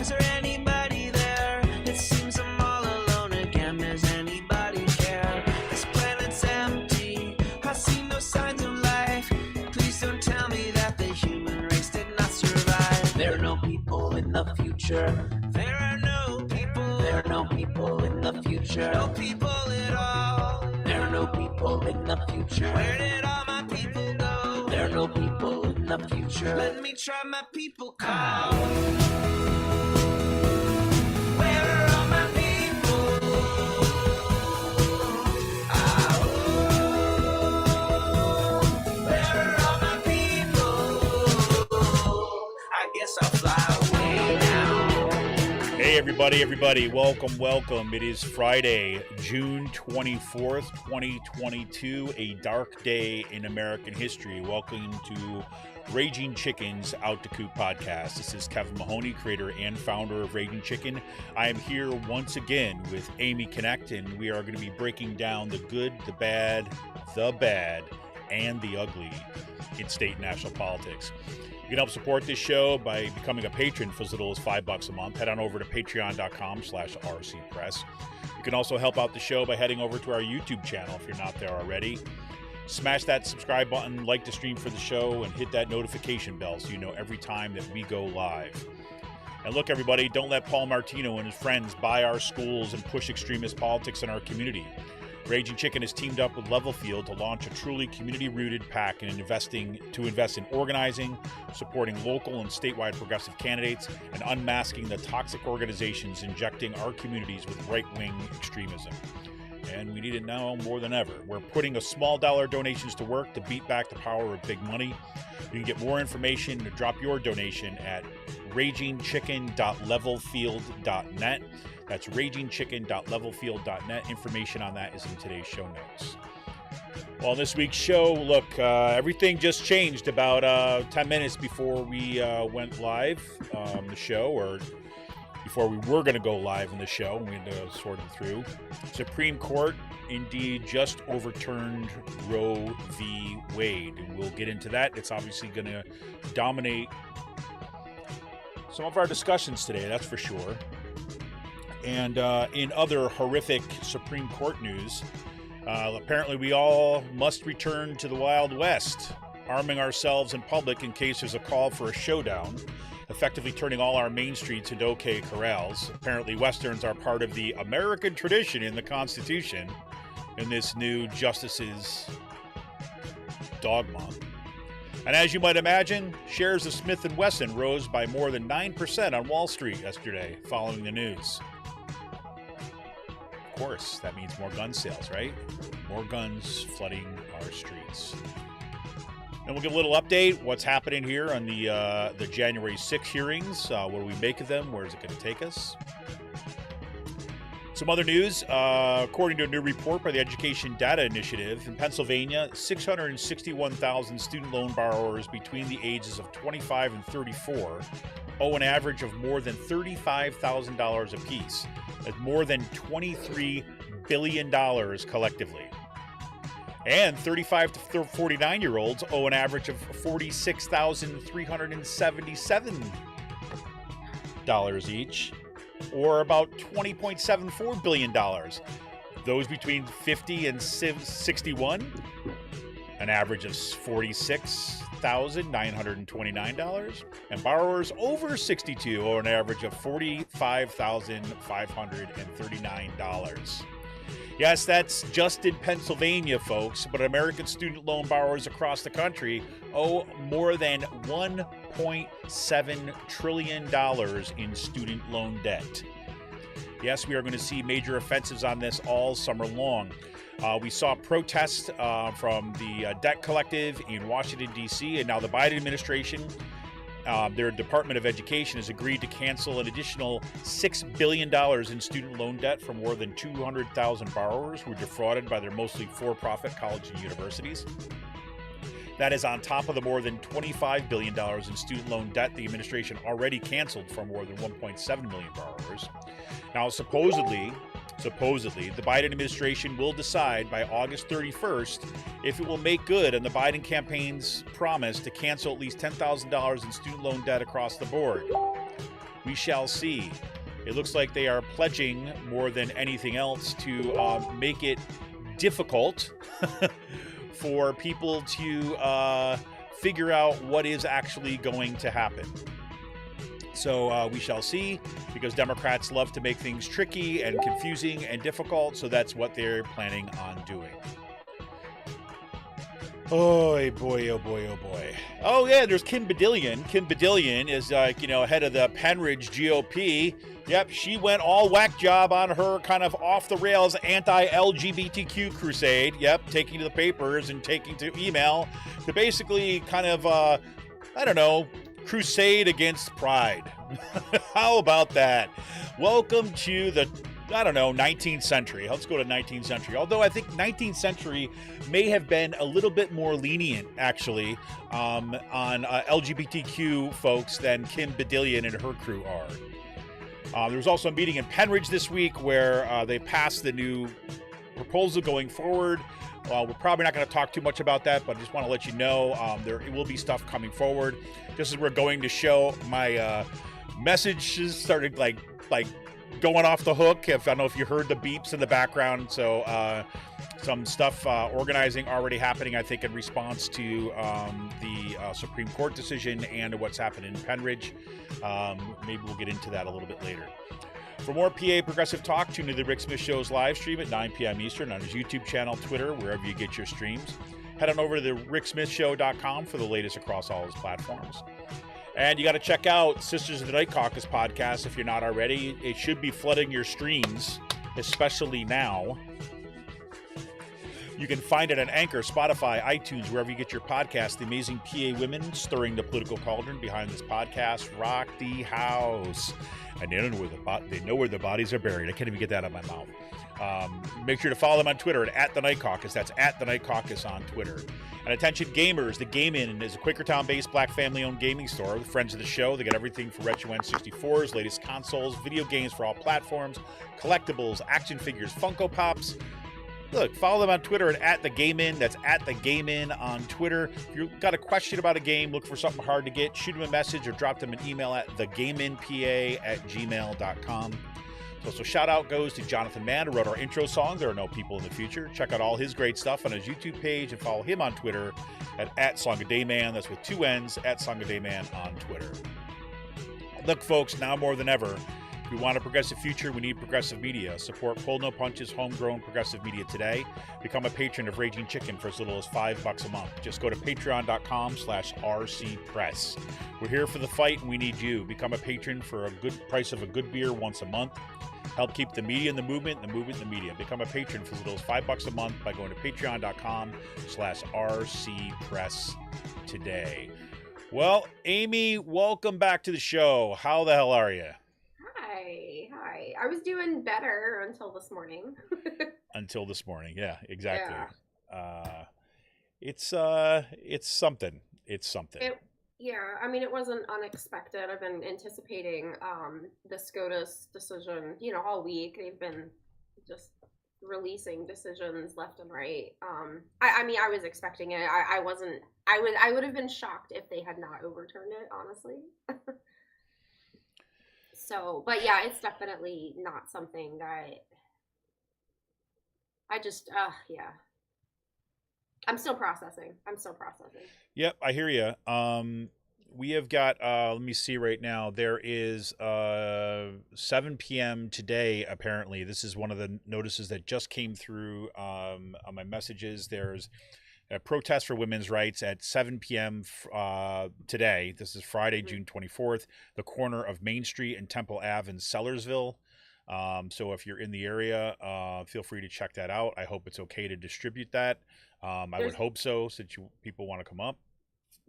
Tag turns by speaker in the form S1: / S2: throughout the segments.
S1: Is there anybody there? It seems I'm all alone again. Does anybody care? This planet's empty. I see no signs of life. Please don't tell me that the human race did not survive. There are no people in the future. There are no people. There are no people in the future. No people at all. There are no people in the future. Where did all my people go? There are no people in the future. Let me try my people call. Where are all my people? Where are all my people? I guess I'll fly away now.
S2: Hey everybody, welcome. It is Friday, June 24th, 2022, a dark day in American history. Welcome to Raging Chicken's Out to Coop podcast. This is Kevin Mahoney, creator and founder of Raging Chicken. I am here once again with Amy Connect, and we are going to be breaking down the good, the bad, and the ugly in state and national politics. You can help support this show by becoming a patron for as little as $5 a month. Head on over to patreon.com/rcpress. You can also help out the show by heading over to our YouTube channel if you're not there already. Smash that subscribe button, like the stream for the show, and hit that notification bell so you know every time that we go live. And look, everybody, don't let Paul Martino and his friends buy our schools and push extremist politics in our community. Raging Chicken has teamed up with Level Field to launch a truly community-rooted PAC and invest in organizing, supporting local and statewide progressive candidates, and unmasking the toxic organizations injecting our communities with right-wing extremism. And we need it now more than ever. We're putting a small dollar donations to work to beat back the power of big money. You can get more information to drop your donation at ragingchicken.levelfield.net. That's ragingchicken.levelfield.net. Information on that is in today's show notes. Well, on this week's show, look, everything just changed about 10 minutes before we went live the show, or before we were going to go live in the show. We had to sort it through. Supreme Court indeed just overturned Roe v. Wade, and we'll get into that. It's obviously going to dominate some of our discussions today, that's for sure. And in other horrific Supreme Court news, apparently we all must return to the Wild West, arming ourselves in public in case there's a call for a showdown, effectively turning all our main streets into OK corrals. Apparently Westerns are part of the American tradition in the Constitution in this new justice's dogma. And as you might imagine, shares of Smith & Wesson rose by more than 9% on Wall Street yesterday following the news. Of course, that means more gun sales, right? More guns flooding our streets. And we'll give a little update, what's happening here on the January 6th hearings. What do we make of them? Where is it going to take us? Some other news, according to a new report by the Education Data Initiative, in Pennsylvania, 661,000 student loan borrowers between the ages of 25 and 34 owe an average of more than $35,000 apiece. That's more than $23 billion collectively. And 35 to 49-year-olds owe an average of $46,377 each, or about $20.74 billion. Those between 50 and 61, an average of $46,929. And borrowers over 62 owe an average of $45,539. Yes, that's just in Pennsylvania, folks, but American student loan borrowers across the country owe more than $1.7 trillion in student loan debt. Yes, we are going to see major offensives on this all summer long. We saw protests from the debt collective in Washington, D.C., and now the Biden administration, their Department of Education, has agreed to cancel an additional $6 billion in student loan debt for more than 200,000 borrowers who were defrauded by their mostly for-profit colleges and universities. That is on top of the more than $25 billion in student loan debt the administration already canceled for more than 1.7 million borrowers. Now, supposedly, the Biden administration will decide by August 31st if it will make good on the Biden campaign's promise to cancel at least $10,000 in student loan debt across the board. We shall see. It looks like they are pledging more than anything else to make it difficult for people to figure out what is actually going to happen. So we shall see, because Democrats love to make things tricky and confusing and difficult, so that's what they're planning on doing. Oh boy, oh boy, oh boy. Oh yeah, there's Kim Badillion. Kim Badillion is head of the Penridge GOP. Yep, she went all whack job on her kind of off the rails anti-LGBTQ crusade. Yep, taking to the papers and taking to email to basically kind of crusade against pride. How about that? Welcome to the 19th century. Let's go to 19th century. Although I think 19th century may have been a little bit more lenient, actually, on LGBTQ folks than Kim Badillion and her crew are. There was also a meeting in Penridge this week where they passed the new proposal going forward. We're probably not going to talk too much about that, but I just want to let you know there will be stuff coming forward. Just as we're going to show, my messages started like going off the hook. I don't know if you heard the beeps in the background. So some stuff organizing already happening, I think, in response to the Supreme Court decision and what's happened in Penridge. Maybe we'll get into that a little bit later. For more PA Progressive Talk, tune to the Rick Smith Show's live stream at 9 p.m. Eastern on his YouTube channel, Twitter, wherever you get your streams. Head on over to the ricksmithshow.com for the latest across all his platforms. And you got to check out Sisters of the Night Caucus podcast if you're not already. It should be flooding your streams, especially now. You can find it on Anchor, Spotify, iTunes, wherever you get your podcast. The amazing PA women stirring the political cauldron behind this podcast rock the house. And they know where the bodies are buried. I can't even get that out of my mouth. Make sure to follow them on Twitter at The Night Caucus. That's at The Night Caucus on Twitter. And attention gamers, the Game Inn is a Quakertown-based black family-owned gaming store with friends of the show. They got everything for Retro N64s, latest consoles, video games for all platforms, collectibles, action figures, Funko Pops. Look, follow them on Twitter at The Game Inn. That's at The Game Inn on Twitter. If you've got a question about a game, look for something hard to get, shoot them a message or drop them an email at thegameinpa@gmail.com. So shout out goes to Jonathan Mann, who wrote our intro song, There Are No People in the Future. Check out all his great stuff on his YouTube page and follow him on Twitter at SongAdayMan. That's with 2 N's, at SongAdayMan on Twitter. Look, folks, now more than ever, if we want a progressive future, we need progressive media. Support Pull No Punches, homegrown progressive media today. Become a patron of Raging Chicken for as little as $5 a month. Just go to patreon.com/rcpress. We're here for the fight and we need you. Become a patron for a good price of a good beer once a month. Help keep the media in the movement, and the movement in the media. Become a patron for as little as $5 a month by going to patreon.com/rcpress today. Well, Amy, welcome back to the show. How the hell are you?
S3: Hi. I was doing better until this morning.
S2: Until this morning, yeah, exactly. Yeah. It's something. It's something.
S3: It wasn't unexpected. I've been anticipating the SCOTUS decision, all week. They've been just releasing decisions left and right. I was expecting it. I would have been shocked if they had not overturned it, honestly. So, but yeah, it's definitely not something that I just, I'm still processing.
S2: Yep, I hear you. We have got, let me see right now. There is 7 p.m. today, apparently. This is one of the notices that just came through on my messages. There's a protest for women's rights at 7 p.m. Today. This is Friday, June 24th, the corner of Main Street and Temple Ave in Sellersville. So if you're in the area, feel free to check that out. I hope it's okay to distribute that. I would hope so, since people want to come up.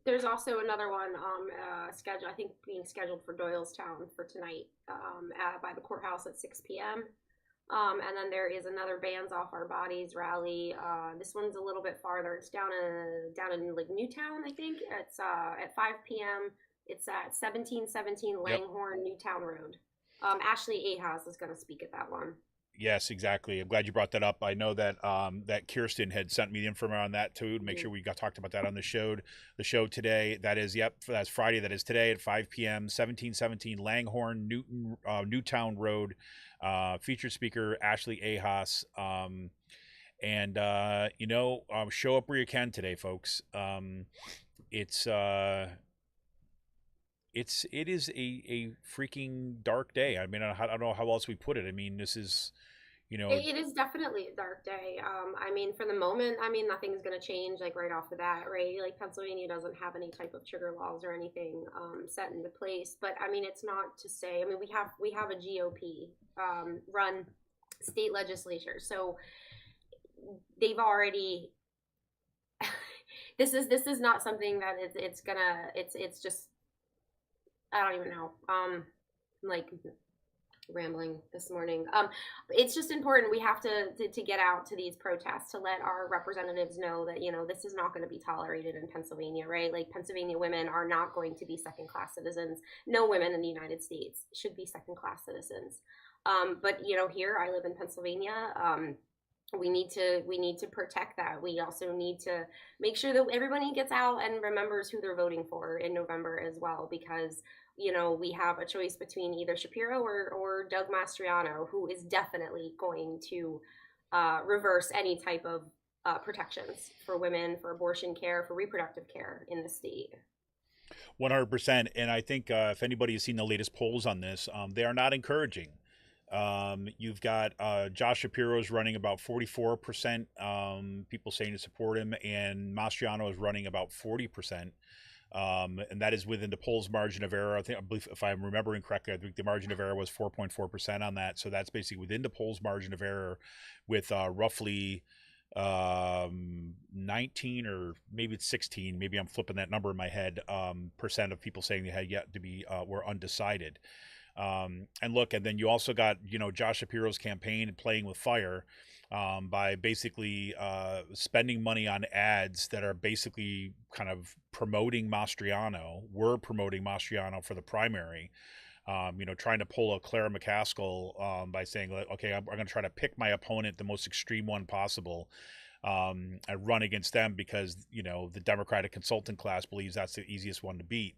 S3: There's also another one scheduled, I think, being scheduled for Doylestown for tonight by the courthouse at 6 p.m. And then there is another Bands Off Our Bodies rally. This one's a little bit farther. It's down in like Newtown, I think. It's at 5 p.m. It's at 1717 Langhorne, Newtown Road. Ashley Ahaz is going to speak at that one.
S2: Yes, exactly. I'm glad you brought that up. I know that that Kirsten had sent me the info on that too to make sure we got talked about that on the show today. That is, yep, that's Friday. That is today at 5 p.m. 1717 Langhorne, Newtown Road. Featured speaker Ashley Ahas. And show up where you can today, folks. It's it is a freaking dark day. I mean, I don't know how else we put it. I mean, this is,
S3: It is definitely a dark day. I mean, for the moment, I mean, nothing's going to change like right off the bat, right? Like Pennsylvania doesn't have any type of trigger laws or anything set into place. But I mean, it's not to say. I mean, we have a GOP run state legislature, so they've already. This is not something that it's just. I don't even know. Like rambling this morning. It's just important. We have to get out to these protests to let our representatives know that, this is not going to be tolerated in Pennsylvania, right? Like Pennsylvania women are not going to be second class citizens. No women in the United States should be second class citizens. But here I live in Pennsylvania. We need to protect that. We also need to make sure that everybody gets out and remembers who they're voting for in November as well, because we have a choice between either Shapiro or Doug Mastriano, who is definitely going to reverse any type of protections for women, for abortion care, for reproductive care in the state.
S2: 100%. And I think if anybody has seen the latest polls on this, they are not encouraging. You've got Josh Shapiro's running about 44%, people saying to support him, and Mastriano is running about 40%. And that is within the polls margin of error. I believe, if I'm remembering correctly, I think the margin of error was 4.4% on that. So that's basically within the polls margin of error, with roughly 19 or maybe it's 16. Maybe I'm flipping that number in my head. Percent of people saying they had yet to be were undecided. And look, and then you also got, Josh Shapiro's campaign playing with fire by basically spending money on ads that are basically kind of promoting Mastriano. We're promoting Mastriano for the primary, trying to pull a Clara McCaskill by saying, okay, I'm going to try to pick my opponent, the most extreme one possible, and run against them because, the Democratic consultant class believes that's the easiest one to beat.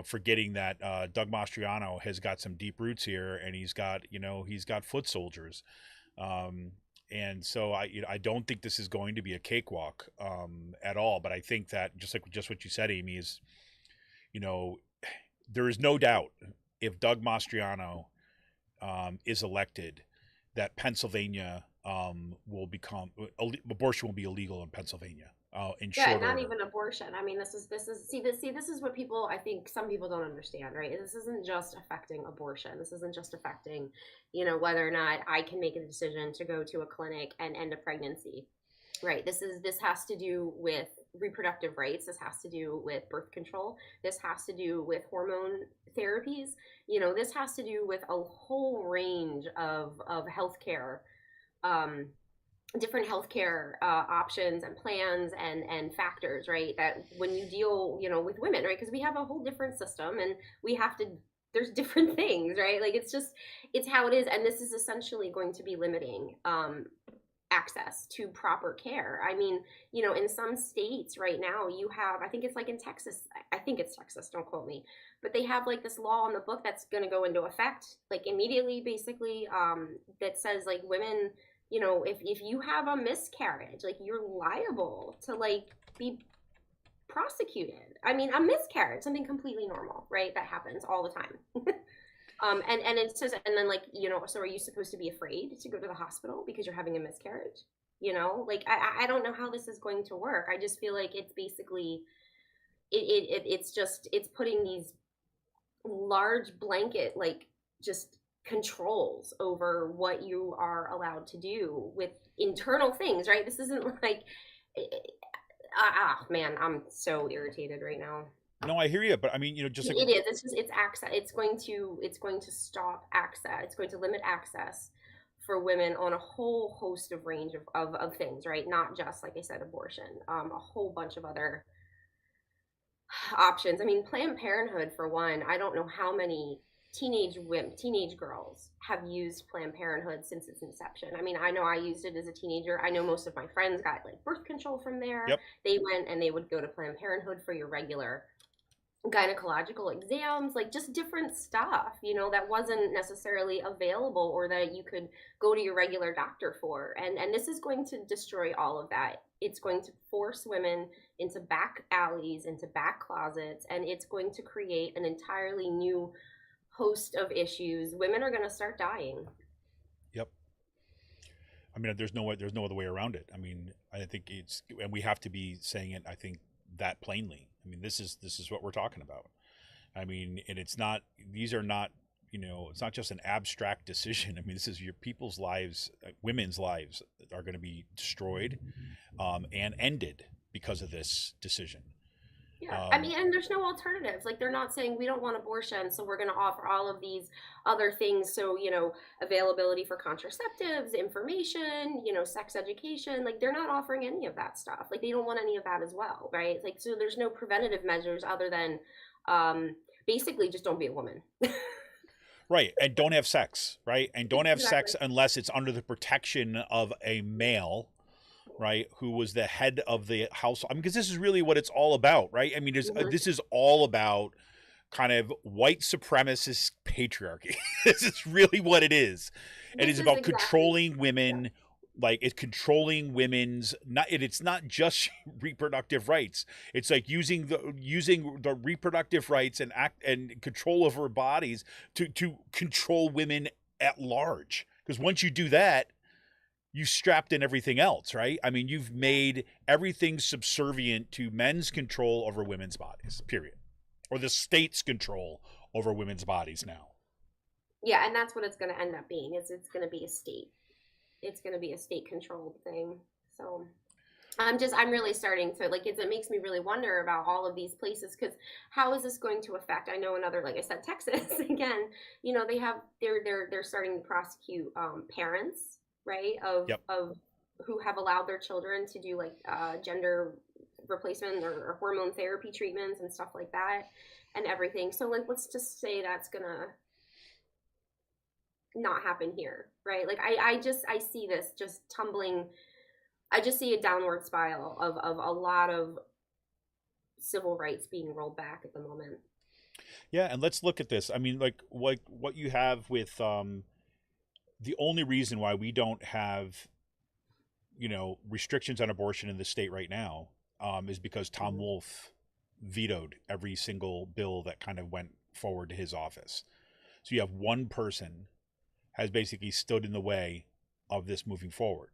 S2: Forgetting that Doug Mastriano has got some deep roots here, and he's got foot soldiers. And so I don't think this is going to be a cakewalk at all. But I think that just what you said, Amy, is, there is no doubt if Doug Mastriano is elected, that Pennsylvania abortion will be illegal in Pennsylvania. In short
S3: not
S2: order.
S3: even abortion. I mean, this is what people, I think some people don't understand, right? This isn't just affecting abortion. This isn't just affecting, whether or not I can make a decision to go to a clinic and end a pregnancy, right? This has to do with reproductive rights. This has to do with birth control. This has to do with hormone therapies. This has to do with a whole range of healthcare, different healthcare options and plans and factors, right? That when you deal, with women, right? Because we have a whole different system, and there's different things, right? Like it's how it is, and this is essentially going to be limiting access to proper care. I mean, in some states right now, you have, I think it's like in Texas, don't quote me, but they have like this law on the book that's going to go into effect like immediately, basically, that says like women, if you have a miscarriage, like you're liable to like be prosecuted. I mean, a miscarriage, something completely normal, right? That happens all the time. And it says, and then like, so are you supposed to be afraid to go to the hospital because you're having a miscarriage? Like I don't know how this is going to work. I just feel like it's basically, it's putting these large blanket, like just controls over what you are allowed to do with internal things, right? This isn't like, man, I'm so irritated right now.
S2: No, I hear you, but I mean, just like
S3: it is. It's access. It's going to stop access. It's going to limit access for women on a whole host of range of things, right? Not just, like I said, abortion. A whole bunch of other options. I mean, Planned Parenthood, for one. I don't know how many teenage girls have used Planned Parenthood since its inception. I mean, I know I used it as a teenager. I know most of my friends got like birth control from there.
S2: Yep.
S3: They went and they would go to Planned Parenthood for your regular gynecological exams, like just different stuff, that wasn't necessarily available or that you could go to your regular doctor for. And this is going to destroy all of that. It's going to force women into back alleys, into back closets, and it's going to create an entirely new host of issues. Women are going to start dying.
S2: Yep. I mean, there's no other way around it. I mean, I think and we have to be saying it, I think, that plainly. I mean, this is what we're talking about. I mean, and it's not, these are not, it's not just an abstract decision. I mean, this is your people's lives, women's lives are going to be destroyed and ended because of this decision.
S3: Yeah, I mean, and there's no alternatives. Like, they're not saying we don't want abortion, so we're going to offer all of these other things. So, availability for contraceptives, information, sex education. Like, they're not offering any of that stuff. Like, they don't want any of that as well, right? Like, so there's no preventative measures other than basically just don't be a woman.
S2: Right, and don't have sex, right? And don't have
S3: Exactly.
S2: sex unless it's under the protection of a male, right, who was the head of the house. I mean, because this is really what it's all about, right? I mean, this is all about kind of white supremacist patriarchy. This is really what it is. It is about controlling women. Like, it's controlling women's it's not just reproductive rights. It's like using the reproductive rights and control over our bodies to control women at large. Because once you do that, you strapped in everything else, right? I mean, you've made everything subservient to men's control over women's bodies, period. Or the state's control over women's bodies now.
S3: Yeah, and that's what it's going to end up being. It's going to be a state. It's going to be a state-controlled thing. So I'm really starting to, like, it makes me really wonder about all of these places, because how is this going to affect? I know another, like I said, Texas again. They're starting to prosecute parents, right? Of who have allowed their children to do like gender replacement or hormone therapy treatments and stuff like that, and everything. So, like, let's just say that's gonna not happen here, right? Like, I see this just tumbling. I just see a downward spiral of a lot of civil rights being rolled back at the moment.
S2: Yeah, and let's look at this. I mean, like what you have with the only reason why we don't have, restrictions on abortion in the state right now is because Tom Wolf vetoed every single bill that kind of went forward to his office. So you have one person has basically stood in the way of this moving forward.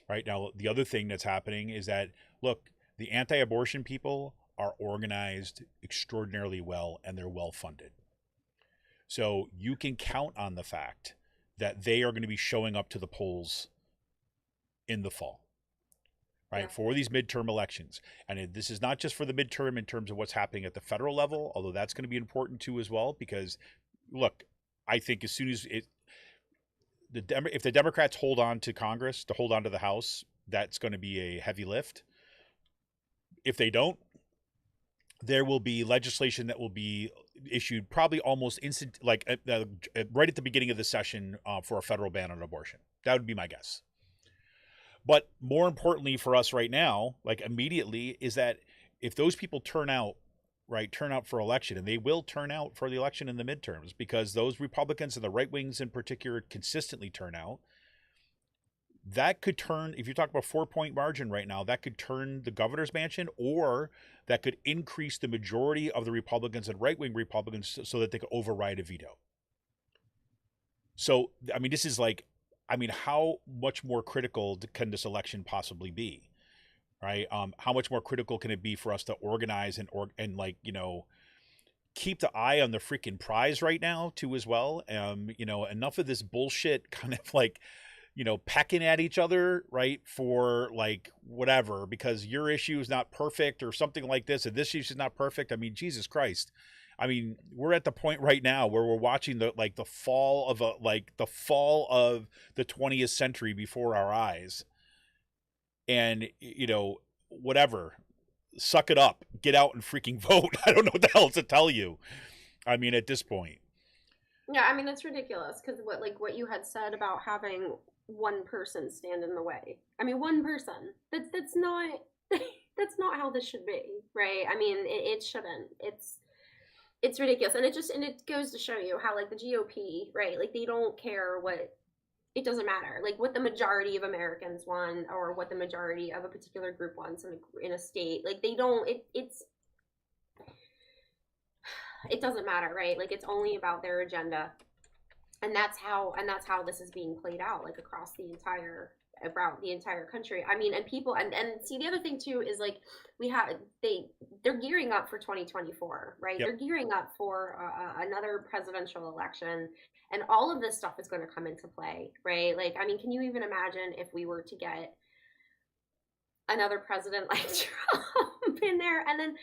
S2: Right now, the other thing that's happening is that, look, the anti-abortion people are organized extraordinarily well, and they're well funded. So you can count on the fact that they are going to be showing up to the polls in the fall, right, for these midterm elections. And this is not just for the midterm in terms of what's happening at the federal level, although that's going to be important too as well, because, look, I think as soon as if the Democrats hold on to Congress, to hold on to the House, that's going to be a heavy lift. If they don't, there will be legislation that will be issued probably almost instant, like right at the beginning of the session for a federal ban on abortion. That would be my guess. But more importantly for us right now, like immediately, is that if those people turn out for election, and they will turn out for the election in the midterms, because those Republicans and the right wings in particular consistently turn out, that could turn, if you talk about 4-point margin right now, that could turn the governor's mansion, or that could increase the majority of the Republicans and right-wing Republicans so that they could override a veto. So, I mean, this is like, I mean, how much more critical can this election possibly be? Right? How much more critical can it be for us to organize and like, keep the eye on the freaking prize right now too as well? Enough of this bullshit kind of like, pecking at each other, right? For like whatever, because your issue is not perfect or something like this, and this issue is not perfect. I mean, Jesus Christ. I mean, we're at the point right now where we're watching the fall of the 20th century before our eyes. And, whatever, suck it up, get out and freaking vote. I don't know what the hell to tell you. I mean, at this point.
S3: Yeah, I mean, it's ridiculous because what you had said about having one person stand in the way. I mean, one person. That's not that's not how this should be, right? I mean, it shouldn't. It's ridiculous, and it goes to show you how like the GOP, right? Like they don't care what it doesn't matter like what the majority of Americans want or what the majority of a particular group wants in a state. Like they don't. It doesn't matter, right? Like it's only about their agenda, and that's how this is being played out like across the entire about the entire country. I mean, and people and see the other thing too is like we have they're gearing up for 2024, right?
S2: Yep.
S3: They're gearing up for another presidential election, and all of this stuff is going to come into play, right? Like, I mean, can you even imagine if we were to get another president like Trump in there? And then,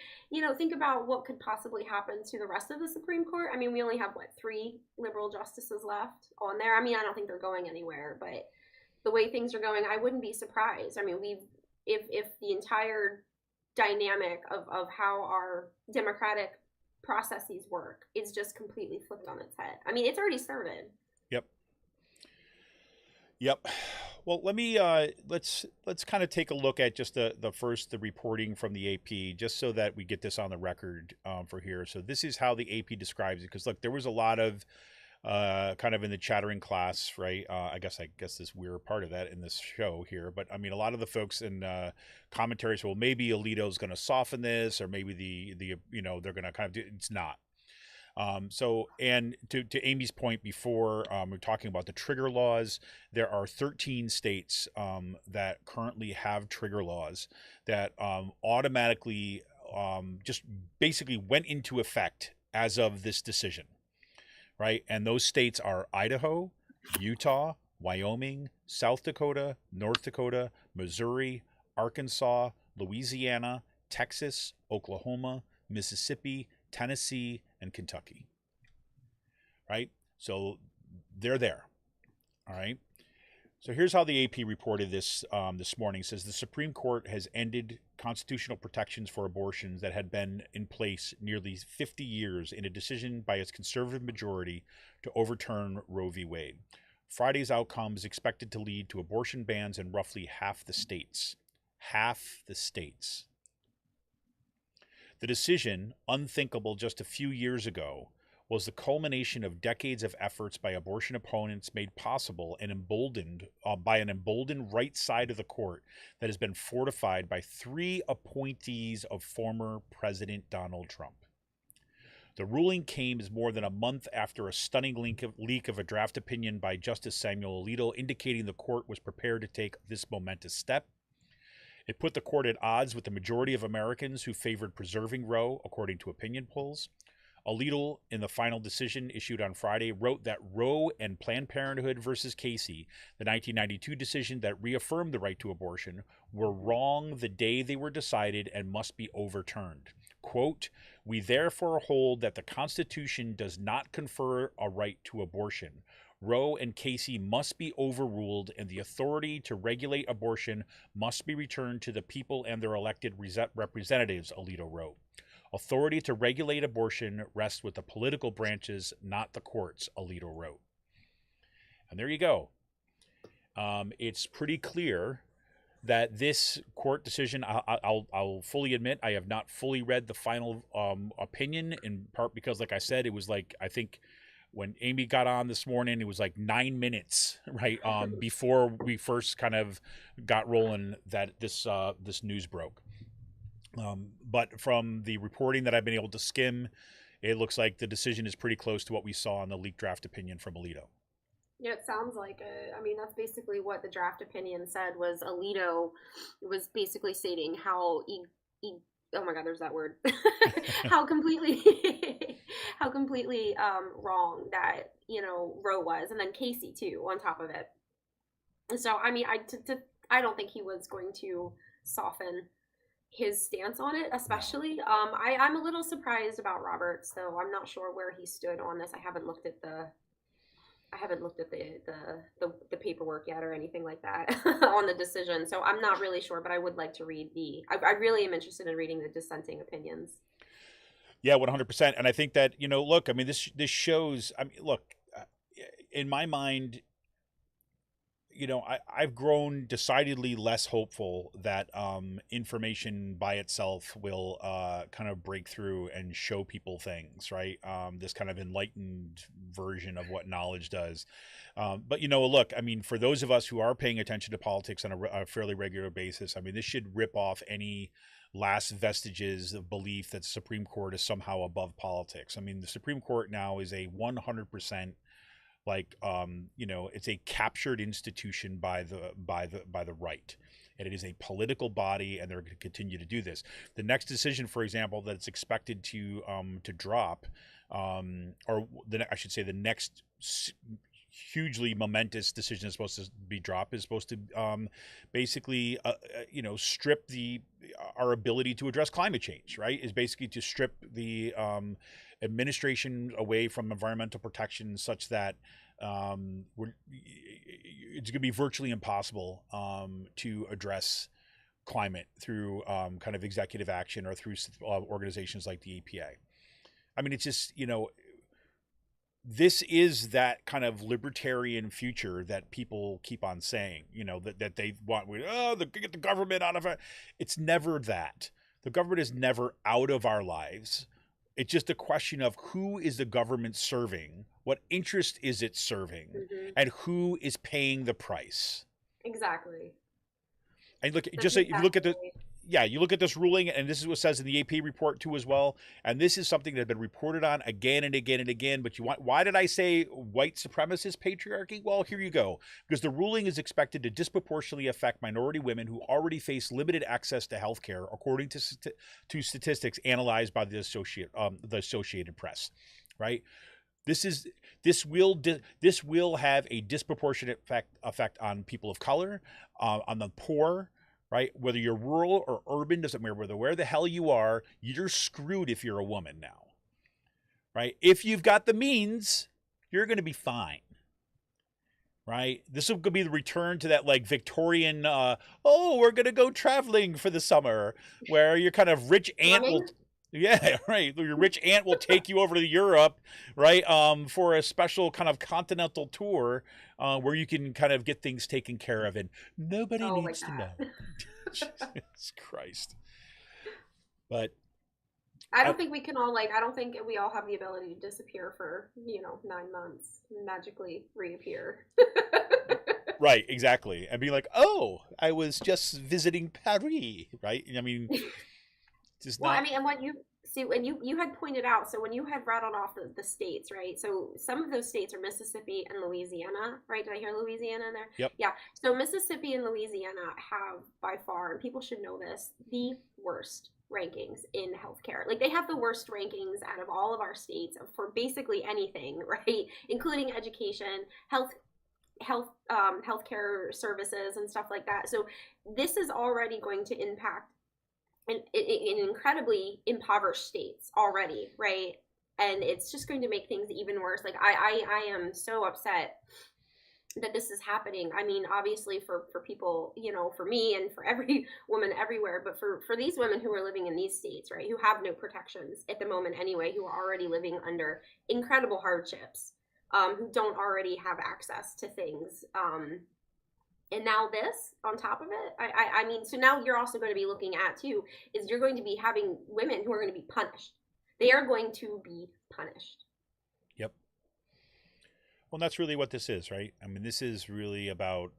S3: think about what could possibly happen to the rest of the Supreme Court. I mean, we only have, what, 3 liberal justices left on there? I mean, I don't think they're going anywhere, but the way things are going, I wouldn't be surprised. I mean, if the entire dynamic of how our democratic processes work is just completely flipped on its head. I mean, it's already started.
S2: Yep. Yep. Well, let me let's kind of take a look at just the reporting from the AP, just so that we get this on the record for here. So this is how the AP describes it, because look, there was a lot of kind of in the chattering class, right? I guess this we're part of that in this show here, but I mean, a lot of the folks in commentaries, well, maybe Alito's going to soften this, or maybe the they're going to kind of do. It's not. So, and to Amy's point before, we're talking about the trigger laws. There are 13 states that currently have trigger laws that automatically just basically went into effect as of this decision, right? And those states are Idaho, Utah, Wyoming, South Dakota, North Dakota, Missouri, Arkansas, Louisiana, Texas, Oklahoma, Mississippi, Tennessee, and Kentucky. Right? So they're there. All right. So here's how the AP reported this this morning. It says the Supreme Court has ended constitutional protections for abortions that had been in place nearly 50 years in a decision by its conservative majority to overturn Roe v. Wade. Friday's outcome is expected to lead to abortion bans in roughly half the states. Half the states. The decision, unthinkable just a few years ago, was the culmination of decades of efforts by abortion opponents made possible and emboldened by an emboldened right side of the court that has been fortified by 3 appointees of former President Donald Trump. The ruling came as more than a month after a stunning leak of a draft opinion by Justice Samuel Alito indicating the court was prepared to take this momentous step. It put the court at odds with the majority of Americans who favored preserving Roe, according to opinion polls. Alito, in the final decision issued on Friday, wrote that Roe and Planned Parenthood versus Casey, the 1992 decision that reaffirmed the right to abortion, were wrong the day they were decided and must be overturned. Quote, "We therefore hold that the Constitution does not confer a right to abortion. Roe and Casey must be overruled, and the authority to regulate abortion must be returned to the people and their elected representatives," Alito wrote. "Authority to regulate abortion rests with the political branches, not the courts," Alito wrote. And there you go. It's pretty clear that this court decision, I'll fully admit, I have not fully read the final opinion, in part because, like I said, it was like, I think, when Amy got on this morning, it was like 9 minutes, right, before we first kind of got rolling that this news broke. But from the reporting that I've been able to skim, it looks like the decision is pretty close to what we saw in the leaked draft opinion from Alito.
S3: Yeah, it sounds like it. I mean, that's basically what the draft opinion said. Was Alito was basically stating how oh my God, there's that word. how completely wrong that Roe was, and then Casey too on top of it. So I mean, I don't think he was going to soften his stance on it, especially. I'm a little surprised about Roberts, though. I'm not sure where he stood on this. I haven't looked at the paperwork yet or anything like that on the decision. So I'm not really sure, but I would like to read I really am interested in reading the dissenting opinions.
S2: Yeah, 100%. And I think that, look, I mean, this shows, I mean, look, in my mind, I've grown decidedly less hopeful that information by itself will kind of break through and show people things, right? This kind of enlightened version of what knowledge does. But look, I mean, for those of us who are paying attention to politics on a fairly regular basis, I mean, this should rip off any last vestiges of belief that the Supreme Court is somehow above politics. I mean, the Supreme Court now is a 100% it's a captured institution by the right, and it is a political body, and they're going to continue to do this. The next decision, for example, that it's expected to drop, I should say, the next hugely momentous decision is supposed to be dropped is supposed to basically strip our ability to address climate change, right? Is basically to strip the administration away from environmental protection such that it's going to be virtually impossible to address climate through kind of executive action or through organizations like the EPA. I mean, it's just, this is that kind of libertarian future that people keep on saying, that they want, get the government out of it. It's never that. The government is never out of our lives. It's just a question of who is the government serving, what interest is it serving, and who is paying the price.
S3: Exactly.
S2: And look, just if you look at you look at this ruling, and this is what it says in the AP report too as well. And this is something that has been reported on again and again and again. But why did I say white supremacist patriarchy? Well, here you go. Because the ruling is expected to disproportionately affect minority women who already face limited access to health care, according to statistics analyzed by the Associated Press, right? This will have a disproportionate effect on people of color, on the poor, right? Whether you're rural or urban, doesn't matter where the hell you are, you're screwed if you're a woman now, right? If you've got the means, you're going to be fine, right? This will be the return to that like Victorian, we're going to go traveling for the summer, where your kind of rich aunt will... Yeah, right. Your rich aunt will take you over to Europe, right, for a special kind of continental tour where you can kind of get things taken care of, and nobody needs to know. Jesus Christ. But
S3: I don't think we can all, I don't think we all have the ability to disappear for, 9 months and magically reappear.
S2: Right, exactly. And be like, oh, I was just visiting Paris, right? I mean...
S3: and what you see, when you had pointed out, so when you had rattled off the states, right? So some of those states are Mississippi and Louisiana, right? Did I hear Louisiana in there?
S2: Yep.
S3: Yeah. So Mississippi and Louisiana have by far, and people should know this, the worst rankings in healthcare. Like, they have the worst rankings out of all of our states for basically anything, right? Including education, healthcare services and stuff like that. So this is already going to impact in incredibly impoverished states already, right? And it's just going to make things even worse. Like, I am so upset that this is happening. I mean, obviously for people, for me and for every woman everywhere, but for these women who are living in these states, right, who have no protections at the moment anyway, who are already living under incredible hardships, who don't already have access to things, and now this on top of it, I mean, so now you're also going to be looking at too, is you're going to be having women who are going to be punished. They are going to be punished.
S2: Yep. Well, that's really what this is, right? I mean, this is really about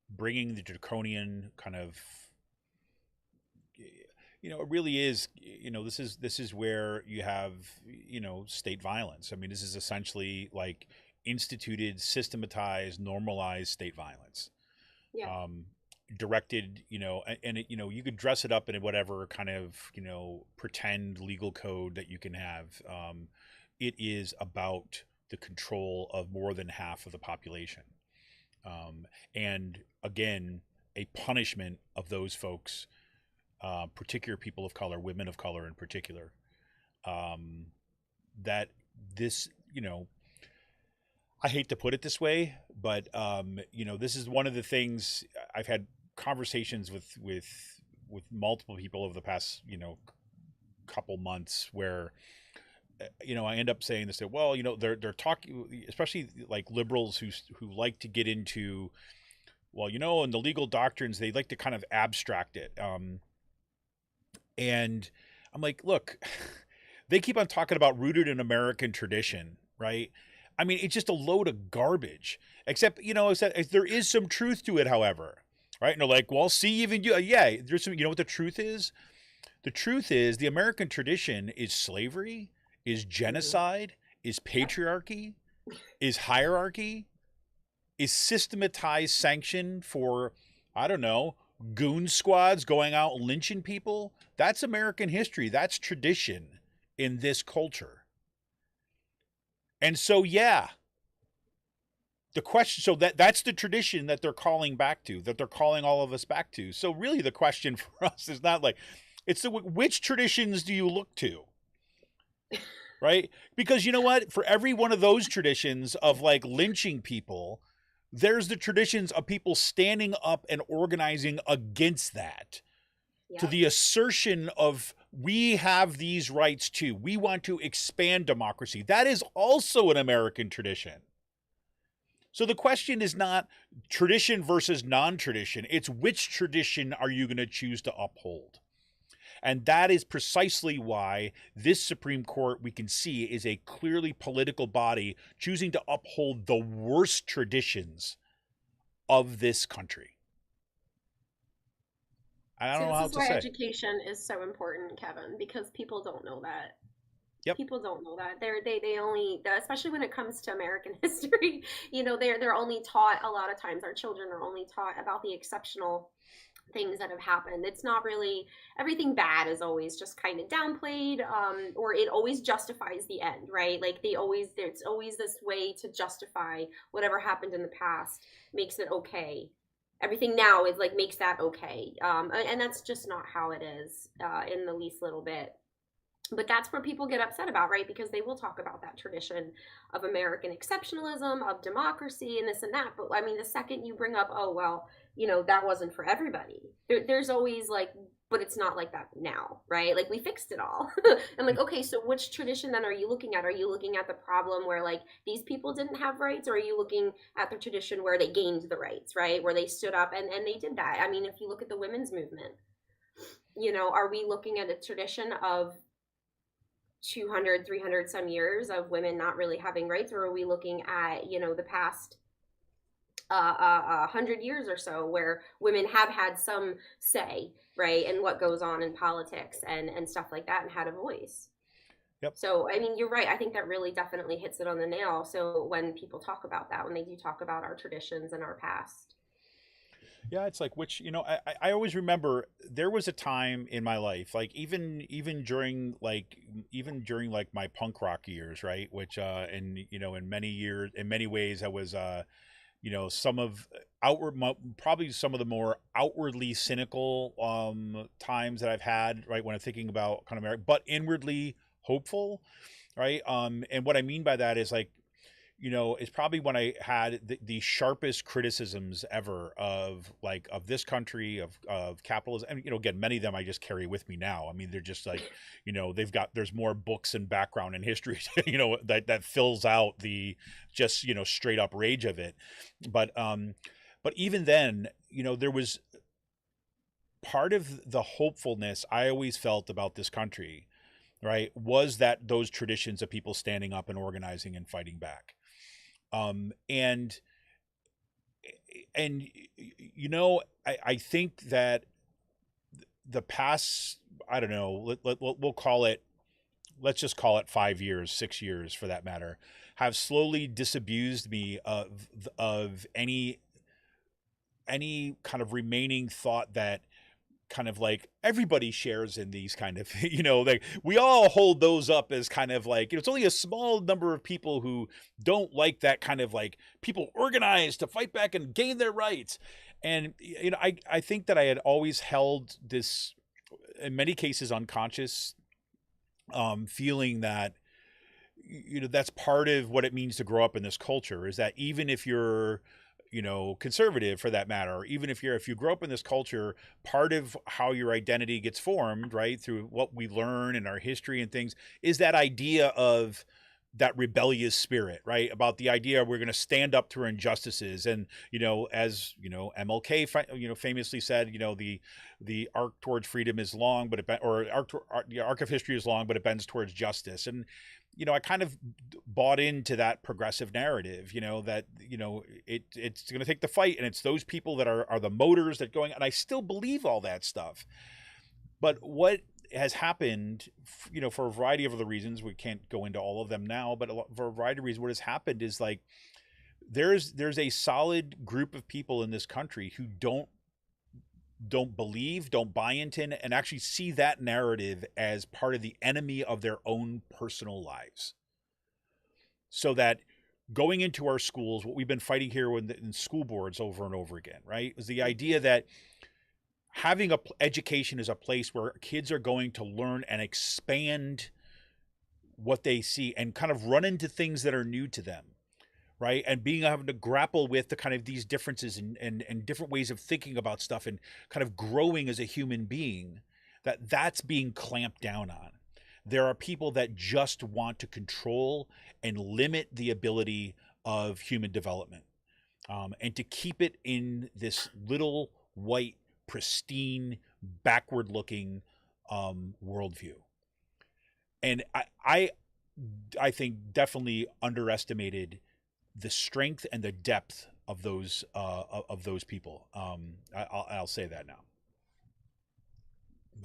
S2: bringing the draconian kind of, it really is, this is where you have, state violence. I mean, this is essentially like instituted, systematized, normalized state violence. Yeah. Directed, and it, you could dress it up in whatever kind of, pretend legal code that you can have. It is about the control of more than half of the population. And again, a punishment of those folks, particular people of color, women of color in particular, that this, I hate to put it this way, but this is one of the things I've had conversations with multiple people over the past couple months where, I end up saying this, that, well, they're talking, especially like liberals who like to get into, well, in the legal doctrines, they like to kind of abstract it. And I'm like, look, they keep on talking about rooted in American tradition, right? I mean, it's just a load of garbage, except, there is some truth to it, however, right? And they're like, well, see, even you, yeah, there's some, what the truth is? The truth is the American tradition is slavery, is genocide, is patriarchy, is hierarchy, is systematized sanction for, I don't know, goon squads going out and lynching people. That's American history. That's tradition in this culture. And so, yeah, the question, so that's the tradition that they're calling back to, that they're calling all of us back to. So really the question for us is not like, it's which traditions do you look to? Right? Because you know what? For every one of those traditions of like lynching people, there's the traditions of people standing up and organizing against that.
S3: Yeah.
S2: To the assertion of, we have these rights too. We want to expand democracy. That is also an American tradition. So the question is not tradition versus non-tradition. It's which tradition are you going to choose to uphold? And that is precisely why this Supreme Court, we can see, is a clearly political body choosing to uphold the worst traditions of this country. I don't know how to say.
S3: This is why education is so important, Kevin, because people don't know that.
S2: Yep.
S3: People don't know that. They only, especially when it comes to American history, they're only taught, a lot of times our children are only taught about the exceptional things that have happened. It's not really, everything bad is always just kind of downplayed, or it always justifies the end, right? Like there's always this way to justify whatever happened in the past, makes it okay. Everything now is like, makes that okay. And that's just not how it is, in the least little bit. But that's where people get upset about, right? Because they will talk about that tradition of American exceptionalism, of democracy, and this and that. But I mean, the second you bring up, oh, well, that wasn't for everybody. There's always like, but it's not like that now, right? Like, we fixed it all. I'm like, okay, so which tradition then are you looking at? Are you looking at the problem where like these people didn't have rights? Or are you looking at the tradition where they gained the rights, right? Where they stood up and they did that. I mean, if you look at the women's movement, are we looking at a tradition of 200, 300 some years of women not really having rights? Or are we looking at, the past 100 years or so where women have had some say, right, and what goes on in politics and stuff like that, and had a voice?
S2: Yep.
S3: So, I mean, you're right. I think that really definitely hits it on the nail. So when people talk about that, when they do talk about our traditions and our past.
S2: Yeah, it's like, which, I always remember there was a time in my life, like even during like my punk rock years, right? Which in many ways I was probably some of the more outwardly cynical times that I've had, right, when I'm thinking about kind of America, but inwardly hopeful, right? And what I mean by that is like, is probably when I had the sharpest criticisms ever of this country, of capitalism. And, again, many of them I just carry with me now. I mean, they're just like, there's more books and background and history, that fills out the just, straight up rage of it. But even then, there was part of the hopefulness I always felt about this country, right, was that those traditions of people standing up and organizing and fighting back. And I think that the past, I don't know, let's just call it 5 years, 6 years for that matter, have slowly disabused me of any kind of remaining thought that kind of like everybody shares in these kind of, like we all hold those up as kind of like, it's only a small number of people who don't like that kind of like people organized to fight back and gain their rights. And, I think that I had always held this, in many cases, unconscious feeling that, that's part of what it means to grow up in this culture, is that even if you're, conservative for that matter, or even if you grow up in this culture, part of how your identity gets formed, right, through what we learn in our history and things, is that idea of that rebellious spirit, right? About the idea we're going to stand up to injustices. And, as, MLK, famously said, the arc towards freedom is long, but the arc of history is long, but it bends towards justice. And, I kind of bought into that progressive narrative, that, it's going to take the fight, and it's those people that are the motors that going, and I still believe all that stuff. But what has happened, for a variety of other reasons, we can't go into all of them now, but for a variety of reasons, what has happened is like, there's a solid group of people in this country who don't believe, don't buy into, and actually see that narrative as part of the enemy of their own personal lives. So that going into our schools, what we've been fighting here in school boards over and over again, right, is the idea that having education is a place where kids are going to learn and expand what they see and kind of run into things that are new to them, right? And having to grapple with the kind of these differences and different ways of thinking about stuff and kind of growing as a human being, that's being clamped down on. There are people that just want to control and limit the ability of human development, and to keep it in this little white, pristine, backward-looking worldview. And I think definitely underestimated the strength and the depth of those people. I'll say that now.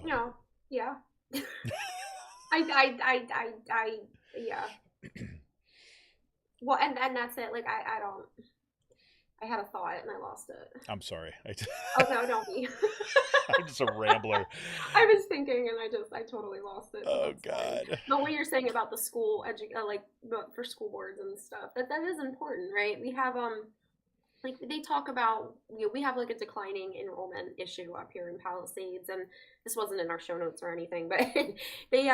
S3: No, yeah. Yeah. Well, and that's it. Like, I had a thought and I lost it.
S2: I'm sorry.
S3: Oh, no, don't be.
S2: I'm just a rambler.
S3: I was thinking and I totally lost it.
S2: Oh, God.
S3: Fine. But what you're saying about the school, for school boards and stuff, that is important, right? We have, like, they talk about, we have, like, a declining enrollment issue up here in Palisades, and this wasn't in our show notes or anything, but they,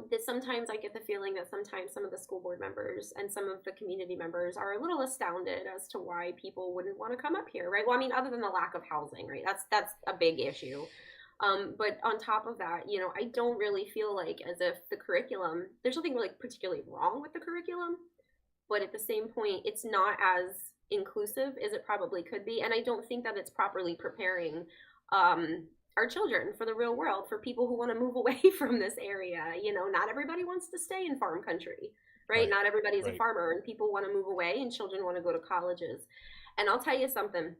S3: that sometimes I get the feeling that sometimes some of the school board members and some of the community members are a little astounded as to why people wouldn't want to come up here, right? Well, I mean, other than the lack of housing, right? That's a big issue. But on top of that, I don't really feel like as if the curriculum, there's nothing really particularly wrong with the curriculum, but at the same point, it's not as inclusive as it probably could be. And I don't think that it's properly preparing our children for the real world, for people who want to move away from this area. Not everybody wants to stay in farm country, right? Not everybody's a farmer, and people want to move away, and children want to go to colleges. And I'll tell you something.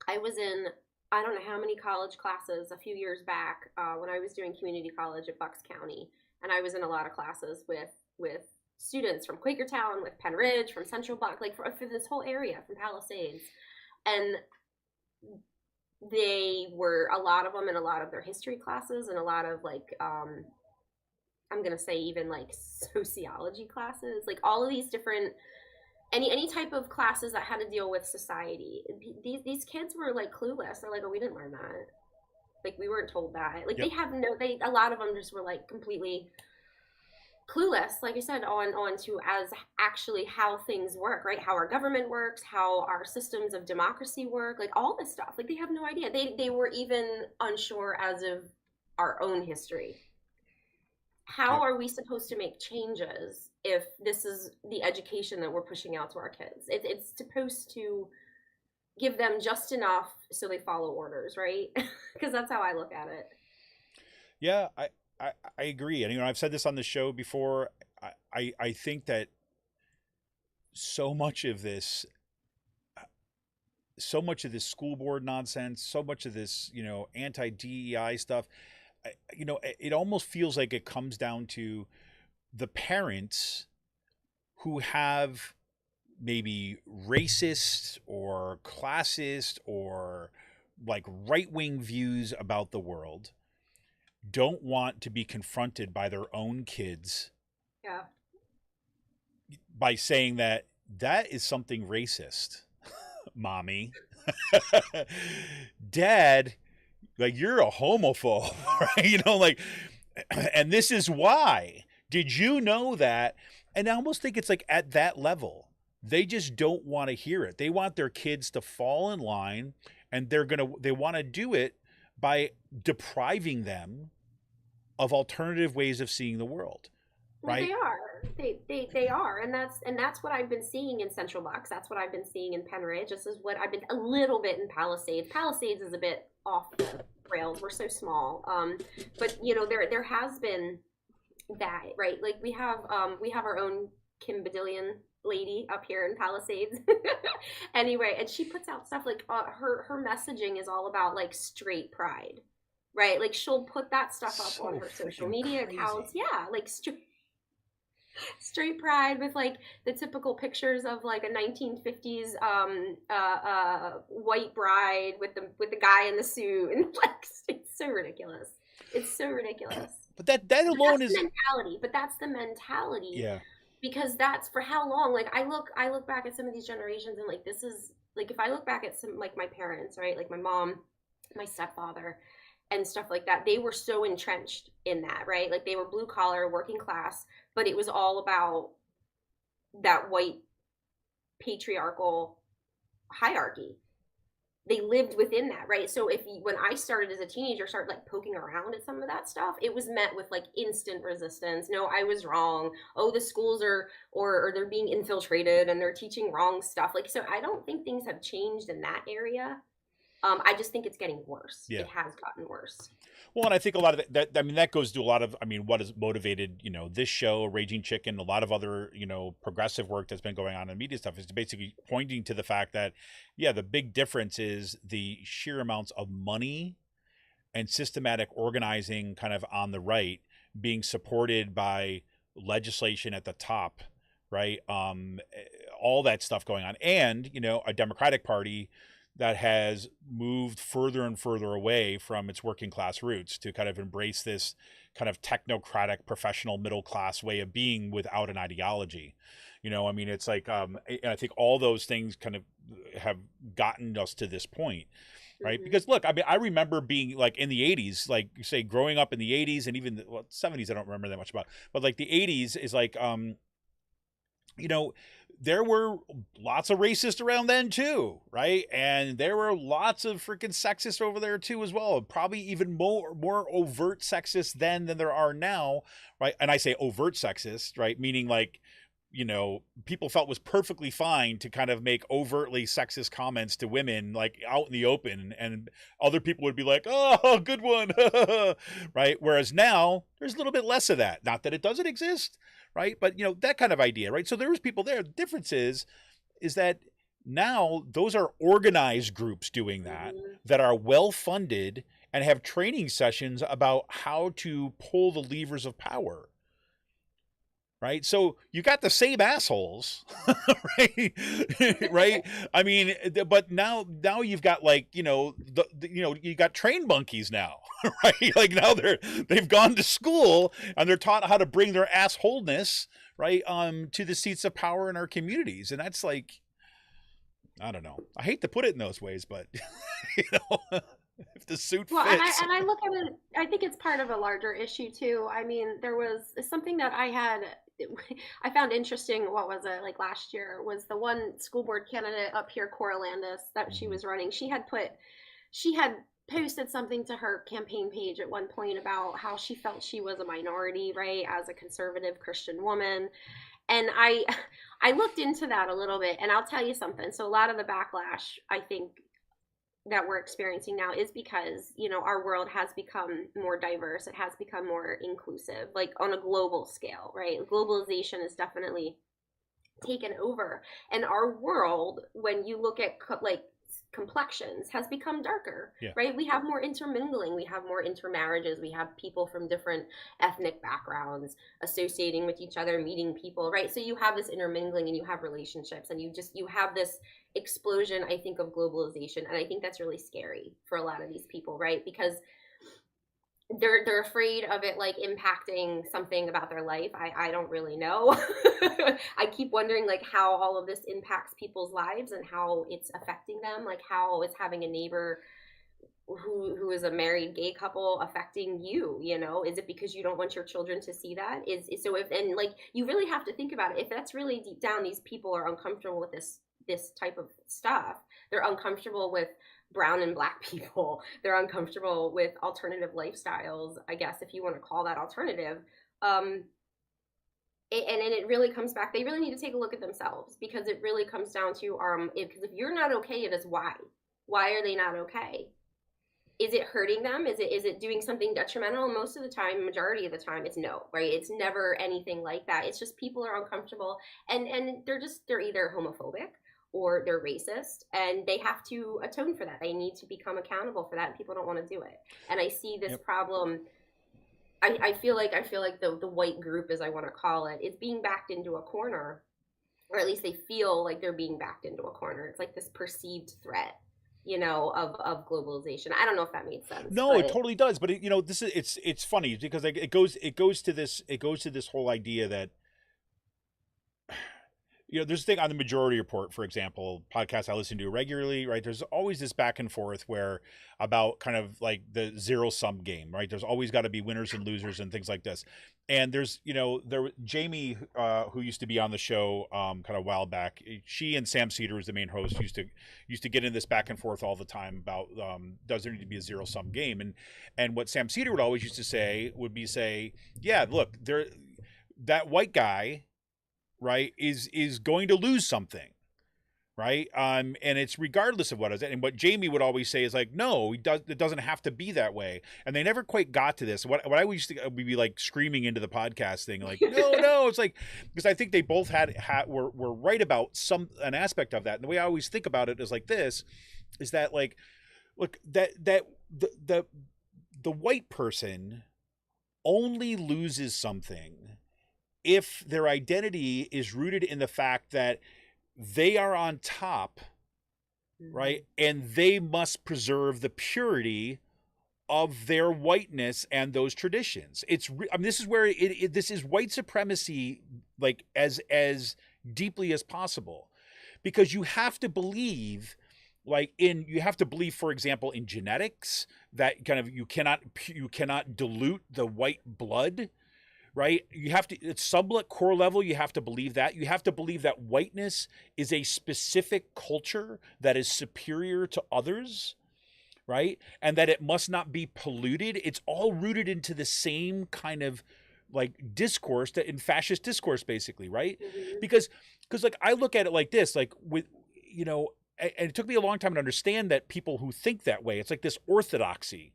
S3: I was in, I don't know how many college classes a few years back when I was doing community college at Bucks County, and I was in a lot of classes with students from Quakertown, with Penn Ridge, from Central Buck, like for this whole area, from Palisades. And they were, a lot of them, in a lot of their history classes, and a lot of, like, I'm going to say even, like, sociology classes, like all of these different, any type of classes that had to deal with society. These kids were, like, clueless. They're like, oh, we didn't learn that. Like, we weren't told that. Like, yep. A lot of them just were, like, completely clueless, like I said, on to as actually how things work, right? How our government works, how our systems of democracy work, like all this stuff. Like, they have no idea. They were even unsure as of our own history. How are we supposed to make changes if this is the education that we're pushing out to our kids? It's supposed to give them just enough so they follow orders, right? Because that's how I look at it.
S2: Yeah, I agree. And, I've said this on the show before. I think that so much of this school board nonsense, so much of this, anti-DEI stuff, it almost feels like it comes down to the parents who have maybe racist or classist or like right-wing views about the world, don't want to be confronted by their own kids.
S3: Yeah.
S2: By saying that is something racist, mommy. Dad, like, you're a homophobe, right? And this is why. Did you know that? And I almost think it's like at that level they just don't want to hear it. They want their kids to fall in line, and they want to do it by depriving them of alternative ways of seeing the world.
S3: Well,
S2: Right?
S3: they are. They are, and that's what I've been seeing in Central Bucks. That's what I've been seeing in Penridge. This is what I've been a little bit in Palisades. Palisades is a bit off the rails. We're so small, but there has been that, right? Like we have our own Kim Badillion lady up here in Palisades. Anyway, and she puts out stuff like her messaging is all about like straight pride, right? Like she'll put that stuff up
S2: So
S3: on her social
S2: freaking
S3: media
S2: crazy.
S3: accounts. Yeah, like straight pride with like the typical pictures of like a 1950s white bride with the guy in the suit, and like it's so ridiculous. It's so ridiculous.
S2: But that alone is
S3: mentality. But that's the mentality.
S2: Yeah.
S3: Because that's for how long. Like I look back at some of these generations, and like this is like if I look back at some like my parents, right? Like my mom, my stepfather, and stuff like that, they were so entrenched in that, right? Like they were blue collar, working class, but it was all about that white patriarchal hierarchy. They lived within that, right? So when I started as a teenager, started like poking around at some of that stuff, it was met with like instant resistance. No, I was wrong. Oh, the schools are or they're being infiltrated and they're teaching wrong stuff. Like, so I don't think things have changed in that area. I just think it's getting worse.
S2: Yeah.
S3: It has gotten worse.
S2: Well, and I think a lot of that goes to a lot of, what has motivated, this show, Raging Chicken, a lot of other, progressive work that's been going on in media stuff is basically pointing to the fact that, yeah, the big difference is the sheer amounts of money and systematic organizing kind of on the right being supported by legislation at the top, right? All that stuff going on. And, a Democratic Party that has moved further and further away from its working class roots to kind of embrace this kind of technocratic, professional, middle class way of being without an ideology. It's like, and I think all those things kind of have gotten us to this point, right? Mm-hmm. Because look, I remember being like in the 80s, like say growing up in the 80s and even the 70s, I don't remember that much about, but like the 80s is like, there were lots of racists around then too, right? And there were lots of freaking sexists over there too as well. Probably even more overt sexists then than there are now, right? And I say overt sexist, right? Meaning like, people felt was perfectly fine to kind of make overtly sexist comments to women like out in the open, and other people would be like, oh, good one, right? Whereas now there's a little bit less of that. Not that it doesn't exist, right? But, that kind of idea, right? So there was people there. The difference is that now those are organized groups doing that are well-funded and have training sessions about how to pull the levers of power, right? So you got the same assholes, right? Right? But now you've got like, you got trained monkeys now, right? Like now they've gone to school and they're taught how to bring their assholeness, right, to the seats of power in our communities. And that's like, I don't know. I hate to put it in those ways, but if the suit fits.
S3: And I look at it, I think it's part of a larger issue too. There was something that I found interesting. What was it, like last year, was the one school board candidate up here, Cora Landis, that she was running. She had posted something to her campaign page at one point about how she felt she was a minority, right, as a conservative Christian woman. And I looked into that a little bit, and I'll tell you something. So a lot of the backlash, I think, that we're experiencing now is because, our world has become more diverse. It has become more inclusive, like on a global scale, right? Globalization has definitely taken over. And our world, when you look at like complexions, has become darker, right? We have more intermingling. We have more intermarriages. We have people from different ethnic backgrounds associating with each other, meeting people, right? So you have this intermingling and you have relationships, and you have this explosion, I think, of globalization. And I think that's really scary for a lot of these people, right? Because they're afraid of it like impacting something about their life. I don't really know. I keep wondering like how all of this impacts people's lives and how it's affecting them, like how it's having a neighbor who is a married gay couple affecting you? You know, is it because you don't want your children to see that? So if, and like, you really have to think about it. If that's really deep down, these people are uncomfortable with this type of stuff. They're uncomfortable with brown and black people. They're uncomfortable with alternative lifestyles, I guess, if you want to call that alternative. And it really comes back. They really need to take a look at themselves, because it really comes down to because if you're not okay, it is why. Why are they not okay? Is it hurting them? Is it doing something detrimental? Most of the time, majority of the time, it's no, right? It's never anything like that. It's just people are uncomfortable, and they're either homophobic or they're racist, and they have to atone for that. They need to become accountable for that, and people don't want to do it. And I see this problem. I feel like the white group, as I want to call it, is being backed into a corner, or at least they feel like they're being backed into a corner. It's like this perceived threat, you know, of globalization. I don't know if that made sense.
S2: No, it totally does. But you know, this is it's funny because it goes to this whole idea that, you know, there's a thing on the Majority Report, for example, podcast I listen to regularly, right? There's always this back and forth where about kind of like the zero sum game, right? There's always got to be winners and losers and things like this. And there's, you know, Jamie, who used to be on the show kind of a while back, she and Sam Cedar, who's the main host, used to get in this back and forth all the time about does there need to be a zero sum game? And what Sam Cedar would always used to say would be yeah, look, that white guy, right, is going to lose something, right? And it's regardless of what is it. And what Jamie would always say is like, no, it doesn't have to be that way. And they never quite got to this. What I used to be like screaming into the podcast thing, like, no, it's like, because I think they both were right about an aspect of that. And the way I always think about it is like this, is that like, look, that the white person only loses something if their identity is rooted in the fact that they are on top, right? And they must preserve the purity of their whiteness and those traditions. This is where this is white supremacy, like as deeply as possible, because you have to believe, for example, in genetics, that kind of you cannot dilute the white blood. Right? You have to, at sublet core level, you have to believe that. You have to believe that whiteness is a specific culture that is superior to others, right? And that it must not be polluted. It's all rooted into the same kind of like discourse, that in fascist discourse, basically, right? Because like I look at it like this, like with, you know, and it took me a long time to understand that people who think that way, it's like this orthodoxy,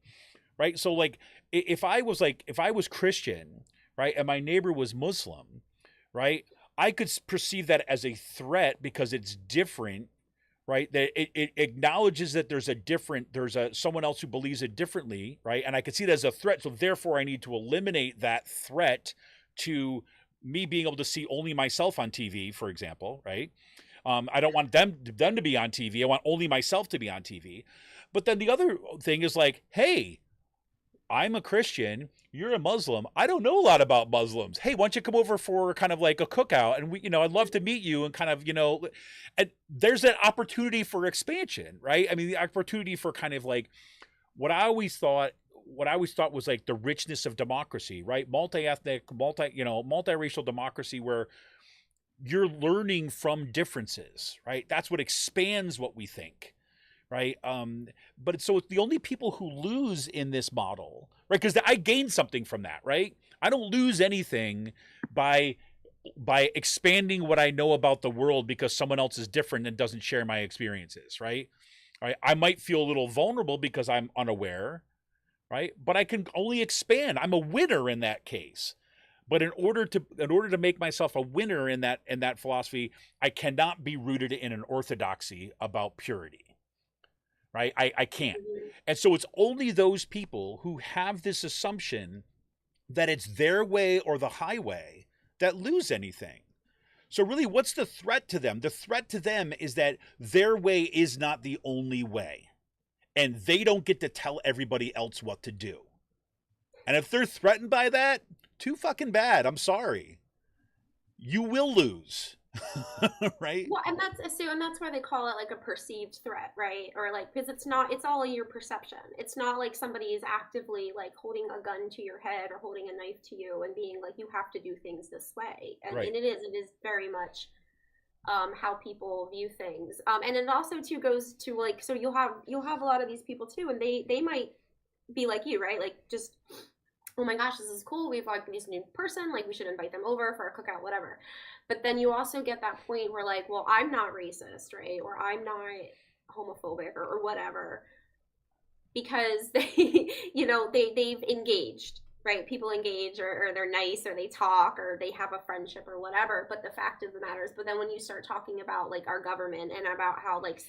S2: right? So like if I was Christian, right, and my neighbor was Muslim, right, I could perceive that as a threat because it's different, right? That it acknowledges that there's someone else who believes it differently, right? And I could see that as a threat, so therefore I need to eliminate that threat to me being able to see only myself on TV, for example, right? I don't want them to be on TV. I want only myself to be on TV. But then the other thing is like, hey, I'm a Christian, you're a Muslim. I don't know a lot about Muslims. Hey, why don't you come over for kind of like a cookout? And we, you know, I'd love to meet you and kind of, you know, and there's that opportunity for expansion, right? I mean, the opportunity for kind of like what I always thought was like the richness of democracy, right? Multi-ethnic, multiracial democracy where you're learning from differences, right? That's what expands what we think. Right. But so it's the only people who lose in this model, right? Because I gain something from that, right? I don't lose anything by expanding what I know about the world because someone else is different and doesn't share my experiences, right? I might feel a little vulnerable because I'm unaware, right? But I can only expand. I'm a winner in that case. But in order to make myself a winner in that philosophy, I cannot be rooted in an orthodoxy about purity. Right? I can't. And so it's only those people who have this assumption that it's their way or the highway that lose anything. So really, what's the threat to them? The threat to them is that their way is not the only way. And they don't get to tell everybody else what to do. And if they're threatened by that, too fucking bad. I'm sorry. You will lose. Right?
S3: Well, and that's why they call it like a perceived threat, right? Or like, because it's not, it's all in your perception. It's not like somebody is actively like holding a gun to your head or holding a knife to you and being like, you have to do things this way.
S2: Right.
S3: And it is very much how people view things. And it also too goes to like, so you'll have a lot of these people too, and they might be like you, right? Like just, oh my gosh, this is cool. We've like this new person, like we should invite them over for a cookout, whatever. But then you also get that point where like, well, I'm not racist, right? Or I'm not homophobic or whatever, because they, you know, they've engaged, right? People engage, or they're nice, or they talk, or they have a friendship or whatever. But the fact of the matter is, but then when you start talking about like our government and about how like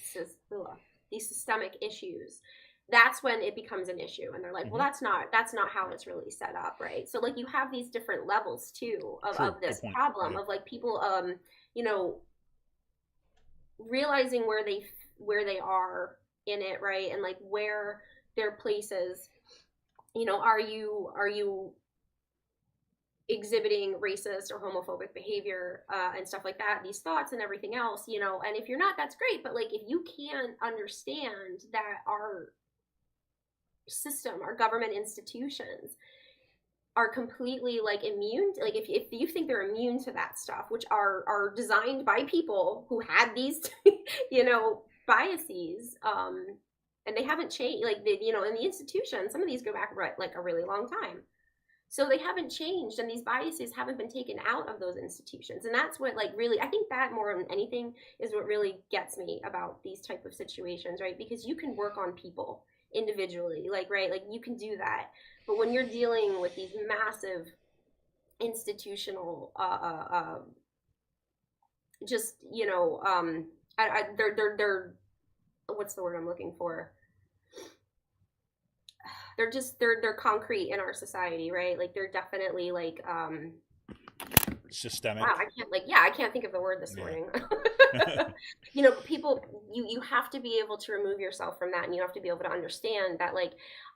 S3: these systemic issues, that's when it becomes an issue, and they're like, well, that's not how it's really set up, right? So like you have these different levels too
S2: True.
S3: of this
S2: Good point.
S3: problem
S2: Yeah.
S3: of like people you know, realizing where they are in it, right? And like where their places, you know, are you exhibiting racist or homophobic behavior and stuff like that, these thoughts and everything else, you know? And if you're not, that's great, but like if you can't understand that our system, our government institutions are completely like immune, like if you think they're immune to that stuff, which are designed by people who had these you know, biases, and they haven't changed, like they, you know, in the institution, some of these go back right like a really long time, so they haven't changed, and these biases haven't been taken out of those institutions. And that's what like really, I think that more than anything is what really gets me about these type of situations, right? Because you can work on people individually, like, right, like you can do that, but when you're dealing with these massive institutional just, you know, they're what's the word I'm looking for, they're just they're concrete in our society, right? Like they're definitely like
S2: Systemic.
S3: wow, I can't, like, yeah, I can't think of the word this morning. You know, people, you have to be able to remove yourself from that, and you have to be able to understand that like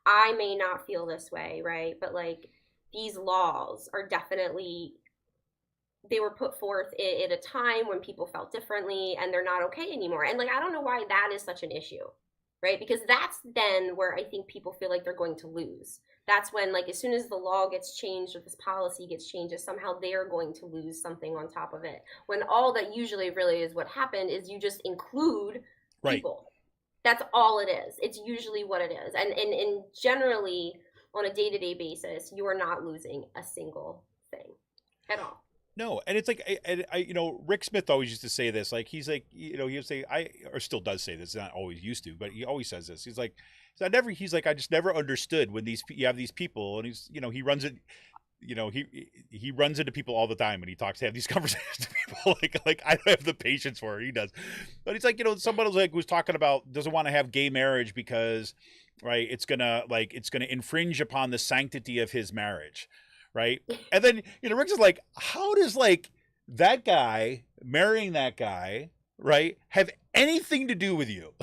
S3: I may not feel this way, right? But like these laws are definitely, they were put forth at a time when people felt differently, and they're not okay anymore. And like I don't know why that is such an issue, right? Because that's then where I think people feel like they're going to lose. That's when, like, as soon as the law gets changed or this policy gets changed, somehow they're going to lose something on top of it. When all that usually really is what happened is you just include
S2: Right.
S3: people. That's all it is. It's usually what it is. And generally, on a day-to-day basis, you are not losing a single thing at all.
S2: No, and it's like I you know, Rick Smith always used to say this. Like he's like, you know, he would say, or still does say this. Not always used to, but he always says this. He's like, he's like, I just never understood when you have these people, and he's, you know, he runs it. You know, he runs into people all the time, and he talks to have these conversations to people. Like I don't have the patience for it. He does, but he's like, you know, somebody was talking about doesn't want to have gay marriage because, right, it's gonna infringe upon the sanctity of his marriage. Right. And then, you know, Rick's is like, how does like that guy marrying that guy, right, have anything to do with you?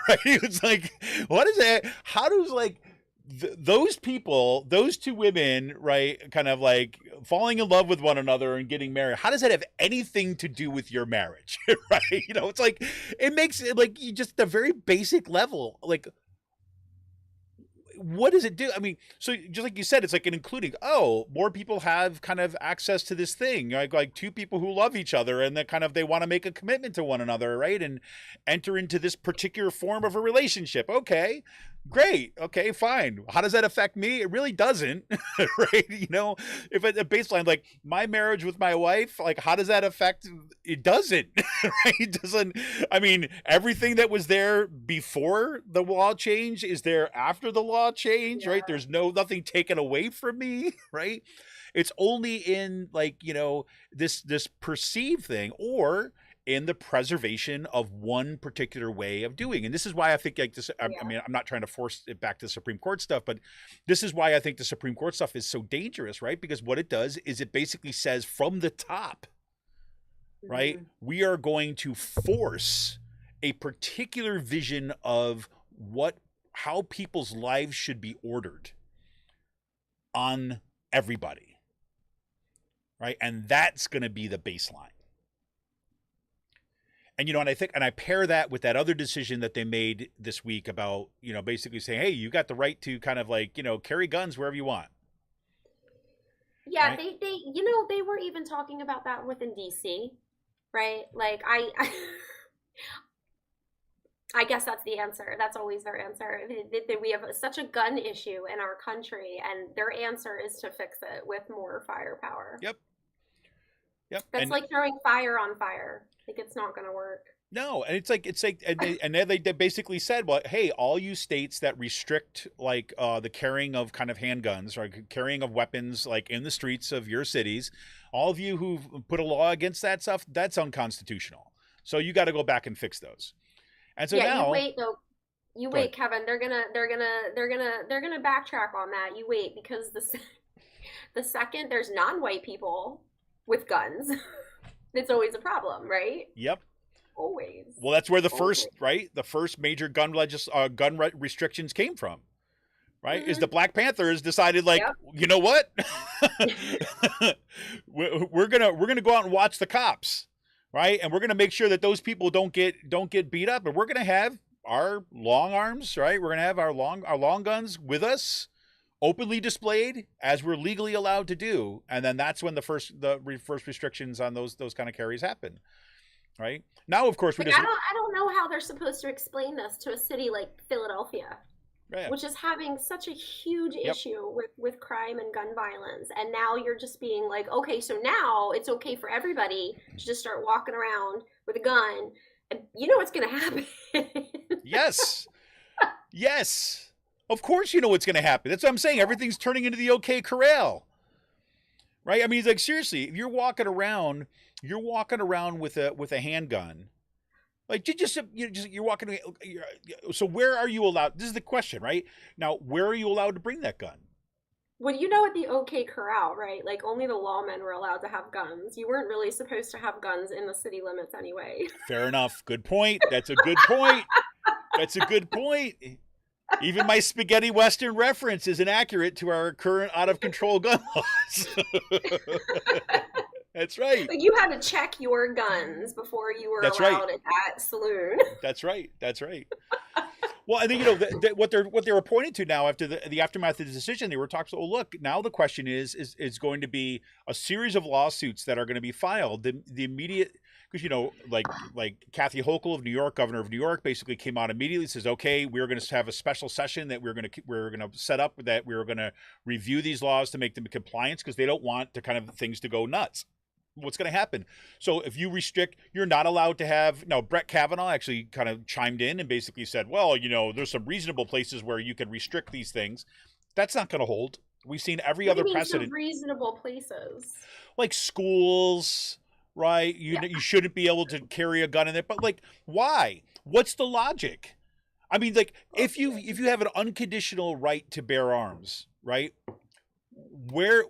S2: Right. It's like, what is that? How does like those people, those two women, right, kind of like falling in love with one another and getting married, how does that have anything to do with your marriage? Right. You know, it's like, it makes it like just a very basic level, like, what does it do? I mean, so just like you said, it's like an including, oh, more people have kind of access to this thing, like two people who love each other and that kind of, they want to make a commitment to one another, right? And enter into this particular form of a relationship. Okay, great. Okay, fine. How does that affect me? It really doesn't, right? You know, if at a baseline, like my marriage with my wife, like how does that affect? It doesn't, right? It doesn't. I mean, everything that was there before the law change is there after the law change, right?
S3: Yeah.
S2: There's nothing taken away from me, right? It's only in like, you know, this perceived thing, or in the preservation of one particular way of doing. And this is why I think like this, I mean, I'm not trying to force it back to Supreme Court stuff, but this is why I think the Supreme Court stuff is so dangerous, right? Because what it does is it basically says from the top, right, we are going to force a particular vision of how people's lives should be ordered on everybody, right? And that's going to be the baseline. And, and I think, and I pair that with that other decision that they made this week about, basically saying, hey, you got the right to kind of like, carry guns wherever you want.
S3: Yeah,
S2: right?
S3: they were even talking about that within DC, right? Like I guess that's the answer. That's always their answer. We have such a gun issue in our country, and their answer is to fix it with more firepower.
S2: Yep. Yep.
S3: That's like throwing fire on fire. Like, it's not going to work.
S2: No, and it's like, and they basically said, well, hey, all you states that restrict like the carrying of kind of handguns or carrying of weapons like in the streets of your cities, all of you who've put a law against that stuff, that's unconstitutional. So you got to go back and fix those. And so now,
S3: you wait though. You wait, Kevin. They're gonna backtrack on that. You wait, because the second there's non-white people with guns, it's always a problem, right?
S2: Yep.
S3: Always.
S2: Well, that's where the first major gun restrictions came from, right? Mm-hmm. Is the Black Panthers decided like, you know what, we're gonna go out and watch the cops, right? And we're gonna make sure that those people don't get beat up, and we're gonna have our long arms, right? We're gonna have our long guns with us, openly displayed as we're legally allowed to do, and then that's when the first restrictions on those kind of carries happen. Right now, of course, I
S3: don't know how they're supposed to explain this to a city like Philadelphia, which is having such a huge issue with crime and gun violence. And now you're just being like, okay, so now it's okay for everybody to just start walking around with a gun, and you know what's going to happen.
S2: Yes, of course, you know what's going to happen. That's what I'm saying. Everything's turning into the OK Corral, right? I mean, like, seriously, if you're walking around with a handgun, like you're walking. So where are you allowed? This is the question, right? Now, where are you allowed to bring that gun?
S3: Well, at the OK Corral, right? Like, only the lawmen were allowed to have guns. You weren't really supposed to have guns in the city limits anyway.
S2: Fair enough. Good point. That's a good point. Even my spaghetti Western reference is inaccurate to our current out of control gun laws. That's right.
S3: Like, you had to check your guns before you were allowed at that saloon.
S2: That's right. Well, I think what they were pointing to now after the aftermath of the decision, they were talking. Oh, look, now the question is going to be a series of lawsuits that are going to be filed. The immediate, because like Kathy Hochul of New York, governor of New York, basically came out immediately and says, okay, we're going to have a special session that we're going to set up, that we're going to review these laws to make them in compliance, because they don't want the kind of things to go nuts. What's going to happen? So if you restrict, you're not allowed to have. Now, Brett Kavanaugh actually kind of chimed in and basically said, well, there's some reasonable places where you can restrict these things. That's not going to hold. We've seen every other precedent.
S3: Some reasonable places,
S2: like schools, right? You shouldn't be able to carry a gun in there. But like, why? What's the logic? I mean, like, if you have an unconditional right to bear arms, right? Where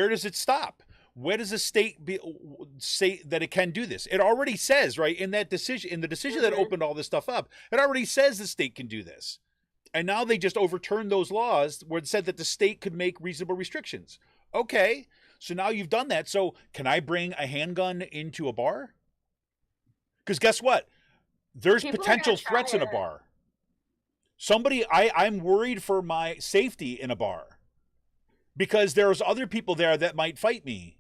S2: does it stop? Where does the state say that it can do this? It already says, right, in the decision that opened all this stuff up, it already says the state can do this. And now they just overturned those laws where it said that the state could make reasonable restrictions. Okay, so now you've done that. So can I bring a handgun into a bar? Because guess what? There's potential threats in a bar. I'm worried for my safety in a bar, because there's other people there that might fight me.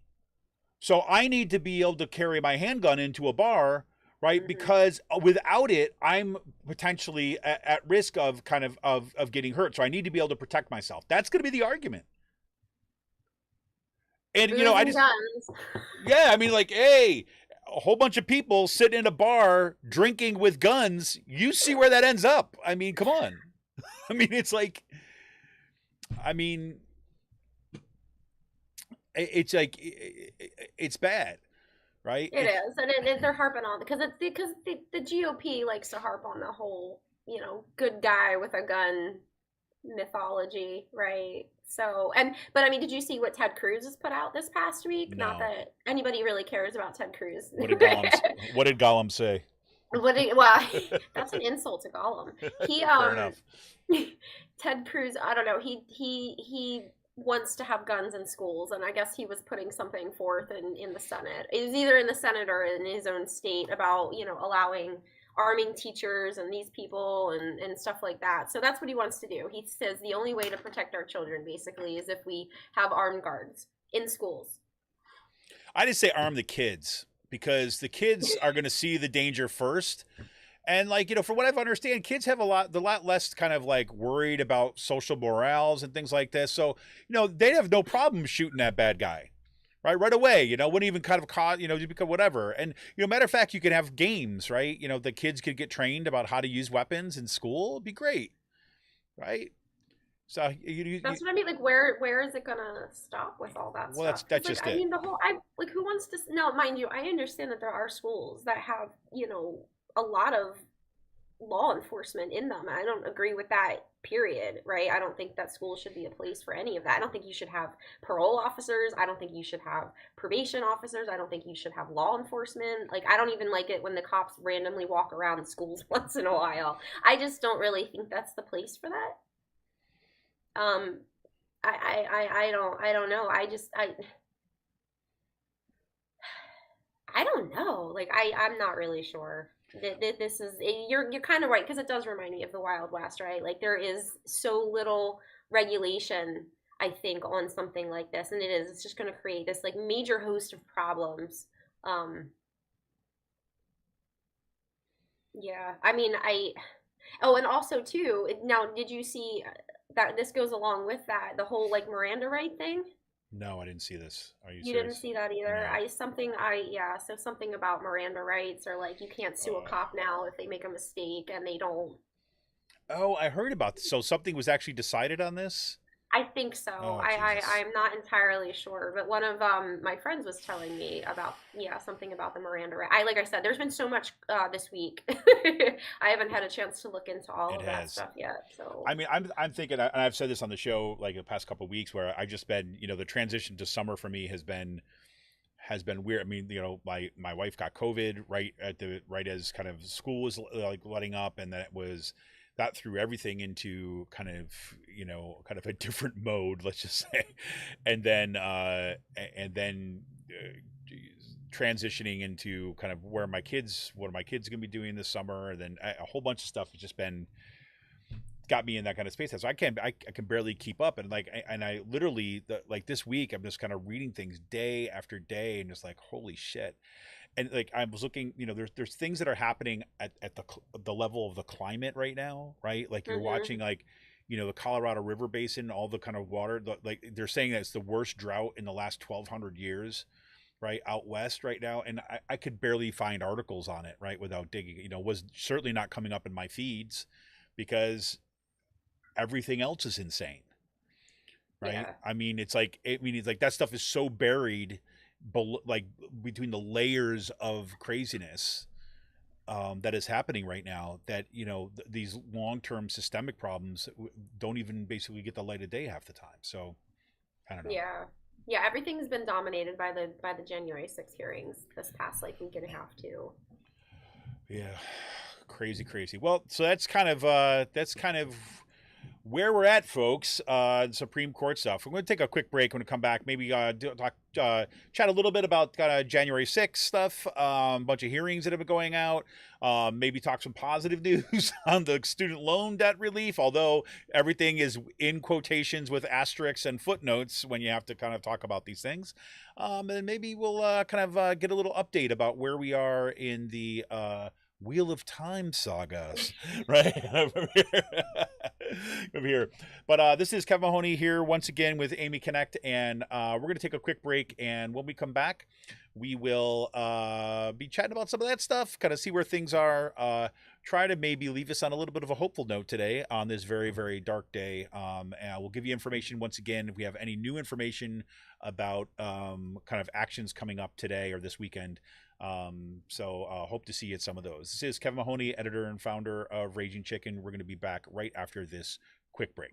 S2: So I need to be able to carry my handgun into a bar, right? Mm-hmm. Because without it, I'm potentially at risk of getting hurt. So I need to be able to protect myself. That's going to be the argument. And I mean, like, hey, a whole bunch of people sitting in a bar drinking with guns. You see where that ends up. I mean, come on. I mean, it's like, it's like, it's bad, right?
S3: It is, and they're harping on because the GOP likes to harp on the whole, good guy with a gun mythology, right? So, but I mean, did you see what Ted Cruz has put out this past week?
S2: No.
S3: Not that anybody really cares about Ted Cruz.
S2: What did Gollum say?
S3: That's an insult to Gollum.
S2: Fair enough.
S3: Ted Cruz, I don't know. He wants to have guns in schools, and I guess he was putting something forth in the Senate. It was either in the Senate or in his own state about, allowing arming teachers and these people and stuff like that. So that's what he wants to do. He says the only way to protect our children basically is if we have armed guards in schools.
S2: I just say arm the kids, because the kids are going to see the danger first. And from what I've understand, kids have a lot less kind of like worried about social morals and things like this. So, they'd have no problem shooting that bad guy right away, wouldn't even kind of cause, just become whatever. And, matter of fact, you could have games, right? The kids could get trained about how to use weapons in school. It'd be great. Right. So
S3: that's what I mean. Like, where is it gonna stop with all that
S2: well,
S3: stuff?
S2: that's just
S3: I
S2: it.
S3: mean, who wants to? Now, mind you, I understand that there are schools that have, a lot of law enforcement in them. I don't agree with that. Period. Right? I don't think that schools should be a place for any of that. I don't think you should have parole officers. I don't think you should have probation officers. I don't think you should have law enforcement. Like, I don't even like it when the cops randomly walk around schools once in a while. I just don't really think that's the place for that. Um, I don't know. I don't know. Like, I'm not really sure. This is, you're kind of right, because it does remind me of the Wild West, right? Like, there is so little regulation, I think, on something like this, and it's just going to create this like major host of problems. Yeah, I mean, oh, and also too, now, did you see that this goes along with that, the whole like Miranda right thing?
S2: No, I didn't see this. Are you
S3: You didn't
S2: serious?
S3: see that either.
S2: No.
S3: Yeah, so something about Miranda rights, or like you can't sue a cop now if they make a mistake and they don't.
S2: Oh, I heard about this. So something was actually decided on this?
S3: I think so.
S2: Oh,
S3: I
S2: Jesus.
S3: I'm not entirely sure, but one of my friends was telling me about, yeah, something about the Miranda right. Like I said, there's been so much this week. I haven't had a chance to look into all
S2: It
S3: of that
S2: has.
S3: stuff yet. So
S2: I mean, I'm thinking, and I've said this on the show like the past couple of weeks, where I've just been, the transition to summer for me has been weird. I mean, my wife got COVID right as kind of school was like letting up, and then that threw everything into kind of a different mode, let's just say, and then transitioning into kind of what are my kids going to be doing this summer, and then a whole bunch of stuff has just been got me in that kind of space. So I can barely keep up, and I literally like this week I'm just kind of reading things day after day and just like, holy shit. And like I was looking, there's things that are happening at the level of the climate right now, right? Like you're watching like, the Colorado River Basin, all the kind of water, like they're saying that it's the worst drought in the last 1,200 years, right, out west right now. And I could barely find articles on it, right, without digging. Was certainly not coming up in my feeds because everything else is insane, right?
S3: yeah.
S2: I mean, it's like that stuff is so buried like between the layers of craziness that is happening right now that these long-term systemic problems don't even basically get the light of day half the time. So I don't know.
S3: Yeah, everything's been dominated by the January 6th hearings this past like week and a half too.
S2: Yeah, crazy. Well, so that's kind of where we're at, folks. Supreme Court stuff. We're going to take a quick break. When we come back, maybe chat a little bit about January 6th stuff, a bunch of hearings that have been going out, maybe talk some positive news on the student loan debt relief, although everything is in quotations with asterisks and footnotes when you have to kind of talk about these things. And maybe we'll get a little update about where we are in the Wheel of Time sagas, right? Over here. But this is Kevin Mahoney here once again with Amy Connect, and we're going to take a quick break, and when we come back, we will be chatting about some of that stuff, kind of see where things are, try to maybe leave us on a little bit of a hopeful note today on this very, very dark day. And we'll give you information once again if we have any new information about kind of actions coming up today or this weekend. So hope to see you at some of those. This is Kevin Mahoney, editor and founder of Raging Chicken. We're going to be back right after this quick break.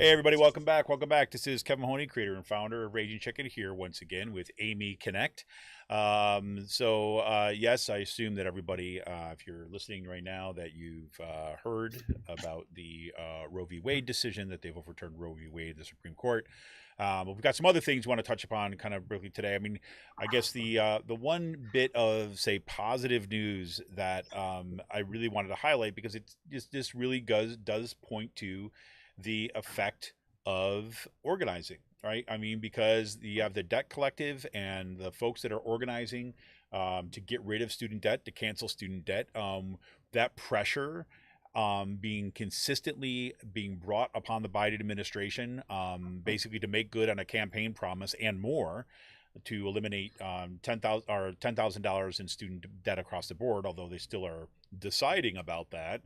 S2: Hey everybody, welcome back. Welcome back. This is Kevin Mahoney, creator and founder of Raging Chicken, here once again with Amy Connect. Yes, I assume that everybody, if you're listening right now, that you've heard about the Roe v. Wade decision, that they've overturned Roe v. Wade, the Supreme Court. But we've got some other things we want to touch upon kind of briefly today. I mean, I guess the one bit of, say, positive news that I really wanted to highlight, because this really does point to the effect of organizing, right? I mean, because you have the debt collective and the folks that are organizing to get rid of student debt, to cancel student debt, that pressure being consistently being brought upon the Biden administration, basically to make good on a campaign promise and more, to eliminate $10,000 in student debt across the board, although they still are deciding about that.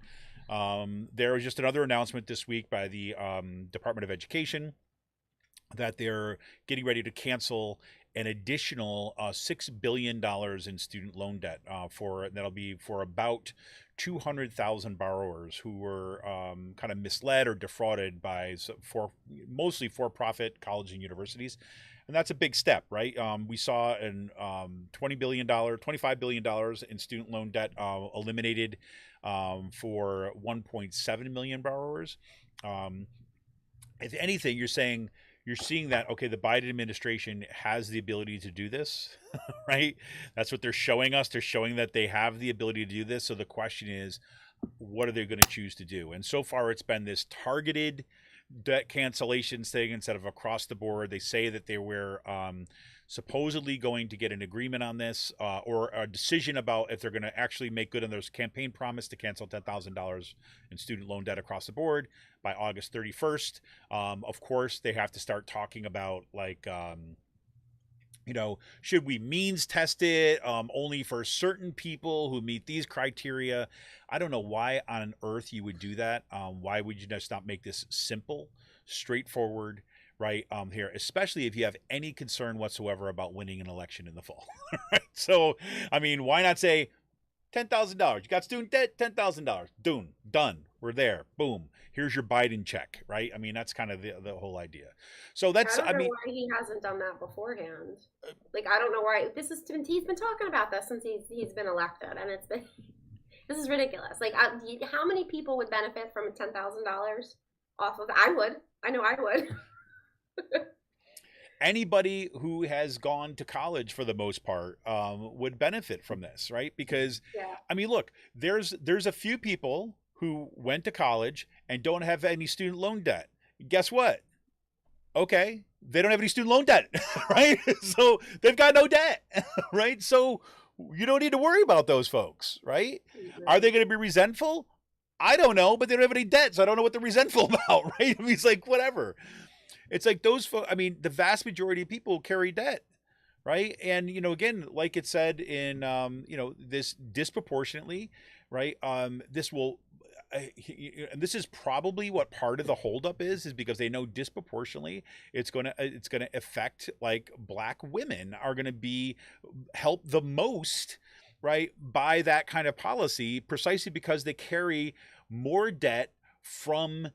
S2: There was just another announcement this week by the Department of Education that they're getting ready to cancel an additional $6 billion in student loan debt that'll be for about 200,000 borrowers who were kind of misled or defrauded by mostly for-profit colleges and universities. And that's a big step, right? We saw an $25 billion in student loan debt eliminated for 1.7 million borrowers. If anything, you're seeing that, okay, the Biden administration has the ability to do this, right? That's what they're showing us. They're showing that they have the ability to do this. So the question is, what are they going to choose to do? And so far, it's been this targeted debt cancellations thing instead of across the board. They say that they were supposedly going to get an agreement on this or a decision about if they're going to actually make good on their campaign promise to cancel $10,000 in student loan debt across the board by August 31st. Of course, they have to start talking about, like, should we means test it only for certain people who meet these criteria? I don't know why on earth you would do that. Why would you just not make this simple, straightforward, right? Here, especially if you have any concern whatsoever about winning an election in the fall, right? So, I mean, why not say $10,000? You got student debt, $10,000. Done. We're there. Boom. Here's your Biden check, right? I mean, that's kind of the whole idea. So that's,
S3: I don't know why he hasn't done that beforehand. Like, I don't know why. He's been talking about this since he's been elected, and this is ridiculous. Like, how many people would benefit from $10,000 off of? I know I would.
S2: Anybody who has gone to college for the most part would benefit from this, right? Because, yeah. I mean, look, there's a few people who went to college and don't have any student loan debt. Guess what? Okay, they don't have any student loan debt, right? So they've got no debt, right? So you don't need to worry about those folks, right? Mm-hmm. Are they going to be resentful? I don't know, but they don't have any debt, so I don't know what they're resentful about, right? I mean, it's like, whatever. It's like those folks, I mean, the vast majority of people carry debt, right? And, again, like it said in, this disproportionately, right? This will, and this is probably what part of the holdup is because they know disproportionately it's going to affect, like, Black women are going to be helped the most, right, by that kind of policy, precisely because they carry more debt from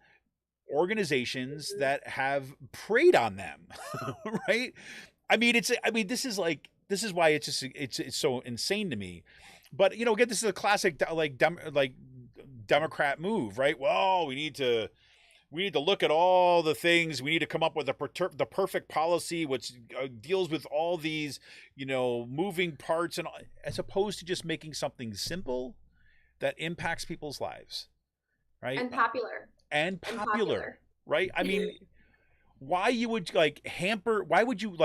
S2: organizations that have preyed on them, right? I mean, this is why it's so insane to me. But again, this is a classic Democrat move, right? Well, we need to look at all the things. We need to come up with the perfect policy, which deals with all these, moving parts, and as opposed to just making something simple that impacts people's lives, right?
S3: And popular.
S2: Right? I mean, why you would why would you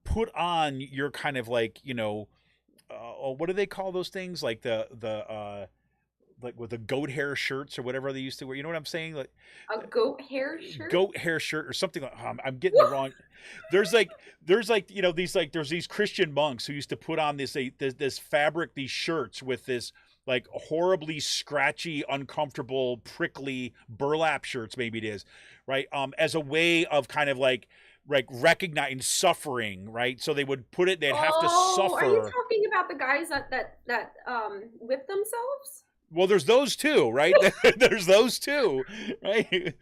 S2: put on your kind of what do they call those things? Like like with the goat hair shirts or whatever they used to wear. You know what I'm saying? Like
S3: a goat hair shirt?
S2: Goat hair shirt or something like I'm getting the wrong. There's these Christian monks who used to put on this fabric, these shirts with this, like, horribly scratchy, uncomfortable, prickly burlap shirts, maybe it is, right? As a way of kind of like recognizing suffering, right? So they would put it, they'd have to suffer.
S3: Are you talking about the guys that whip themselves?
S2: Well, there's those too, right? There's those too, right?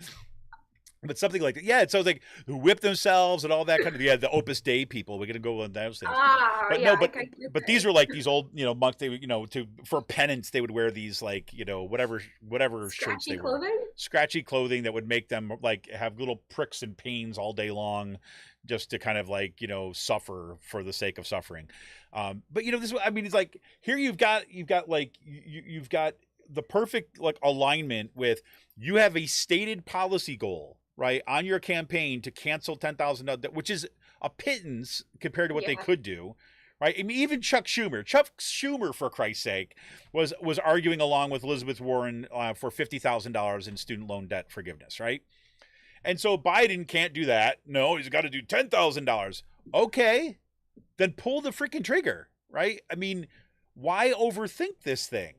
S2: But something like that. Yeah, it sounds like who whip themselves and all that kind of, yeah, the Opus Dei people. We're gonna go on those things.
S3: Ah,
S2: But
S3: yeah,
S2: no, but
S3: I get
S2: but these
S3: that.
S2: are like these old, monks. They would, for penance, they would wear these like, whatever shirts
S3: Scratchy
S2: they were,
S3: clothing?
S2: scratchy clothing that would make them like have little pricks and pains all day long, just to kind of like suffer for the sake of suffering. But this, I mean, it's like here you've got like you've got the perfect like alignment with you have a stated policy goal, right, on your campaign to cancel 10,000, which is a pittance compared to what they
S3: Yeah.
S2: could do, right? I mean, even Chuck Schumer, for Christ's sake, was arguing along with Elizabeth Warren for $50,000 in student loan debt forgiveness, right? And so Biden can't do that. No, he's got to do $10,000. Okay, then pull the freaking trigger, right? I mean, why overthink this thing,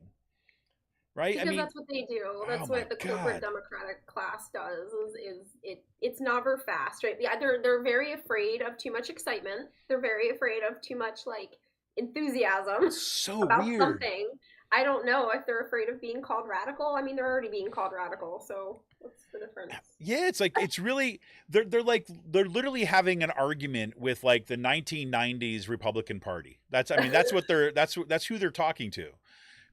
S2: right? I
S3: Because
S2: mean,
S3: that's what they do.
S2: oh
S3: That's
S2: my
S3: what the corporate
S2: God.
S3: Democratic class does. It's never fast, right? Yeah, they're very afraid of too much excitement. They're very afraid of too much like enthusiasm
S2: So
S3: about
S2: weird.
S3: something. I don't know if they're afraid of being called radical. I mean, they're already being called radical, so what's the difference?
S2: Yeah, it's like it's really they're literally having an argument with like the 1990s Republican Party. That's what that's who they're talking to,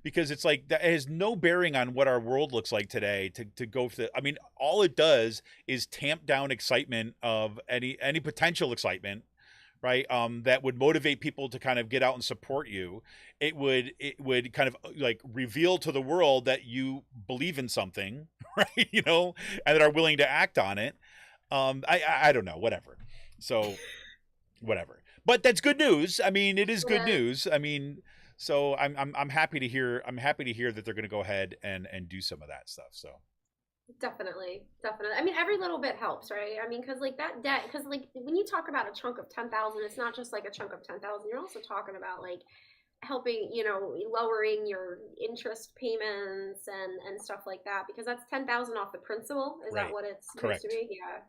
S2: because it's like that has no bearing on what our world looks like today to go for the, I mean, all it does is tamp down excitement of any potential excitement, right? That would motivate people to kind of get out and support you. It would kind of like reveal to the world that you believe in something, right? And that are willing to act on it. I don't know, whatever. So whatever. But that's good news. I mean, it is good
S3: Yeah.
S2: news. I mean, so I'm happy to hear that they're going to go ahead and do some of that stuff. So
S3: Definitely, definitely. I mean, every little bit helps, right? I mean, because like that debt, because like when you talk about a chunk of 10,000, it's not just like a chunk of 10,000. You're also talking about like helping, lowering your interest payments and stuff like that. Because that's 10,000 off the principal. Is that
S2: right,
S3: what it's supposed to
S2: correct.
S3: be? Yeah,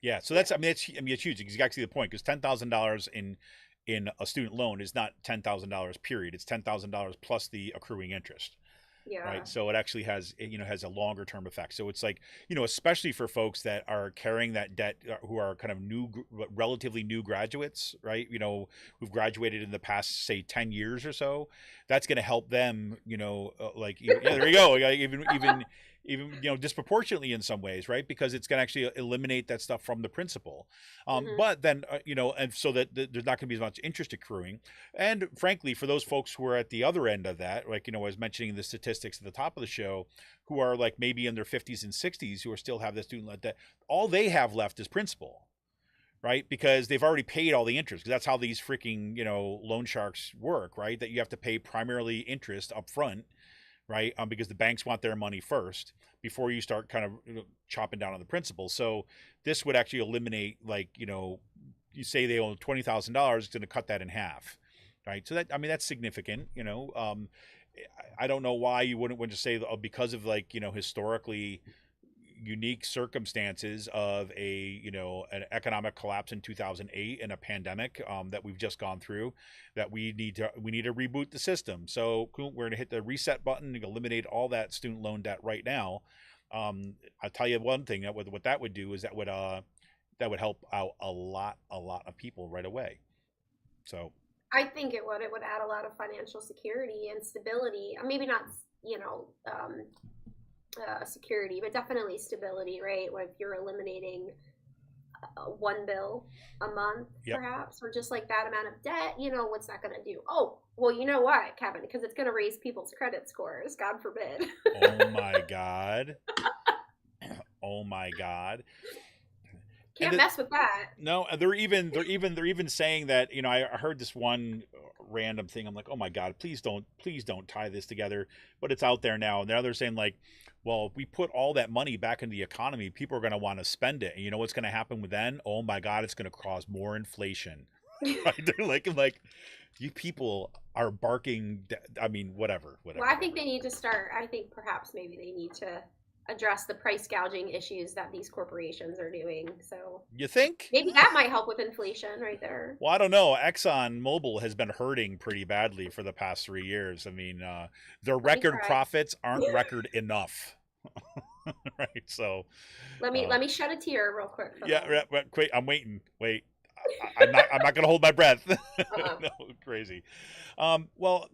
S2: Yeah, so
S3: yeah.
S2: it's huge because you got to see the point, because $10,000 in a student loan is not $10,000 period. It's $10,000 plus the accruing interest,
S3: Yeah.
S2: right? So it actually has a longer term effect. So it's like, especially for folks that are carrying that debt, who are kind of relatively new graduates, right? Who've graduated in the past, say, 10 years or so. That's going to help them, like, yeah, there you go. Like, even disproportionately in some ways, right? Because it's going to actually eliminate that stuff from the principal.
S3: Hmm.
S2: But then and so that there's not going to be as much interest accruing. And frankly, for those folks who are at the other end of that, like, I was mentioning the statistics at the top of the show, who are like maybe in their 50s and 60s, who are still have the student loan debt, all they have left is principal, right? Because they've already paid all the interest, because that's how these freaking loan sharks work, right? That you have to pay primarily interest up front, right? Because the banks want their money first before you start kind of chopping down on the principal. So this would actually eliminate, like, you say they own $20,000, it's going to cut that in half, right? So that, I mean, that's significant. I don't know why you wouldn't want to say, oh, because of like historically unique circumstances of an economic collapse in 2008 and a pandemic that we've just gone through, that we need to reboot the system. So we're going to hit the reset button and eliminate all that student loan debt right now. I'll tell you one thing, that what that would do is that would help out a lot of people right away. So
S3: I think it would. It would add a lot of financial security and stability. Maybe not, you know, um, security, but definitely stability, right? If you're eliminating one bill a month,
S2: yep.
S3: perhaps, or just like that amount of debt, what's that going to do? Oh, well, you know what, Kevin? Because it's going to raise people's credit scores, God forbid.
S2: Oh my God. Oh my God. And
S3: Can't mess with that.
S2: no, they're even saying that, I heard this one random thing. I'm like, oh my God, please don't tie this together. But it's out there now. Now they're saying like, well, if we put all that money back into the economy, people are going to want to spend it. And you know what's going to happen with then? Oh my God, it's going to cause more inflation. Right? They're like, you people are barking. I mean, whatever.
S3: Well, I think they need to start. I think perhaps maybe they need to address the price gouging issues that these corporations are doing. So
S2: You think?
S3: maybe that might help with inflation right there.
S2: Well, I don't know. Exxon Mobil has been hurting pretty badly for the past 3 years. I mean, their
S3: Let me
S2: record
S3: try.
S2: profits aren't record enough. Right. So,
S3: Let me shed a tear real quick for them.
S2: yeah, wait, I'm waiting. Wait, I'm not going to hold my breath.
S3: Uh-uh.
S2: No, crazy. Well,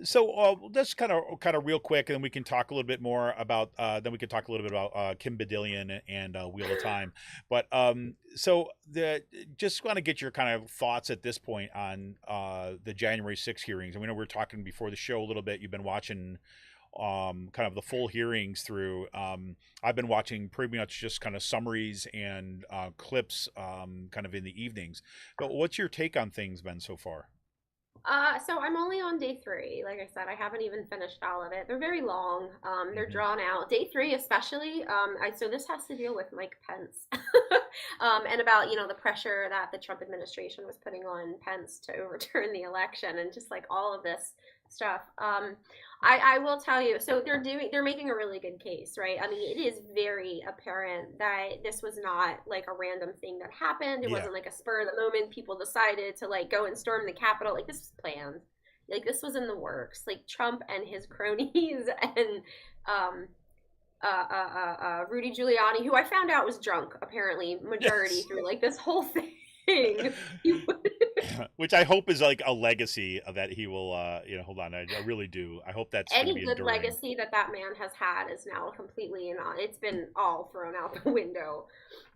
S2: so let's kind of real quick, and then we can talk a little bit more about. Then we can talk a little bit about Kim Badillion and Wheel of Time. But so the just want to get your kind of thoughts at this point on the January 6th hearings. And we know we were talking before the show a little bit. You've been watching kind of the full hearings through. I've been watching pretty much just kind of summaries and clips kind of in the evenings. But what's your take on things been so far?
S3: So I'm only on day 3. Like I said, I haven't even finished all of it. They're very long. They're
S2: Mhm.
S3: drawn out. Day 3, especially. So this has to deal with Mike Pence, and about the pressure that the Trump administration was putting on Pence to overturn the election, and just like all of this stuff. I will tell you. So they're making a really good case, right? I mean, it is very apparent that this was not like a random thing that happened. It
S2: Yeah.
S3: wasn't like a spur of the moment. People decided to like go and storm the Capitol. Like this was planned. Like this was in the works. Like Trump and his cronies and um, Rudy Giuliani, who I found out was drunk apparently majority
S2: Yes.
S3: through like this whole thing.
S2: Which I hope is like a legacy of that he will, hold on. I really do. I hope that's going to
S3: Any
S2: be
S3: good
S2: enduring.
S3: legacy that that man has had is now completely it's been all thrown out the window.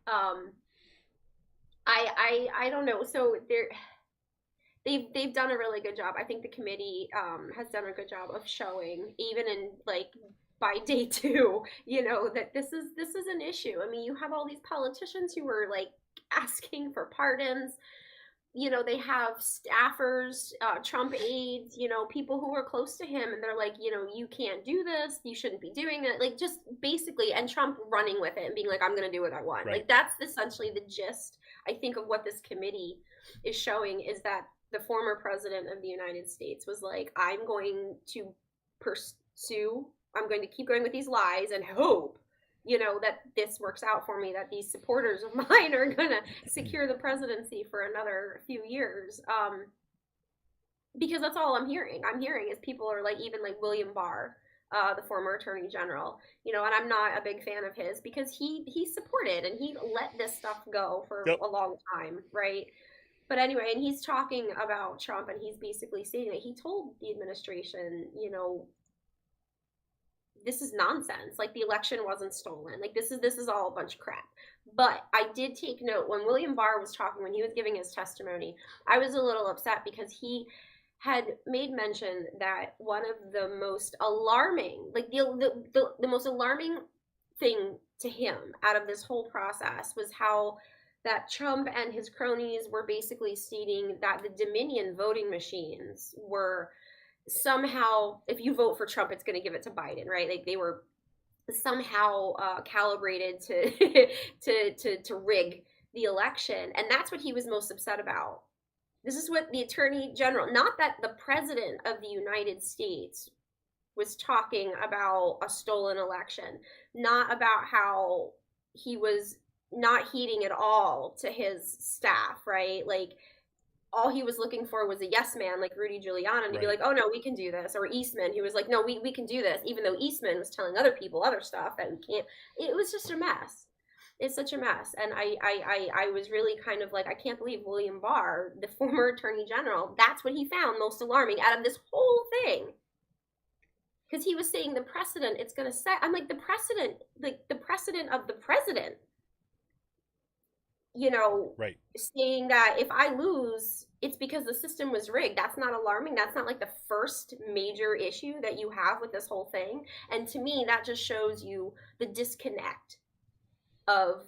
S3: Um, I don't know. So they've done a really good job. I think the committee has done a good job of showing, even in like by day 2, that this is an issue. I mean, you have all these politicians who are like asking for pardons. They have staffers, Trump aides, people who are close to him, and they're like, you can't do this, you shouldn't be doing it, like just basically, and Trump running with it and being like, I'm going to do what I want.
S2: Right.
S3: Like that's essentially the gist, I think, of what this committee is showing is that the former president of the United States was like, I'm going to pursue, I'm going to keep going with these lies and hope that this works out for me, that these supporters of mine are going to secure the presidency for another few years. Because that's all I'm hearing. I'm hearing is people are like, even like William Barr, the former attorney general, and I'm not a big fan of his because he supported and he let this stuff go for
S2: Yep.
S3: a long time, right? But anyway, and he's talking about Trump and he's basically saying that he told the administration, this is nonsense. Like the election wasn't stolen. Like this is all a bunch of crap. But I did take note when William Barr was talking, when he was giving his testimony, I was a little upset because he had made mention that one of the most alarming, like the most alarming thing to him out of this whole process was how that Trump and his cronies were basically stating that the Dominion voting machines were somehow, if you vote for Trump, it's going to give it to Biden, right? Like they were somehow calibrated to to rig the election, and that's what he was most upset about. This is what the attorney general, not that the president of the United States was talking about a stolen election, not about how he was not heeding at all to his staff, right? Like all he was looking for was a yes man like Rudy Giuliani to be like, oh no, we can do this. Or Eastman, who was like, no, we can do this, even though Eastman was telling other people other stuff that we can't. It was just a mess. It's such a mess. And I was really kind of like, I can't believe William Barr, the former attorney general, that's what he found most alarming out of this whole thing. Because he was saying the precedent it's going to set. I'm like, the precedent of the president,
S2: Right.
S3: saying that if I lose, it's because the system was rigged. That's not alarming. That's not like the first major issue that you have with this whole thing. And to me, that just shows you the disconnect of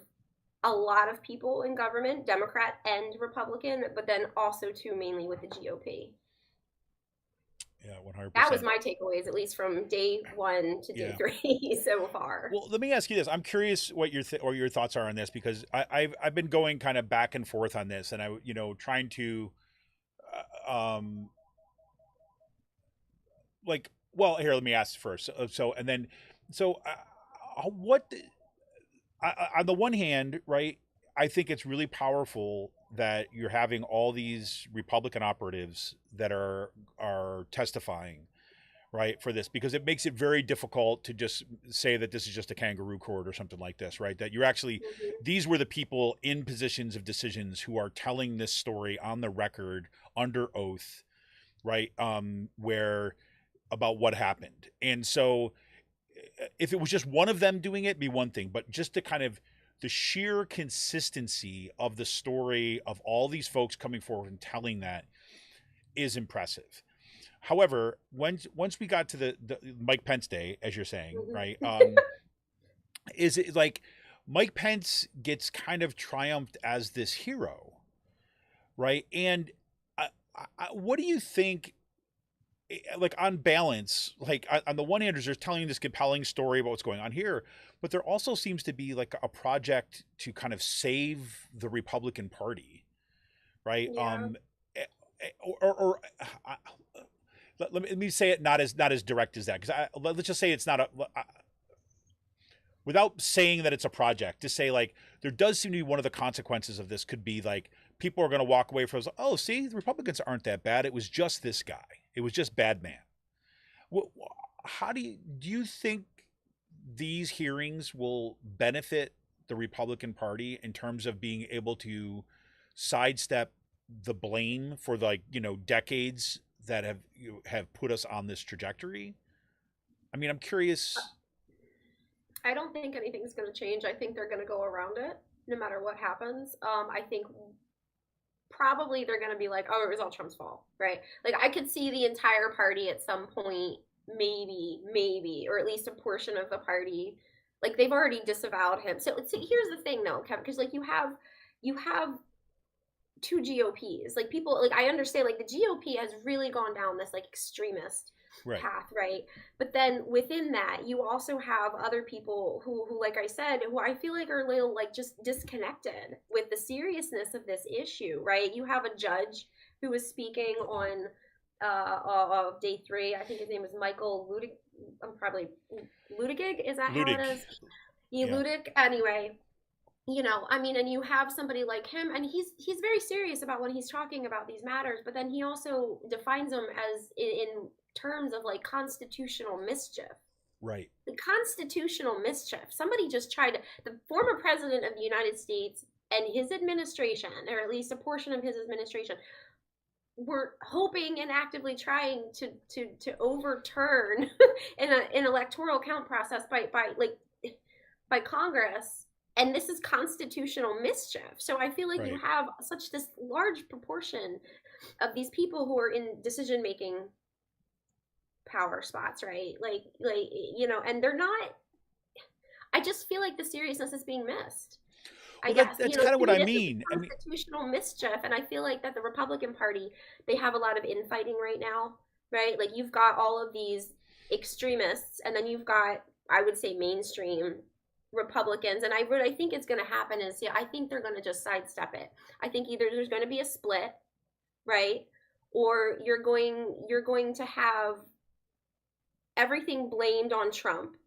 S3: a lot of people in government, Democrat and Republican, but then also too mainly with the GOP.
S2: Yeah, 100%.
S3: That was my takeaways, at least from day 1 to day 3 so far.
S2: Well, let me ask you this. I'm curious what your thoughts are on this because I've been going kind of back and forth on this, and I trying to, like, well, here, let me ask first. What? On the one hand, right? I think it's really powerful that you're having all these Republican operatives that are testifying, right, for this, because it makes it very difficult to just say that this is just a kangaroo court or something like this, right? That you're actually,
S3: Mhm.
S2: these were the people in positions of decisions who are telling this story on the record under oath, right? Where about what happened. And so if it was just one of them doing it, be one thing, but just the kind of the sheer consistency of the story of all these folks coming forward and telling that is impressive. However, once we got to the Mike Pence day, as you're saying,
S3: Mhm.
S2: right? Is it like Mike Pence gets kind of triumphed as this hero, right? And what do you think? Like on balance, like on the one hand, they're telling this compelling story about what's going on here, but there also seems to be like a project to kind of save the Republican Party, right?
S3: Yeah.
S2: Or let me say it not as direct as that, because let's just say it's not a without saying that it's a project, to say like there does seem to be one of the consequences of this could be like people are going to walk away from, oh, see, the Republicans aren't that bad. It was just this guy. It was just bad man. How do you think these hearings will benefit the Republican Party in terms of being able to sidestep the blame for decades that have put us on this trajectory? I mean, I'm curious.
S3: I don't think anything's going to change. I think they're going to go around it no matter what happens. I think probably they're going to be like, oh, it was all Trump's fault, right? Like I could see the entire party at some point, maybe, or at least a portion of the party, like they've already disavowed him. So here's the thing, though, Kevin, because like you have two GOPs. Like people, like I understand, like the GOP has really gone down this like extremist
S2: Right.
S3: path, right? But then within that, you also have other people who, like I said, who I feel like are a little like just disconnected with the seriousness of this issue, right? You have a judge who was speaking on of day 3. I think his name is Michael Ludig. I'm probably Ludigig. Is that how it
S2: Ludig.
S3: is? He
S2: Yeah.
S3: Ludig. Anyway, I mean, and you have somebody like him, and he's very serious about when he's talking about these matters, but then he also defines them as in terms of like constitutional mischief.
S2: Right.
S3: The constitutional mischief. Somebody just tried to, the former president of the United States and his administration, or at least a portion of his administration, were hoping and actively trying to overturn an electoral count process by Congress, and this is constitutional mischief. So I feel like you
S2: Right.
S3: have such this large proportion of these people who are in decision making power spots, right? And they're not. I just feel like the seriousness is being missed. I
S2: Well,
S3: guess
S2: that's kind of what
S3: to
S2: I
S3: me, this is
S2: mean. I mean,
S3: constitutional mischief, and I feel like that the Republican Party, they have a lot of infighting right now, right? Like you've got all of these extremists, and then you've got, I would say, mainstream Republicans, and what I think is going to happen is, I think they're going to just sidestep it. I think either there's going to be a split, right, or you're going to have everything blamed on Trump,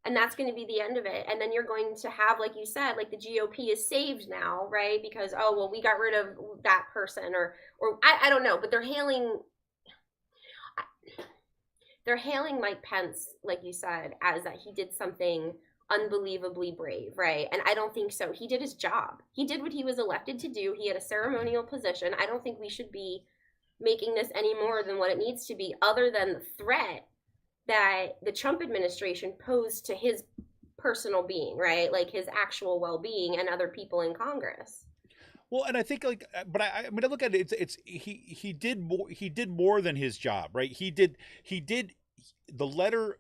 S3: and that's going to be the end of it. And then you're going to have, like you said, like the GOP is saved now, right? Because we got rid of that person, or I don't know, but they're hailing Mike Pence, like you said, as that he did something unbelievably brave, right? And I don't think so. He did his job. He did what he was elected to do. He had a ceremonial position. I don't think we should be making this any more than what it needs to be, other than the threat that the Trump administration posed to his personal being, right? Like his actual well-being and other people in Congress.
S2: well, and I think but I mean, I look at it. It's he did more. He did more than his job, right? He did the letter.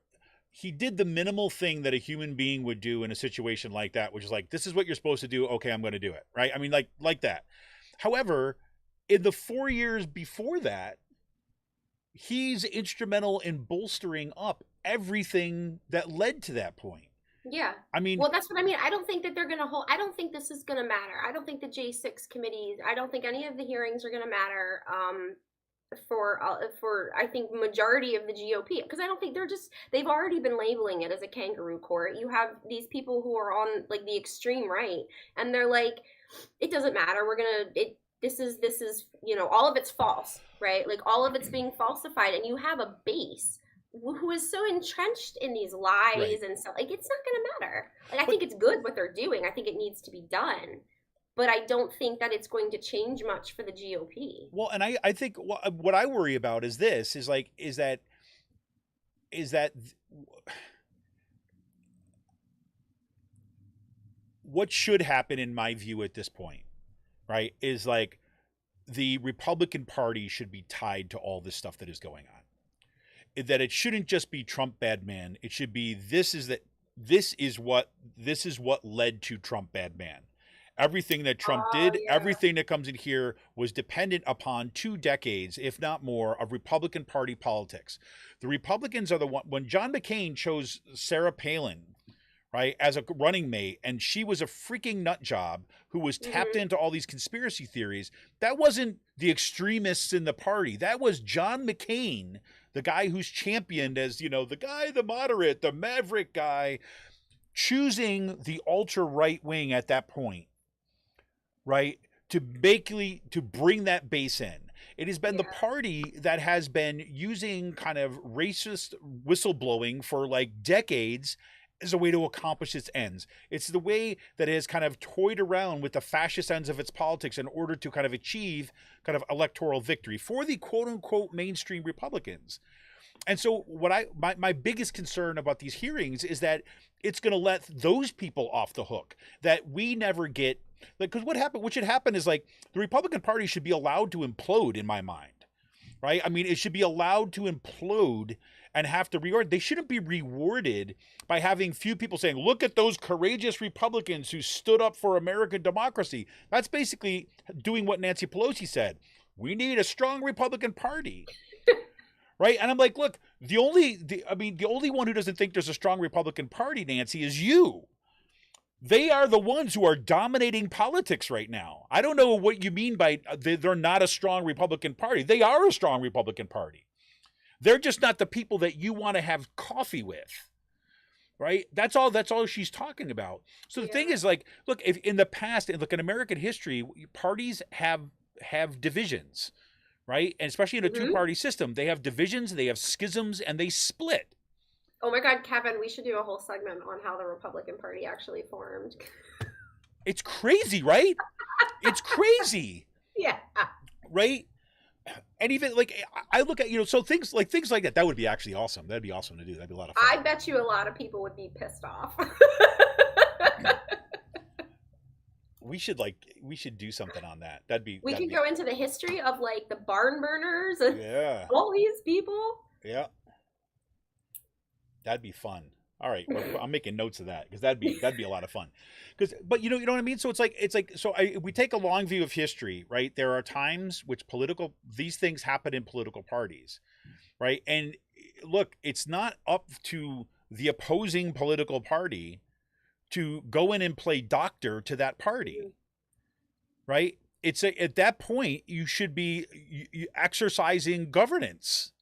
S2: He did the minimal thing that a human being would do in a situation like that, which is like, this is what you're supposed to do. Okay, I'm going to do it, right? I mean, like that. However, in the 4 years before that, he's instrumental in bolstering up everything that led to that point.
S3: Yeah.
S2: I mean,
S3: Well, that's what I mean. I don't think that they're going to hold, I don't think this is going to matter. I don't think the J6 committees, I don't think any of the hearings are going to matter for I think majority of the GOP, because I don't think they've already been labeling it as a kangaroo court. You have these people who are on like the extreme right, and they're like, it doesn't matter. This is all of it's false, right? Like all of it's being falsified, and you have a base who is so entrenched in these lies
S2: Right.
S3: and stuff. Like, it's not going to matter. Like, I
S2: But
S3: think it's good what they're doing. I think it needs to be done. But I don't think that it's going to change much for the GOP.
S2: well, and I think what I worry about is this is like is that what should happen in my view at this point, right? Is like the Republican Party should be tied to all this stuff that is going on. That it shouldn't just be Trump bad man. It should be this is what led to Trump bad man. Everything that Trump did,
S3: Yeah.
S2: everything that comes in here was dependent upon 2 decades, if not more, of Republican Party politics. The Republicans are the one, when John McCain chose Sarah Palin, right, as a running mate, and she was a freaking nut job who was tapped
S3: Mhm.
S2: into all these conspiracy theories. That wasn't the extremists in the party. That was John McCain, the guy who's championed as, the guy, the moderate, the maverick guy, choosing the ultra right wing at that point, right, to bring that base in. It has been the
S3: Yeah.
S2: party that has been using kind of racist whistleblowing for like decades as a way to accomplish its ends. It's the way that it has kind of toyed around with the fascist ends of its politics in order to kind of achieve kind of electoral victory for the quote unquote mainstream Republicans. And so my biggest concern about these hearings is that it's going to let those people off the hook, that we never get, like, because what should happen is like the Republican Party should be allowed to implode in my mind, right? I mean, it should be allowed to implode and have to reorder. They shouldn't be rewarded by having few people saying, look at those courageous Republicans who stood up for American democracy. That's basically doing what Nancy Pelosi said. We need a strong Republican Party. Right. And I'm like, look, the only one who doesn't think there's a strong Republican Party, Nancy, is you. They are the ones who are dominating politics right now. I don't know what you mean by they're not a strong Republican Party. They are a strong Republican Party. They're just not the people that you want to have coffee with. Right. That's all she's talking about. So the thing is, like, look, if in the past, look, in American history, parties have divisions. Right? And especially in a two-party system, they have divisions, they have schisms, and they split.
S3: Oh my God, Kevin, we should do a whole segment on how the Republican Party actually formed.
S2: It's crazy, right? It's crazy.
S3: Yeah.
S2: Right? And even like I look at, so things like that would be actually awesome. That'd be awesome to do. That'd be a lot of fun.
S3: I bet you a lot of people would be pissed off.
S2: We should do something on that.
S3: We could go into the history of like the barn burners and all these people.
S2: Yeah. That'd be fun. All right, I'm making notes of that because that'd be a lot of fun. But you know what I mean. So we take a long view of history, right? There are times which these things happen in political parties, right? And look, it's not up to the opposing political party to go in and play doctor to that party, right? At that point you should be exercising governance,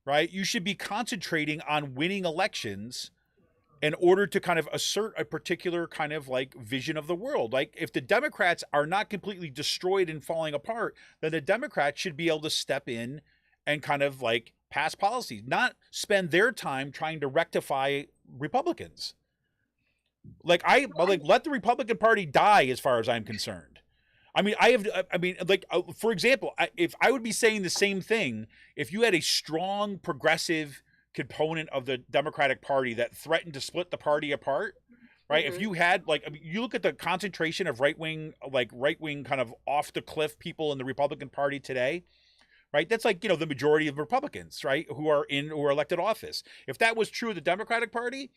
S2: right? You should be concentrating on winning elections in order to kind of assert a particular kind of like vision of the world. Like if the Democrats are not completely destroyed and falling apart, then the Democrats should be able to step in and kind of like pass policies, not spend their time trying to rectify Republicans. Let the Republican Party die as far as I'm concerned. I mean, for example, if I would be saying the same thing, if you had a strong progressive component of the Democratic Party that threatened to split the party apart, right? If you had you look at the concentration of right wing kind of off the cliff people in the Republican Party today, right? That's like, the majority of Republicans, right? Who are elected office. If that was true of the Democratic Party,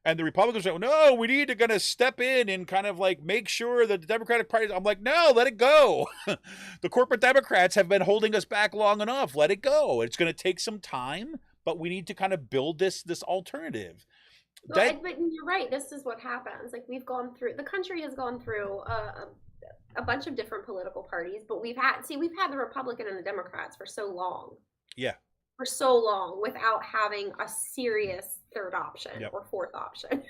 S2: and the Republicans say, no, we need to kind of step in and kind of like make sure that the Democratic Party, I'm like, no, let it go. The corporate Democrats have been holding us back long enough. Let it go. It's going to take some time, but we need to kind of build this alternative.
S3: Well, but you're right. This is what happens. Like the country has gone through a bunch of different political parties, but we've had the Republican and the Democrats for so long.
S2: Yeah.
S3: For so long without having a serious third option or fourth option.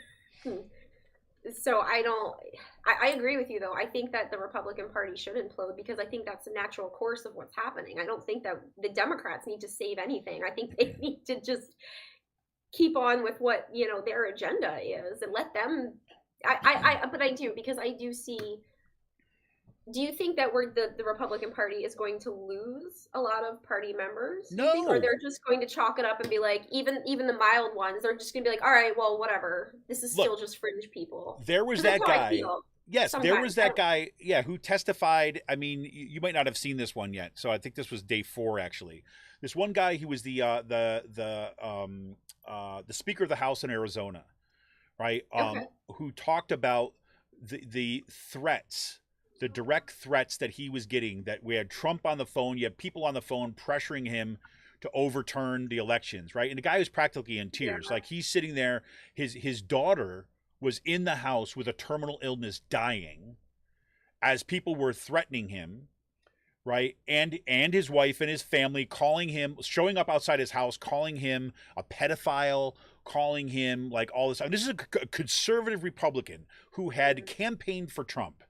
S3: So I agree with you though. I think that the Republican Party should implode because I think that's the natural course of what's happening. I don't think that the Democrats need to save anything. I think they need to just keep on with what, their agenda is and let them. But I do, because I do see. Do you think that the Republican Party is going to lose a lot of party members? Do you think? Or
S2: No.
S3: they're just going to chalk it up and be like, even the mild ones, they're just going to be like, all right, well, whatever. This is
S2: Look,
S3: still just fringe people.
S2: there was
S3: 'Cause
S2: that
S3: that's how I
S2: guy.
S3: feel
S2: Yes, there
S3: sometimes.
S2: was that guy, yeah, who testified. I mean, you might not have seen this one yet, so I think this was day 4 actually. This one guy who was the Speaker of the House in Arizona, right?
S3: Okay.
S2: Who talked about the threats, the direct threats that he was getting. That we had Trump on the phone, you had people on the phone pressuring him to overturn the elections, right? And the guy was practically in tears.
S3: Yeah.
S2: Like he's sitting there, his daughter was in the house with a terminal illness dying as people were threatening him, right? And his wife and his family calling him, showing up outside his house, calling him a pedophile, calling him like all this. I mean, this is a conservative Republican who had campaigned for Trump,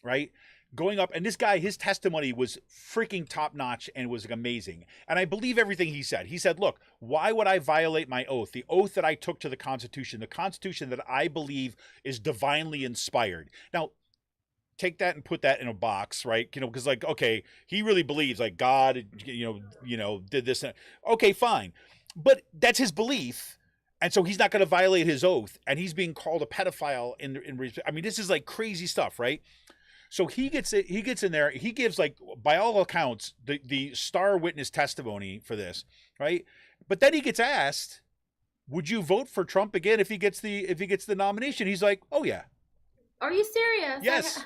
S2: right? Going up, and this guy, his testimony was freaking top notch and was amazing. And I believe everything he said. He said, look, why would I violate my oath? The oath that I took to the Constitution that I believe is divinely inspired. Now, take that and put that in a box, right? Because like, okay, he really believes like God, did this. Okay, fine. But that's his belief. And so he's not going to violate his oath. And he's being called a pedophile I mean, this is like crazy stuff, right? So he gets in there. He gives, like, by all accounts, the star witness testimony for this, right? But then he gets asked, "Would you vote for Trump again if he gets the nomination?" He's like, "Oh yeah."
S3: Are you serious?
S2: Yes.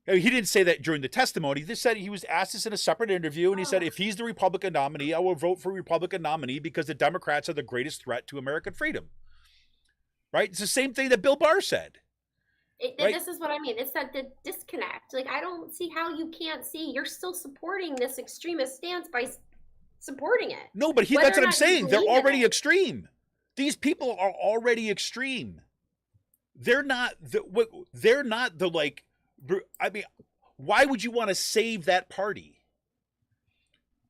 S2: He didn't say that during the testimony. He said he was asked this in a separate interview, and he said, "If he's the Republican nominee, I will vote for Republican nominee because the Democrats are the greatest threat to American freedom." Right? It's the same thing that Bill Barr said. Right?
S3: This is what I mean. It's that the disconnect. Like, I don't see how you can't see. You're still supporting this extremist stance by supporting it.
S2: No, but that's what I'm saying. They're already extreme. These people are already extreme. They're not the like. I mean, why would you want to save that party?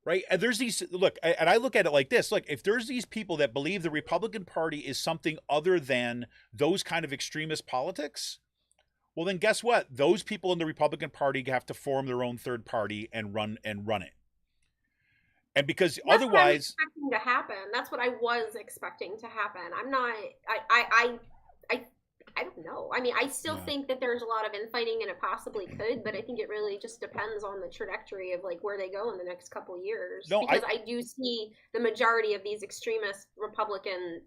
S2: Right? And there's these, look, and I look at it like this. Look, if there's these people that believe the Republican Party is something other than those kind of extremist politics, well, then guess what? Those people in the Republican Party have to form their own third party and run it. And because
S3: that's
S2: otherwise,
S3: what I was expecting to happen. That's what I was expecting to happen. I'm not. I don't know. I mean, I still think that there's a lot of infighting, and it possibly could, but I think it really just depends on the trajectory of like where they go in the next couple of years.
S2: No,
S3: because I do see the majority of these extremist Republican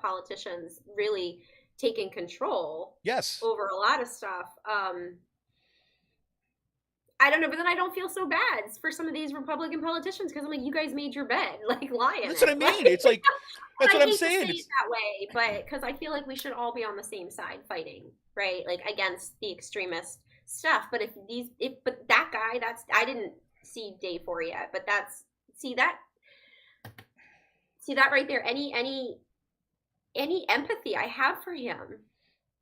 S3: politicians really taking control.
S2: Yes.
S3: Over a lot of stuff. I don't know, but then I don't feel so bad for some of these Republican politicians because I'm like, you guys made your bed, like lying.
S2: That's what I mean. It's like that's what I'm saying.
S3: I hate to say it that way, but because I feel like we should all be on the same side fighting, right? Like against the extremist stuff. But but that guy, I didn't see day 4 yet, but see that right there. Any empathy I have for him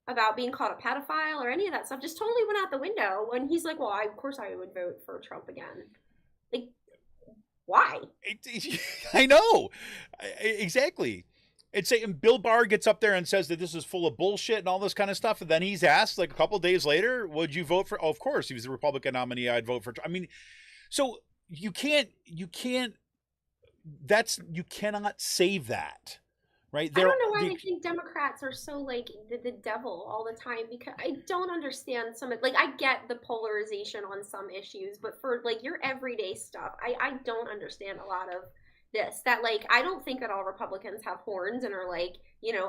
S3: about being called a pedophile or any of that stuff just totally went out the window when he's like, well, of course I would vote for Trump again. Like, why?
S2: I know. Exactly. And Bill Barr gets up there and says that this is full of bullshit and all this kind of stuff. And then he's asked like a couple of days later, would you vote for, oh, of course, he was the Republican nominee. I'd vote for Trump. I mean, so you cannot save that. Right?
S3: I don't know why they think Democrats are so like the devil all the time, because I don't understand I get the polarization on some issues, but for like your everyday stuff, I don't understand a lot of this. That like I don't think that all Republicans have horns and are like,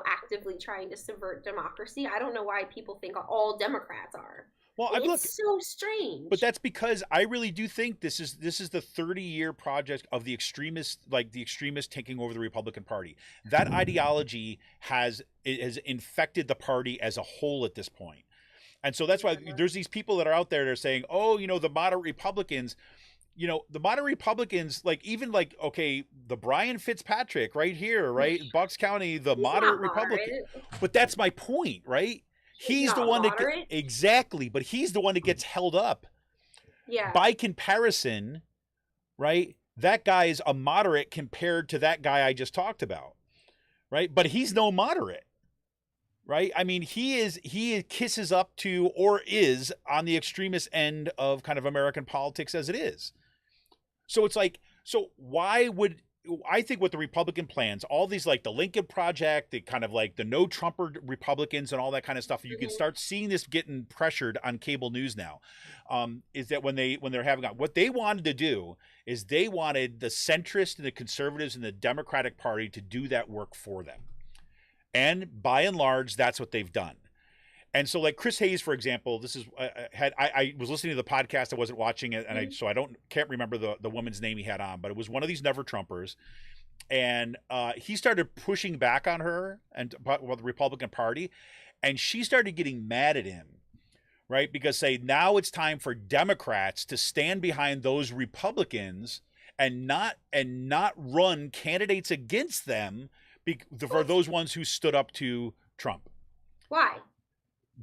S3: actively trying to subvert democracy. I don't know why people think all Democrats are. Well, it's so strange.
S2: But that's because I really do think this is the 30-year project of the extremists taking over the Republican Party. That ideology has infected the party as a whole at this point. And so that's why there's these people that are out there that are saying, oh, the moderate Republicans, like even like, okay, the Brian Fitzpatrick right here, right? Bucks County, the moderate Republican. Right? But that's my point, right? he's the
S3: not
S2: one
S3: moderate.
S2: exactly, but he's the one that gets held up.
S3: Yeah.
S2: By comparison, right? That guy is a moderate compared to that guy I just talked about, right? But he's no moderate, right? I mean, he kisses up to or is on the extremist end of kind of American politics as it is. So it's like, so why would I think with the Republican plans, all these like the Lincoln Project, the kind of like the no Trumper Republicans and all that kind of stuff, you can start seeing this getting pressured on cable news now. Is that when they're having what they wanted to do is they wanted the centrist and the conservatives and the Democratic Party to do that work for them. And by and large, that's what they've done. And so, like Chris Hayes, for example, this is I was listening to the podcast, I wasn't watching it, and I can't remember the woman's name he had on, but it was one of these Never Trumpers, and he started pushing back on her and the Republican Party, and she started getting mad at him, right? Because now it's time for Democrats to stand behind those Republicans and not run candidates against them for those ones who stood up to Trump.
S3: Why?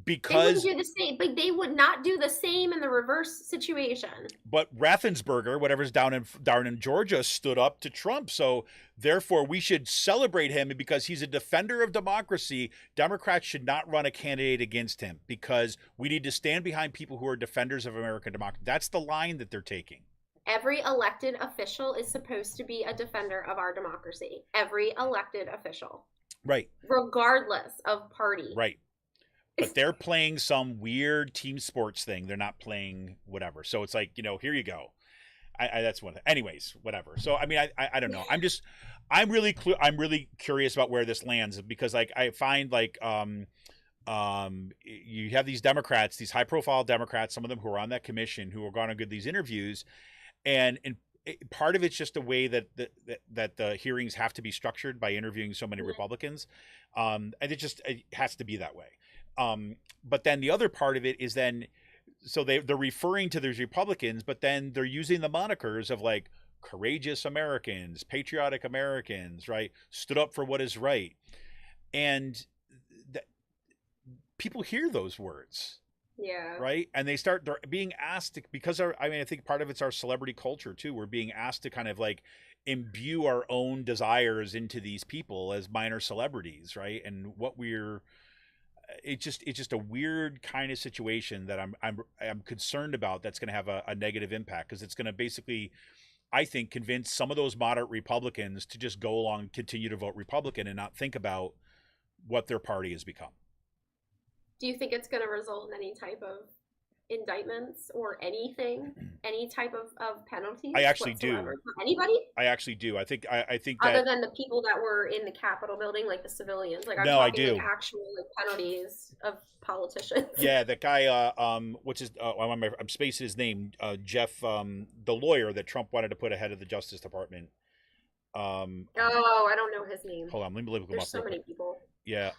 S2: Because
S3: they wouldn't do the same, but they would not do the same in the reverse situation.
S2: But Raffensperger, whatever's down in Georgia, stood up to Trump. So therefore, we should celebrate him because he's a defender of democracy. Democrats should not run a candidate against him because we need to stand behind people who are defenders of American democracy. That's the line that they're taking.
S3: Every elected official is supposed to be a defender of our democracy. Every elected official.
S2: Right.
S3: Regardless of party.
S2: Right. But they're playing some weird team sports thing. They're not playing whatever. So it's like, here you go. That's one. Anyways, whatever. So, I mean, I don't know. I'm really curious about where this lands because like, I find like, you have these Democrats, these high profile Democrats, some of them who are on that commission who are going to get these interviews. And part of it's just the way that the hearings have to be structured by interviewing so many Republicans. And it has to be that way. But then the other part of it is so they're referring to those Republicans, but then they're using the monikers of like courageous Americans, patriotic Americans, right? Stood up for what is right. And people hear those words.
S3: Yeah.
S2: Right. And they're being asked because I think part of it's our celebrity culture too. We're being asked to kind of like imbue our own desires into these people as minor celebrities. Right. And it's just a weird kind of situation that I'm concerned about that's going to have a negative impact because it's going to basically, I think, convince some of those moderate Republicans to just go along and continue to vote Republican and not think about what their party has become.
S3: Do you think it's going to result in any type of indictments or anything, any type of penalties?
S2: I actually
S3: whatsoever?
S2: do.
S3: For anybody?
S2: I actually do. I think that
S3: other than the people that were in the Capitol building, like the civilians. Like I'm
S2: no,
S3: talking
S2: I do.
S3: Like actual like penalties of politicians.
S2: Yeah, that guy. Which is I'm spacing his name. Jeff, the lawyer that Trump wanted to put ahead of the Justice Department.
S3: I don't know his name.
S2: Hold on, let me look him up.
S3: There's so many people.
S2: Yeah,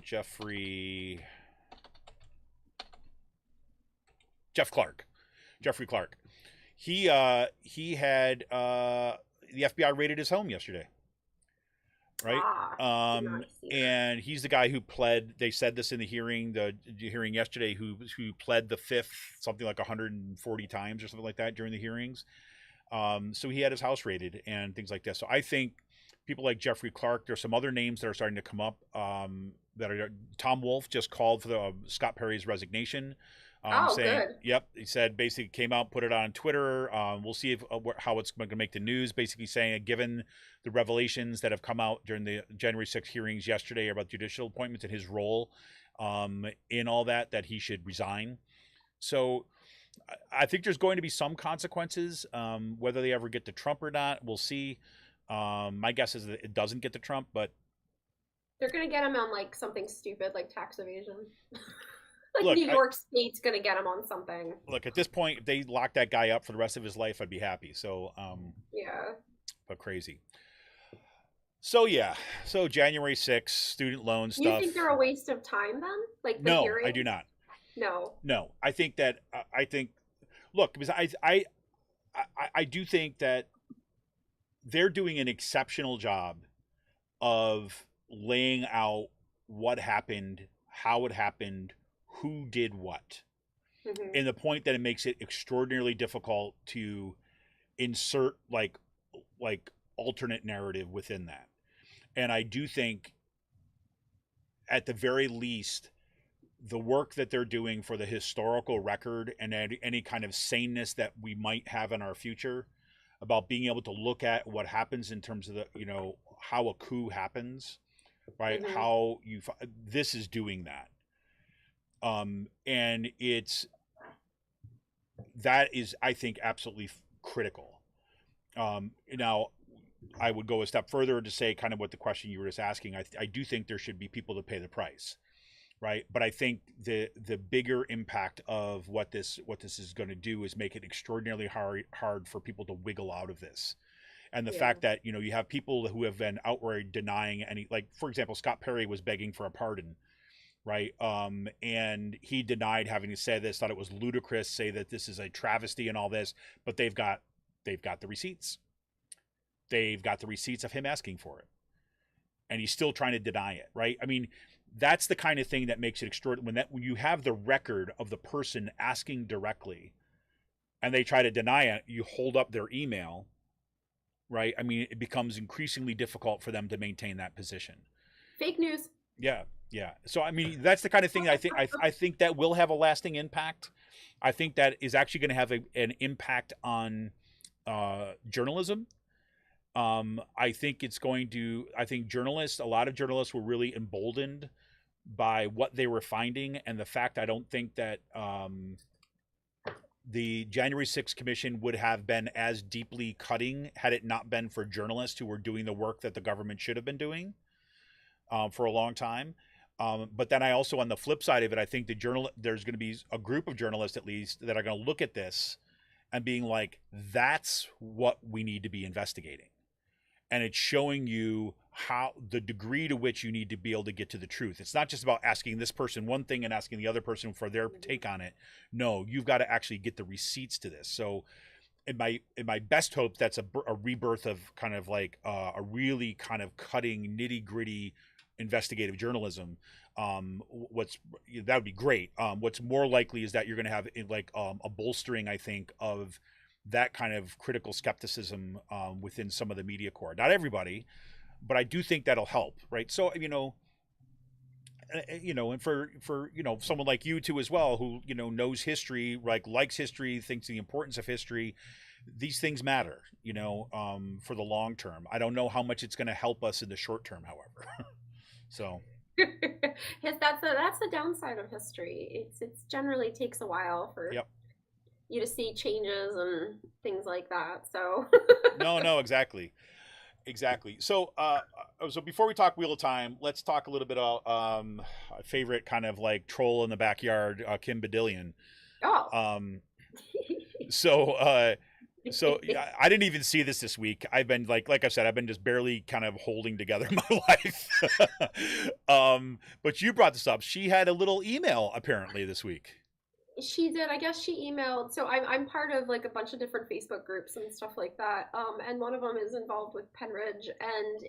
S2: Jeffrey Clark. He had the FBI raided his home yesterday. Right? And he's the guy who pled, they said this in the hearing yesterday, who pled the fifth, something like 140 times or something like that during the hearings. So he had his house raided and things like that. So I think people like Jeffrey Clark, there's some other names that are starting to come up that are, Tom Wolfe just called for Scott Perry's resignation. Saying,
S3: good.
S2: Yep. He said, basically came out, put it on Twitter. We'll see how it's going to make the news. Basically saying, given the revelations that have come out during the January 6th hearings yesterday about judicial appointments and his role in all that he should resign. So I think there's going to be some consequences. Whether they ever get to Trump or not, we'll see. My guess is that it doesn't get to Trump, but
S3: they're going to get him on like something stupid like tax evasion. Like
S2: look,
S3: New York State's going to get him on something.
S2: Look, at this point, if they lock that guy up for the rest of his life, I'd be happy. So,
S3: yeah.
S2: But crazy. So, yeah. So, January 6th, student loan stuff.
S3: You think they're a waste of time then? Like the
S2: no,
S3: hearing?
S2: I do not.
S3: No.
S2: I think that, look, because I do think that they're doing an exceptional job of laying out what happened how it happened, who did what,
S3: Mm-hmm.
S2: and the point that it makes it extraordinarily difficult to insert like alternate narrative within that. And I do think, at the very least, the work that they're doing for the historical record and any kind of saneness that we might have in our future about being able to look at what happens in terms of the, how a coup happens, right?
S3: Mm-hmm.
S2: How this is doing that. And that is, I think, absolutely critical. Now, I would go a step further to say kind of what the question you were just asking. I do think there should be people to pay the price, right? But I think the bigger impact of what this is going to do is make it extraordinarily hard for people to wiggle out of this. And the fact that, you have people who have been outright denying any, like, for example, Scott Perry was begging for a pardon, right? And he denied having to say this, thought it was ludicrous, say that this is a travesty and all this, but they've got the receipts. They've got the receipts of him asking for it. And he's still trying to deny it, right? I mean, that's the kind of thing that makes it extraordinary. When you have the record of the person asking directly and they try to deny it, you hold up their email, right? I mean, it becomes increasingly difficult for them to maintain that position.
S3: Fake news.
S2: Yeah. So, I mean, that's the kind of thing that I think that will have a lasting impact. I think that is actually going to have an impact on journalism. I think a lot of journalists were really emboldened by what they were finding, and the fact I don't think that the January 6th Commission would have been as deeply cutting had it not been for journalists who were doing the work that the government should have been doing for a long time. But then I also, on the flip side of it, I think there's going to be a group of journalists, at least, that are going to look at this and being like, that's what we need to be investigating. And it's showing you how the degree to which you need to be able to get to the truth. It's not just about asking this person one thing and asking the other person for their take on it. No, you've got to actually get the receipts to this. So in my best hope, that's a rebirth of kind of like a really kind of cutting, nitty gritty investigative journalism. That would be great. What's more likely is that you're going to have a bolstering, I think, of that kind of critical skepticism within some of the media corps. Not everybody, but I do think that'll help, right? So, and for someone like you too as well, who knows history, likes history, thinks the importance of history, these things matter, for the long term. I don't know how much it's going to help us in the short term, however. So.
S3: Yes, that's the downside of history. It's generally takes a while for you to see changes and things like that. So
S2: no, exactly. So so before we talk Wheel of Time, let's talk a little bit about a favorite kind of like troll in the backyard, Kim Badillion. So I didn't even see this week. I've been like I said, I've been just barely kind of holding together my life. But you brought this up. She had a little email apparently this week.
S3: She did. I guess she emailed. So I'm part of like a bunch of different Facebook groups and stuff like that. And one of them is involved with Penridge, and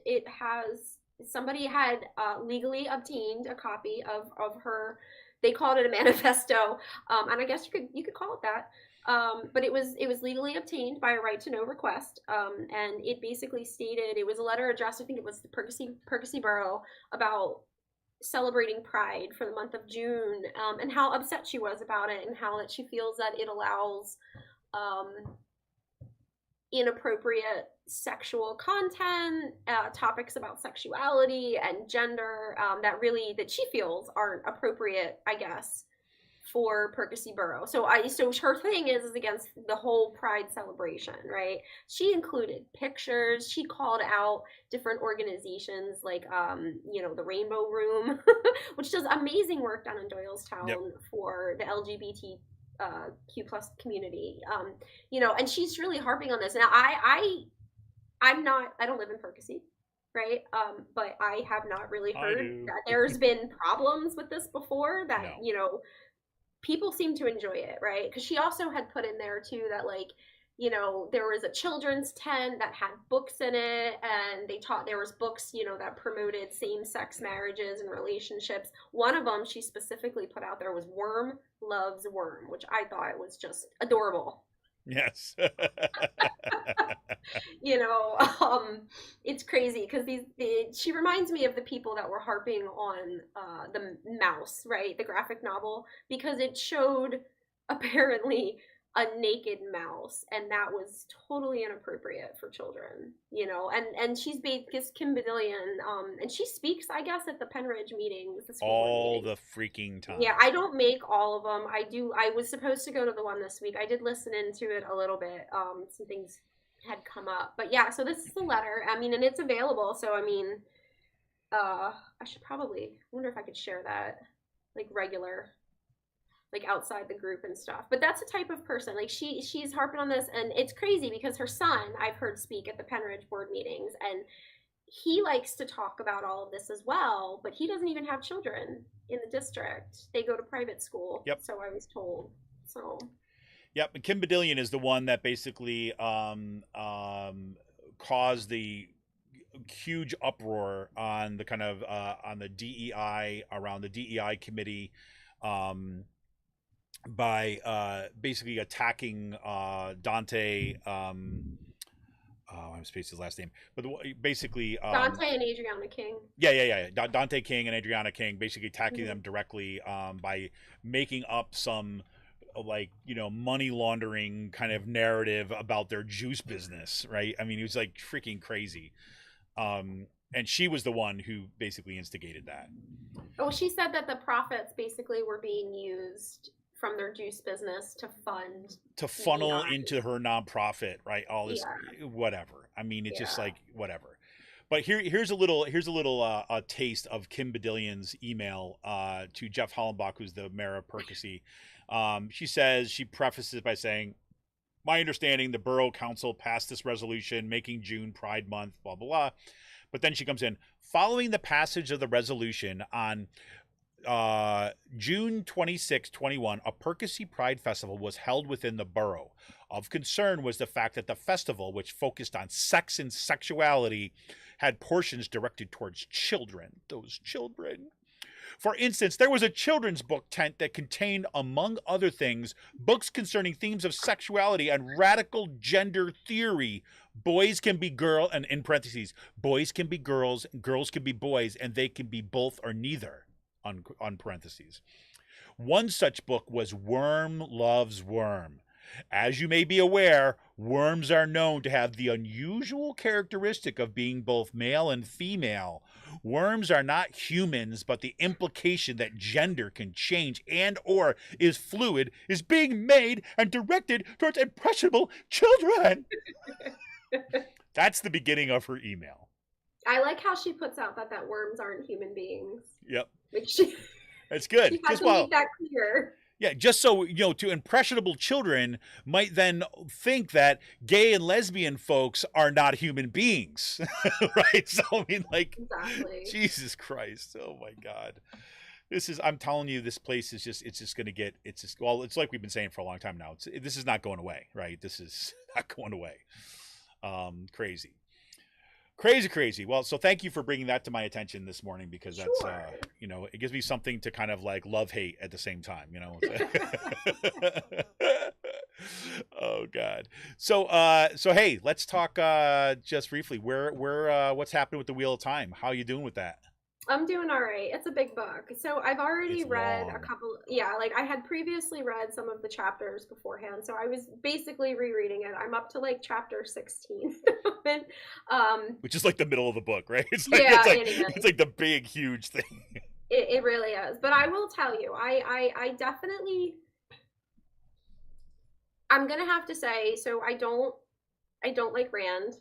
S3: somebody had legally obtained a copy of her. They called it a manifesto, and I guess you could call it that. But it was legally obtained by a right to know request, and it basically stated, it was a letter addressed, I think it was the Percy Borough, about celebrating Pride for the month of June, and how upset she was about it, and how that she feels that it allows inappropriate sexual content, topics about sexuality and gender, that she feels aren't appropriate, I guess, for Percy Borough. So her thing is against the whole Pride celebration, right? She included pictures. She called out different organizations like the Rainbow Room, which does amazing work down in Doylestown for the LGBTQ plus community. And she's really harping on this. Now I don't live in Percy, right? But I have not really heard that there's been problems with this before, that people seem to enjoy it, right? Because she also had put in there too that there was a children's tent that had books in it, and there was books, that promoted same-sex marriages and relationships. One of them she specifically put out there was Worm Loves Worm, which I thought was just adorable.
S2: Yes.
S3: It's crazy because she reminds me of the people that were harping on the Mouse, right? The graphic novel, because it showed apparently a naked mouse, and that was totally inappropriate for children, and she's based Kim Badillion, and she speaks, I guess, at the Penridge meetings, the school
S2: all
S3: board meetings.
S2: The freaking time.
S3: Yeah, I don't make all of them. I was supposed to go to the one this week. I did listen into it a little bit. Some things had come up, but yeah, so this is the letter. I mean, and it's available, so I mean, I should probably, I wonder if I could share that, like regular, like outside the group and stuff. But that's the type of person, like she's harping on this, and it's crazy because her son, I've heard speak at the Penridge board meetings, and he likes to talk about all of this as well, but he doesn't even have children in the district. They go to private school.
S2: Yep.
S3: So I was told. So.
S2: Yep. And Kim Badillion is the one that basically caused the huge uproar on the kind of on the DEI, around the DEI committee, by basically attacking Dante. I'm spacing his last name, but basically
S3: Dante and Adriana King.
S2: Yeah. Dante King and Adriana King, basically attacking them directly by making up some money laundering kind of narrative about their juice business, right? I mean, it was like freaking crazy. And she was the one who basically instigated that.
S3: Oh, she said that the profits basically were being used from their juice business to funnel
S2: into her nonprofit, right? All this, whatever. I mean, it's just like whatever. But here's a little taste of Kim Badillion's email to Jeff Hollenbach, who's the mayor of Percy. She prefaces by saying, "My understanding, the borough council passed this resolution making June Pride Month, blah blah blah." But then she comes in, following the passage of the resolution on June 26, 21, a Percy Pride Festival was held within the borough. Of concern was the fact that the festival, which focused on sex and sexuality, had portions directed towards children. Those children. For instance, there was a children's book tent that contained, among other things, books concerning themes of sexuality and radical gender theory. Boys can be girls, and in parentheses, boys can be girls can be boys, and they can be both or neither. On parentheses. One such book was Worm Loves Worm. As you may be aware, worms are known to have the unusual characteristic of being both male and female. Worms are not humans, but the implication that gender can change and or is fluid is being made and directed towards impressionable children. That's the beginning of her email.
S3: I like how she puts out that worms aren't human beings.
S2: Yep.
S3: That's
S2: good.
S3: She has to make that clear.
S2: Yeah, just so, to impressionable children might then think that gay and lesbian folks are not human beings, right? So, I mean, exactly. Jesus Christ. Oh, my God. I'm telling you, this place is it's like we've been saying for a long time now. This is not going away, right? This is not going away. Crazy. Crazy. Well, so thank you for bringing that to my attention this morning, because that's, it gives me something to kind of like love hate at the same time, Oh God. So hey, let's talk just briefly. What's happening with the Wheel of Time? How are you doing with that?
S3: I'm doing all right. It's a big book. So I've already read a couple. Yeah, like I had previously read some of the chapters beforehand. So I was basically rereading it. I'm up to like chapter 16.
S2: Which is like the middle of the book, right? It's like the big, huge thing.
S3: It really is. But I will tell you, I definitely, I'm going to have to say, so I don't like Rand.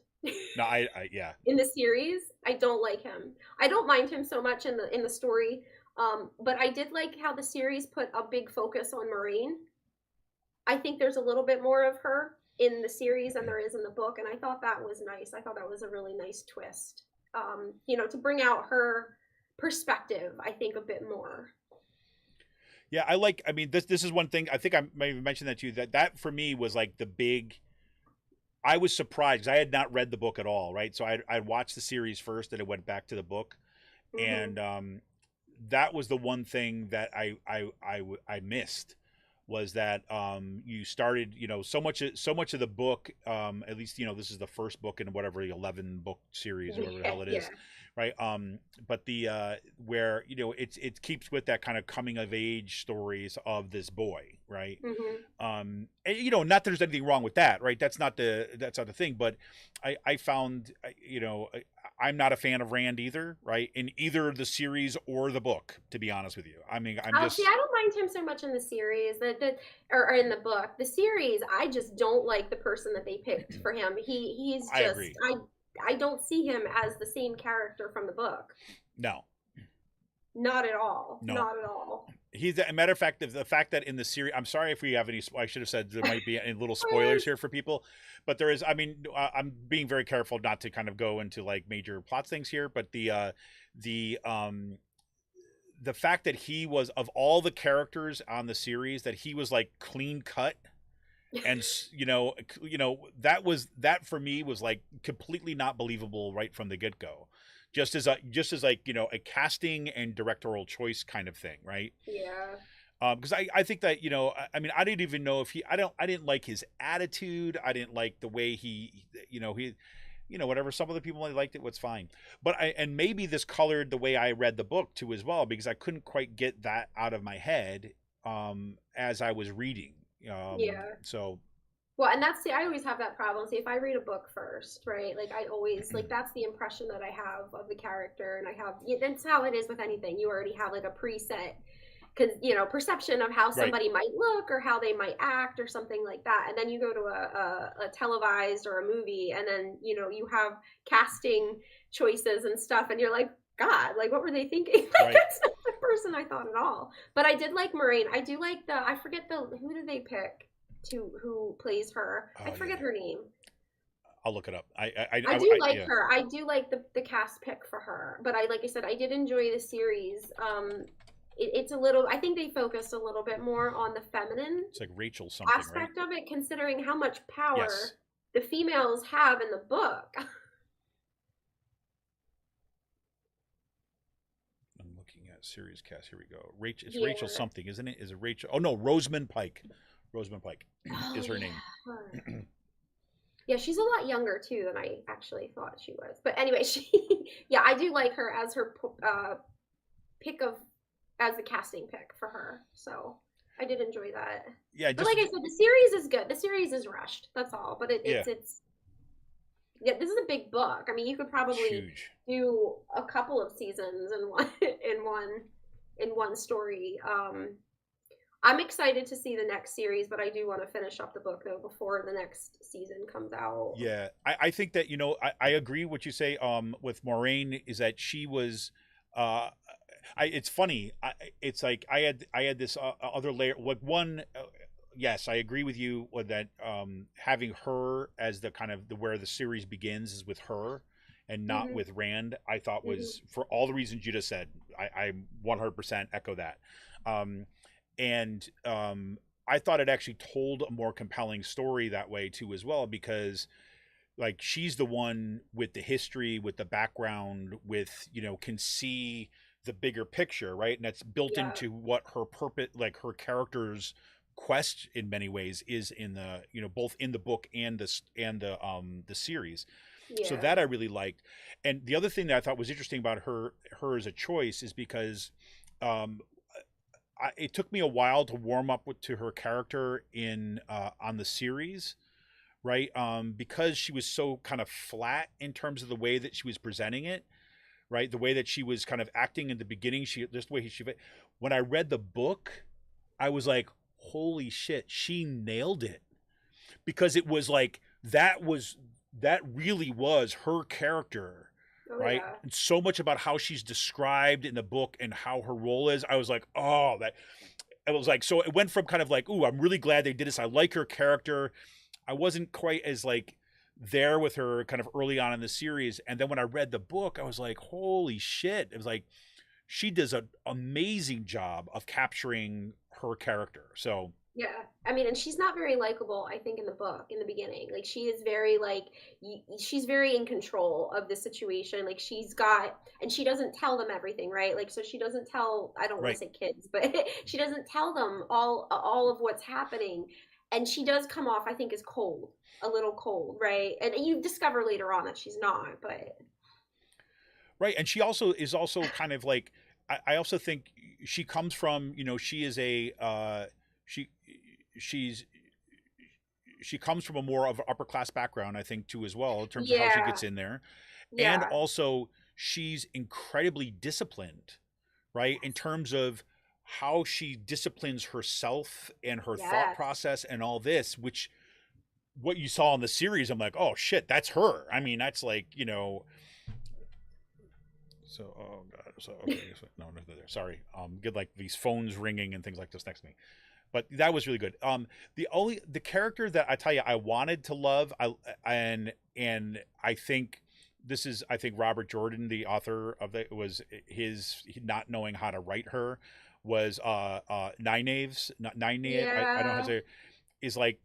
S2: No, yeah.
S3: In the series, I don't like him. I don't mind him so much in the story, but I did like how the series put a big focus on Moraine. I think there's a little bit more of her in the series than there is in the book, and I thought that was nice. I thought that was a really nice twist. To bring out her perspective, I think, a bit more.
S2: Yeah, I mean, this is one thing. I think I may have mentioned that to you, that for me was like the big I was surprised. I had not read the book at all, right? So I'd watched the series first, and I went back to the book,
S3: Mm-hmm.
S2: and that was the one thing that I missed, was that you started, so much of the book, at least, this is the first book in whatever, the 11 book series or whatever the
S3: Yeah,
S2: hell it
S3: yeah,
S2: is, right? But the where, it keeps with that kind of coming of age stories of this boy, right?
S3: mm-hmm.
S2: And, not that there's anything wrong with that, right? That's not the thing. But I found, I'm not a fan of Rand either, right? In either the series or the book, to be honest with you. I mean, I'm
S3: Oh, see,
S2: just,
S3: I don't mind him so much in the series or in the book. The series, I just don't like the person that they picked for him. He's
S2: I
S3: just
S2: agree.
S3: I don't see him as the same character from the book.
S2: No,
S3: Not at all.
S2: no.
S3: Not at all.
S2: He's a matter of fact, the fact that in the series, I'm sorry if we have any. I should have said there might be any little spoilers here for people, but there is. I mean, I'm being very careful not to kind of go into like major plot things here, but the fact that he was, of all the characters on the series, that he was like clean cut, and that for me was like completely not believable right from the get-go, just as like, a casting and directorial choice kind of thing, right?
S3: Yeah.
S2: Because I think that, I mean, I didn't even know if I didn't like his attitude. I didn't like the way whatever. Some other people might liked it, what's fine. But and maybe this colored the way I read the book too as well, because I couldn't quite get that out of my head as I was reading.
S3: Yeah.
S2: So
S3: Well, and that's I always have that problem. See, if I read a book first, right? Like I always like that's the impression that I have of the character, and that's how it is with anything. You already have like a preset, perception of how
S2: right,
S3: somebody might look or how they might act or something like that, and then you go to a televised or a movie, and then you have casting choices and stuff, and you're like, God, like what were they thinking? Like
S2: right.
S3: that's not the person I thought at all. But I did like Moraine. I do like I forget who did they pick to who plays her. I
S2: Oh
S3: forget
S2: yeah,
S3: her name.
S2: I'll look it up.
S3: I do like
S2: Yeah.
S3: her. I do like the cast pick for her. But like I said, I did enjoy the series. It's a little. I think they focused a little bit more on the feminine
S2: It's like Rachel something, right?
S3: aspect of it, considering how much power
S2: Yes.
S3: the females have in the book.
S2: I'm looking at series cast. Here we go. Rachel. It's
S3: Yeah.
S2: Rachel something, isn't it? Is it Rachel? Oh no, Rosamund Pike. Rosamund Pike
S3: Oh
S2: is her
S3: yeah.
S2: name.
S3: Her. Yeah, she's a lot younger too than I actually thought she was. But anyway, yeah, I do like her as her pick of as the casting pick for her. So I did enjoy that.
S2: Yeah,
S3: But
S2: just
S3: like I said, the series is good. The series is rushed. That's all. But
S2: yeah,
S3: it's yeah. This is a big book. I mean, you could probably
S2: huge.
S3: do a couple of seasons in one in one story. I'm excited to see the next series, but I do want to finish up the book though before the next season comes out.
S2: Yeah, I think that, I agree what you say with Moraine, is that she was it's funny. It's like I had this other layer, like one yes, I agree with you with that, having her as the kind of where the series begins is with her and not
S3: Hmm.
S2: with Rand, I thought
S3: Hmm.
S2: was, for all the reasons you just said. I 100% echo that. And I thought it actually told a more compelling story that way too as well, because like she's the one with the history, with the background, with, can see the bigger picture, right? And that's built
S3: Yeah,
S2: into what her purpose, like her character's quest in many ways is in the, both in the book and the series. So
S3: yeah,
S2: that I really liked. And the other thing that I thought was interesting about her as a choice is because um it took me a while to warm up to her character in on the series, right? Because she was so kind of flat in terms of the way that she was presenting it, right? The way that she was kind of acting in the beginning, just the way she. When I read the book, I was like, "Holy shit, she nailed it!" Because it was like that really was her character,
S3: oh
S2: right?
S3: yeah,
S2: And so much about how she's described in the book and how her role is. I was like, oh, that. It was like, so it went from kind of like, ooh, I'm really glad they did this. I like her character. I wasn't quite as like there with her kind of early on in the series. And then when I read the book, I was like, holy shit. It was like, she does an amazing job of capturing her character. So
S3: Yeah. I mean, and she's not very likable, I think, in the book, in the beginning. Like, she is very, like, she's very in control of the situation. Like, she's got, and she doesn't tell them everything, right? Like, so she doesn't tell, I don't want to
S2: Right.
S3: say kids, but she doesn't tell them all of what's happening. And she does come off, I think, as cold, a little cold, right? And you discover later on that she's not, but
S2: Right. And she also is also kind of like, I also think she comes from, she is she, she's, she comes from a more of an upper class background, I think, too, as well, in terms of how she
S3: yeah,
S2: gets in there. And
S3: yeah,
S2: also, she's incredibly disciplined, right? In terms of how she disciplines herself and her thought
S3: yes.
S2: process and all this, which what you saw in the series, I'm like, oh shit, that's her. I mean, that's like, so, oh god, so okay, no, there. Sorry, get like these phones ringing and things like this next to me. But that was really good. The character that I tell you I wanted to love, and I think I think Robert Jordan, the author of it, was his not knowing how to write her was Nine Knave. I don't know how to
S3: Yeah.
S2: say it, is like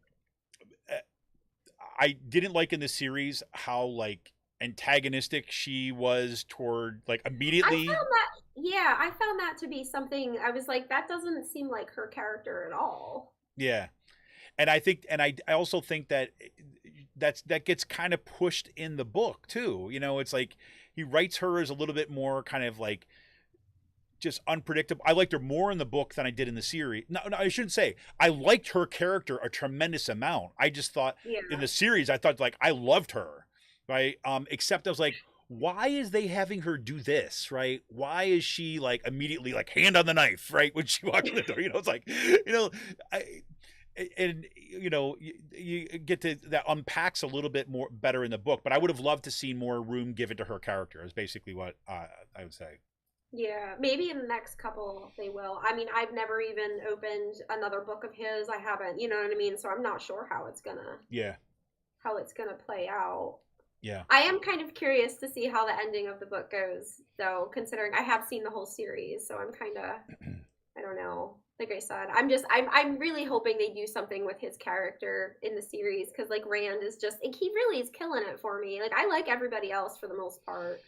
S2: I didn't like in this series how like antagonistic she was toward like
S3: I
S2: immediately.
S3: found that, yeah, I found that to be something, I was like, that doesn't seem like her character at all.
S2: Yeah. And I think, and I also think that that gets kind of pushed in the book too. It's like he writes her as a little bit more kind of like just unpredictable. I liked her more in the book than I did in the series. No, I shouldn't say I liked her character a tremendous amount. I just thought in
S3: Yeah.
S2: the series, I thought like I loved her, right? Except I was like, why is they having her do this, right? Why is she like immediately like hand on the knife, right, when she walks in the door? It's like, I and you get to that unpacks a little bit more better in the book, but I would have loved to see more room given to her character is basically what I would say.
S3: Yeah, maybe in the next couple they will. I mean, I've never even opened another book of his. I haven't, you know what I mean? So I'm not sure
S2: Yeah.
S3: how it's gonna play out.
S2: Yeah.
S3: I am kind of curious to see how the ending of the book goes, though, considering I have seen the whole series, so I'm kind of, I don't know. Like I said, I'm really hoping they do something with his character in the series because like Rand is just like he really is killing it for me. Like I like everybody else for the most part.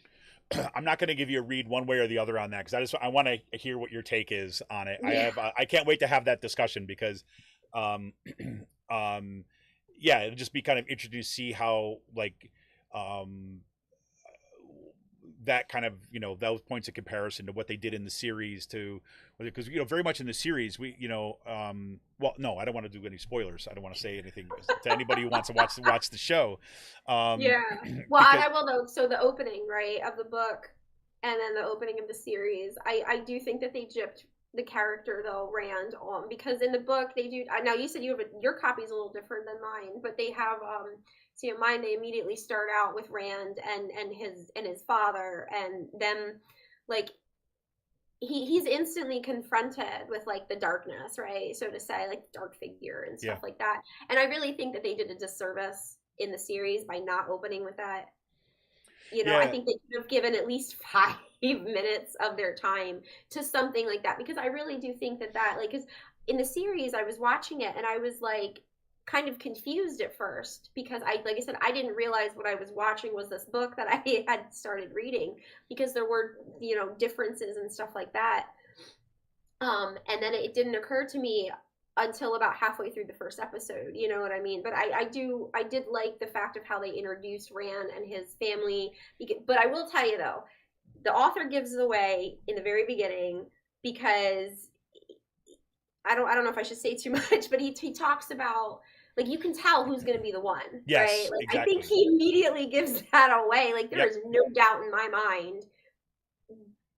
S2: I'm not going to give you a read one way or the other on that because I want to hear what your take is on it.
S3: Yeah.
S2: I can't wait to have that discussion because, um, yeah, it'll just be kind of interesting to see how like, um, that kind of those points of comparison to what they did in the series to because very much in the series we well no I don't want to do any spoilers. I don't want to say anything to anybody who wants to watch the show,
S3: Yeah. Well,
S2: because
S3: I will though. So the opening, right, of the book and then the opening of the series, I do think that they gypped the character though, Rand, on because in the book they do now you said your copy's a little different than mine, but they have see in mine they immediately start out with Rand and his father and them like he's instantly confronted with like the darkness, right? So to say, like dark figure and
S2: yeah
S3: stuff like that. And I really think that they did a disservice in the series by not opening with that. I
S2: yeah
S3: think they could have given at least 5 minutes of their time to something like that because I really do think that like because in the series I was watching it and I was like kind of confused at first because like I said I didn't realize what I was watching was this book that I had started reading because there were differences and stuff like that. And then it didn't occur to me until about halfway through the first episode, you know what I mean? But I did like the fact of how they introduced Rand and his family. But I will tell you though, the author gives it away in the very beginning because I don't know if I should say too much, but he talks about like you can tell who's going to be the one, right?
S2: yes
S3: Like I think
S2: exactly
S3: he immediately gives that away. Like there
S2: yep
S3: is no doubt in my mind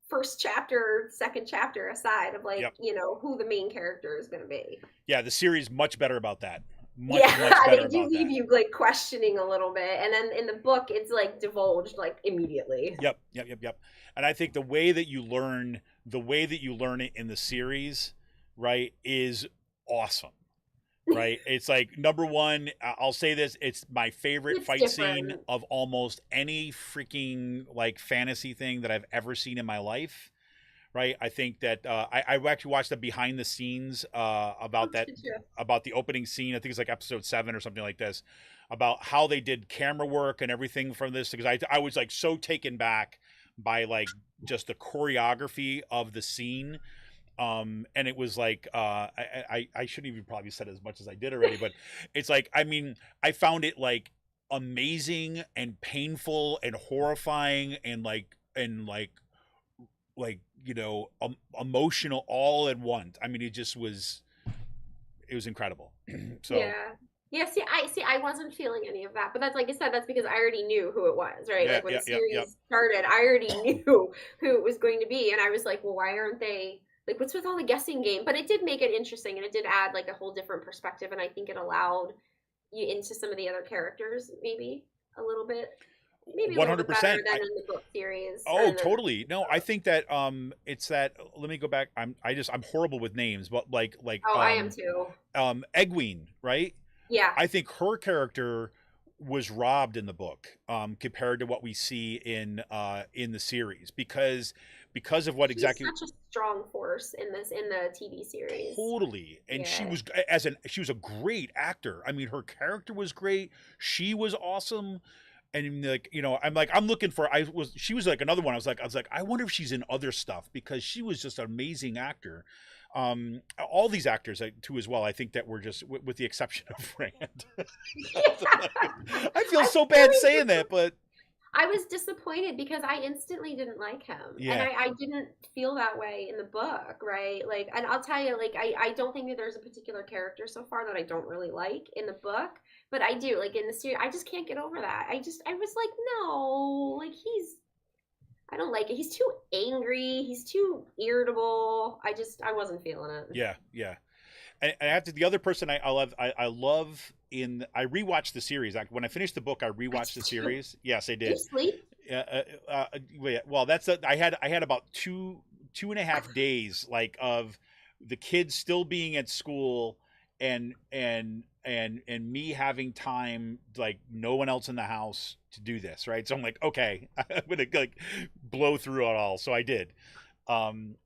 S3: first chapter, second chapter aside of like,
S2: yep
S3: who the main character is going to be.
S2: yeah the series much better about that, much
S3: Yeah,
S2: better
S3: they do
S2: about
S3: leave
S2: that.
S3: you like questioning a little bit. And then in the book, it's like divulged like immediately.
S2: Yep. And I think the way that you learn it in the series, right, is awesome. Right? It's like number one, I'll say this, it's my favorite
S3: It's
S2: fight scene
S3: different.
S2: of almost any freaking like fantasy thing that I've ever seen in my life. right? I think that I actually watched the behind the scenes about that, about the opening scene. I think it's like episode 7 or something like this, about how they did camera work and everything from this, because I was like so taken back by like just the choreography of the scene. And it was like I shouldn't even probably said as much as I did already, but it's like, I mean, I found it like amazing and painful and horrifying and like emotional all at once. I mean, it was incredible. So
S3: Yeah. Yeah, I wasn't feeling any of that. But that's, like I said, that's because I already knew who it was, right?
S2: yeah,
S3: Like when
S2: yeah,
S3: the
S2: yeah, yeah.
S3: series started, I already knew who it was going to be. And I was like, well, why aren't they like what's with all the guessing game? But it did make it interesting and it did add like a whole different perspective and I think it allowed you into some of the other characters maybe a little bit. Maybe a little bit better
S2: 100%.
S3: than in the book series or
S2: Oh,
S3: in the
S2: totally. No, I think that it's that, let me go back. I'm horrible with names, but
S3: Oh, I am too.
S2: Egwene, right?
S3: Yeah.
S2: I think her character was robbed in the book compared to what we see in the series, because of what
S3: She's
S2: exactly.
S3: such a strong force in the TV series.
S2: Totally. And she
S3: Yeah.
S2: was she was a great actor. I mean, her character was great. She was awesome. And like, I'm looking for, she was like another one. I was like, I wonder if she's in other stuff, because she was just an amazing actor. All these actors too as well. I think that we're just, with the exception of Rand. I feel so bad saying that, but
S3: I was disappointed because I instantly didn't like him. And
S2: yeah.
S3: I didn't feel that way in the book, right? Like, and I'll tell you, like, I don't think that there's a particular character so far that I don't really like in the book. But I do, like, in the series, I just can't get over that. I was like, no, like, I don't like it. He's too angry. He's too irritable. I wasn't feeling it.
S2: Yeah, yeah. And I have to, the other person I love I rewatched the series. When I finished the book, I rewatched the series. Yes, I
S3: Do you
S2: did.
S3: sleep?
S2: Well, I had about 2.5 days like of the kids still being at school, and me having time, like no one else in the house, to do this, right? So I'm like, okay, I'm gonna like blow through it all. So I did. And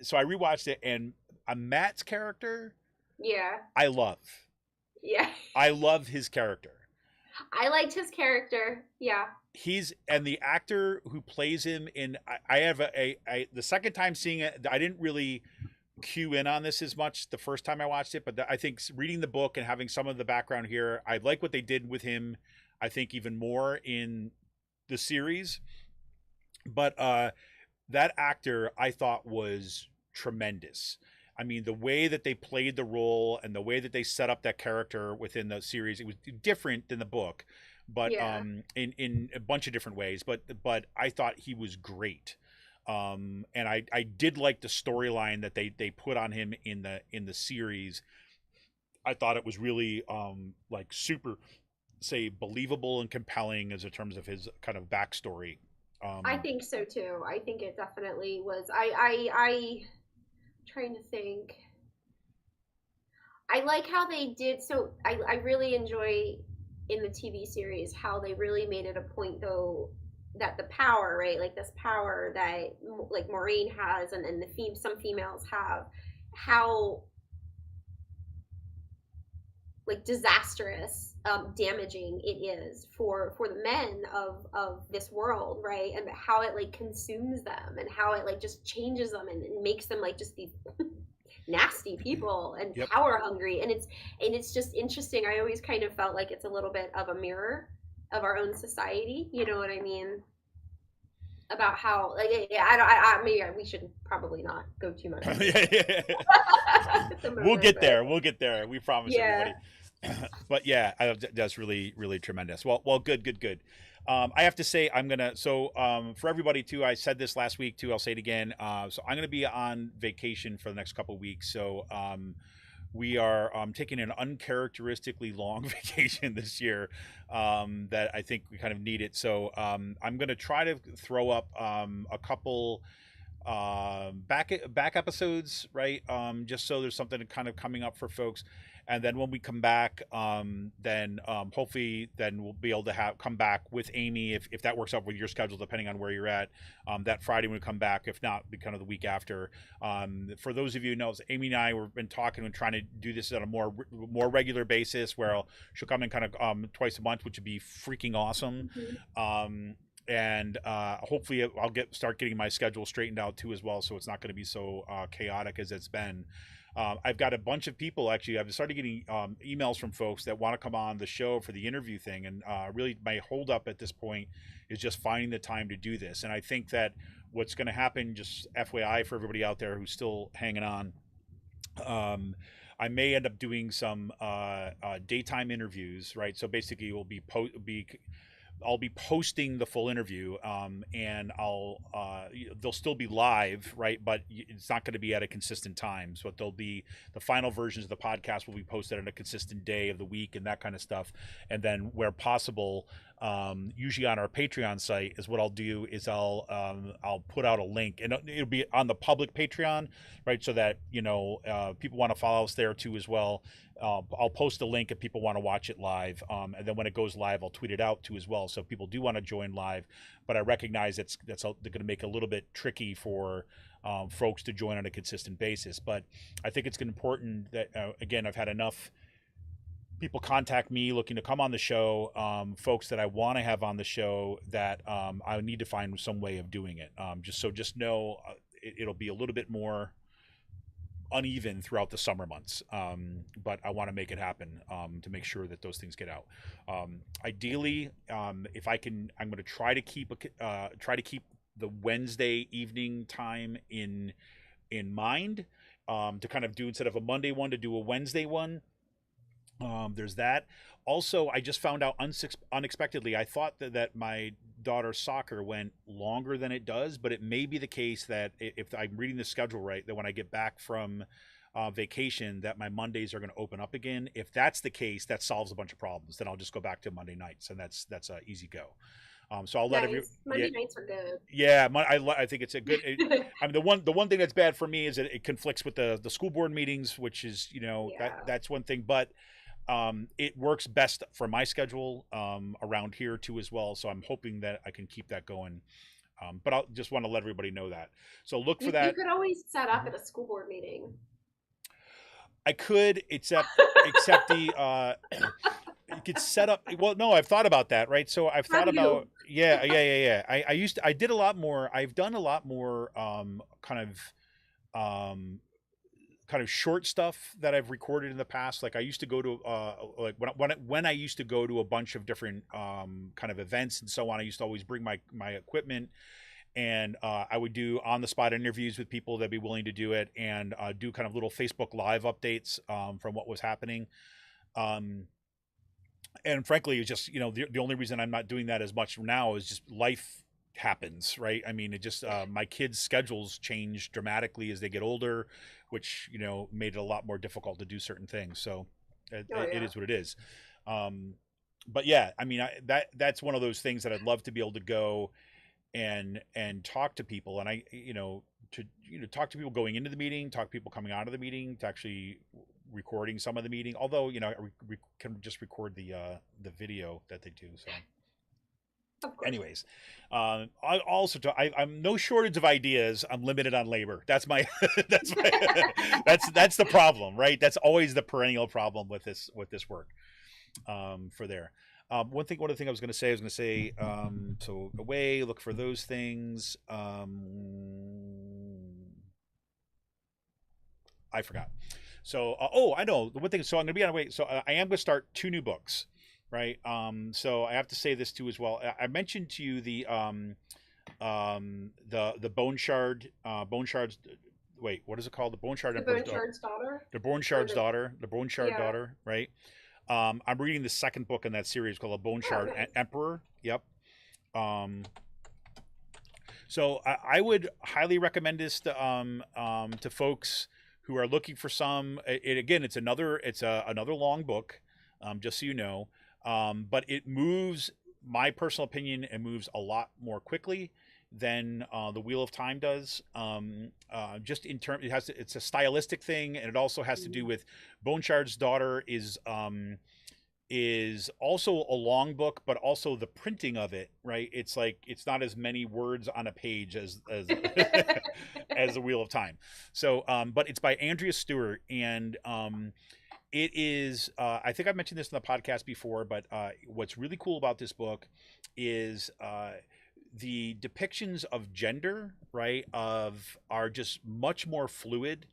S2: so I rewatched it, and Matt's character,
S3: Yeah.
S2: I love.
S3: Yeah.
S2: I love his character.
S3: I liked his character. Yeah.
S2: And the actor who plays him in, I have the second time seeing it, I didn't really cue in on this as much the first time I watched it, but I think reading the book and having some of the background here, I like what they did with him. I think even more in the series, but that actor I thought was tremendous. I mean, the way that they played the role and the way that they set up that character within the series, it was different than the book, but
S3: Yeah.
S2: in a bunch of different ways. But I thought he was great. And I did like the storyline that they put on him in the series. I thought it was really like super, say, believable and compelling as in terms of his kind of backstory.
S3: I think so too. I think it definitely was. I trying to think. I like how they did. So I really enjoy in the TV series how they really made it a point though that the power, right? Like this power that like Maureen has and some females have, how like disastrous, damaging it is for the men of this world, right? And how it like consumes them and how it like just changes them and makes them like just these nasty people and
S2: Yep.
S3: power hungry. And it's just interesting. I always kind of felt like it's a little bit of a mirror of our own society. You know what I mean? About how like maybe we should probably not go too much.
S2: We'll get there. We'll get there. We promise
S3: Yeah.
S2: everybody. But yeah, that's really, really tremendous. Well, good. I have to say, I'm gonna. So for everybody too, I said this last week too. I'll say it again. So I'm gonna be on vacation for the next couple of weeks. So we are taking an uncharacteristically long vacation this year that I think we kind of need it. So I'm going to try to throw up a couple back episodes, right? Just so there's something kind of coming up for folks. And then when we come back, then hopefully then we'll be able to come back with Amy if that works out with your schedule, depending on where you're at. That Friday when we come back, if not, be kind of the week after. For those of you who know, Amy and I we've been talking and trying to do this on a more regular basis, where she'll come in kind of twice a month, which would be freaking awesome. And hopefully I'll start getting my schedule straightened out too as well, so it's not going to be so chaotic as it's been. I've got a bunch of people, actually I've started getting emails from folks that want to come on the show for the interview thing, and really my holdup at this point is just finding the time to do this. And I think that what's going to happen, just FYI for everybody out there who's still hanging on, I may end up doing some daytime interviews, right? So basically I'll be posting the full interview, and they'll still be live, right? But it's not going to be at a consistent time. So they'll be the final versions of the podcast will be posted on a consistent day of the week and that kind of stuff. And then where possible, usually on our Patreon site is what I'll do is I'll put out a link, and it'll be on the public Patreon, right? So that people want to follow us there too as well. I'll post a link if people want to watch it live, and then when it goes live, I'll tweet it out too as well. So if people do want to join live, but I recognize that's going to make it a little bit tricky for folks to join on a consistent basis. But I think it's important that again, I've had enough people contact me looking to come on the show, folks that I want to have on the show that I need to find some way of doing it. Just know it'll be a little bit more uneven throughout the summer months, but I want to make it happen to make sure that those things get out. Ideally, if I can, I'm going to try to keep the Wednesday evening time in mind, to kind of do, instead of a Monday one, to do a Wednesday one. There's that. Also, I just found out unexpectedly, I thought that my daughter's soccer went longer than it does, but it may be the case that if I'm reading the schedule right, that when I get back from vacation, that my Mondays are going to open up again. If that's the case, that solves a bunch of problems. Then I'll just go back to Monday nights, and that's a easy go. So I'll let
S3: Monday nights are good.
S2: Yeah, I think it's a good. I mean, the one thing that's bad for me is that it conflicts with the school board meetings, which is that's one thing, but it works best for my schedule around here too as well. So I'm hoping that I can keep that going. But I'll just want to let everybody know that. So look for that.
S3: You could always set up at a school board meeting.
S2: I could, except the you could set up. Well, no, I've thought about that, right? So I've thought about yeah. I did a lot more. I've done a lot more kind of short stuff that I've recorded in the past. Like I used to go to like when I used to go to a bunch of different kind of events and so on, I used to always bring my equipment, and I would do on the spot interviews with people that'd be willing to do it, and do kind of little Facebook Live updates from what was happening. And frankly, it's just the only reason I'm not doing that as much now is just life happens, right? I mean, it just my kids' schedules change dramatically as they get older, which made it a lot more difficult to do certain things. So it is what it is. But yeah, I mean, that's one of those things that I'd love to be able to go and talk to people, and talk to people going into the meeting, talk to people coming out of the meeting, to actually recording some of the meeting. Although we can just record the video that they do. So. Anyways, I'm no shortage of ideas. I'm limited on labor. That's that's the problem, right? That's always the perennial problem with this work. For there. One other thing I was going to say, so away, look for those things. I forgot. So, I know the one thing. So I'm going to be on the way. So I am going to start 2 new books, right? So I have to say this too as well. I mentioned to you the Bone Shard, wait, what is it called? The Bone Shard Emperor's Daughter. The Bone Shard's Daughter. The Bone Shard Daughter, right? I'm reading the second book in that series called A Bone Shard Emperor. Yep. So I would highly recommend this to folks who are looking for some. It's another long book, just so you know. But it moves, my personal opinion, it moves a lot more quickly. than the Wheel of Time does. Just in terms, it's a stylistic thing, and it also has to do with Boneshard's Daughter is also a long book, but also the printing of it, right? It's like it's not as many words on a page as as the Wheel of Time. So, but it's by Andrea Stewart, and it is. I think I've mentioned this in the podcast before, but what's really cool about this book is the depictions of gender, right, are just much more fluid,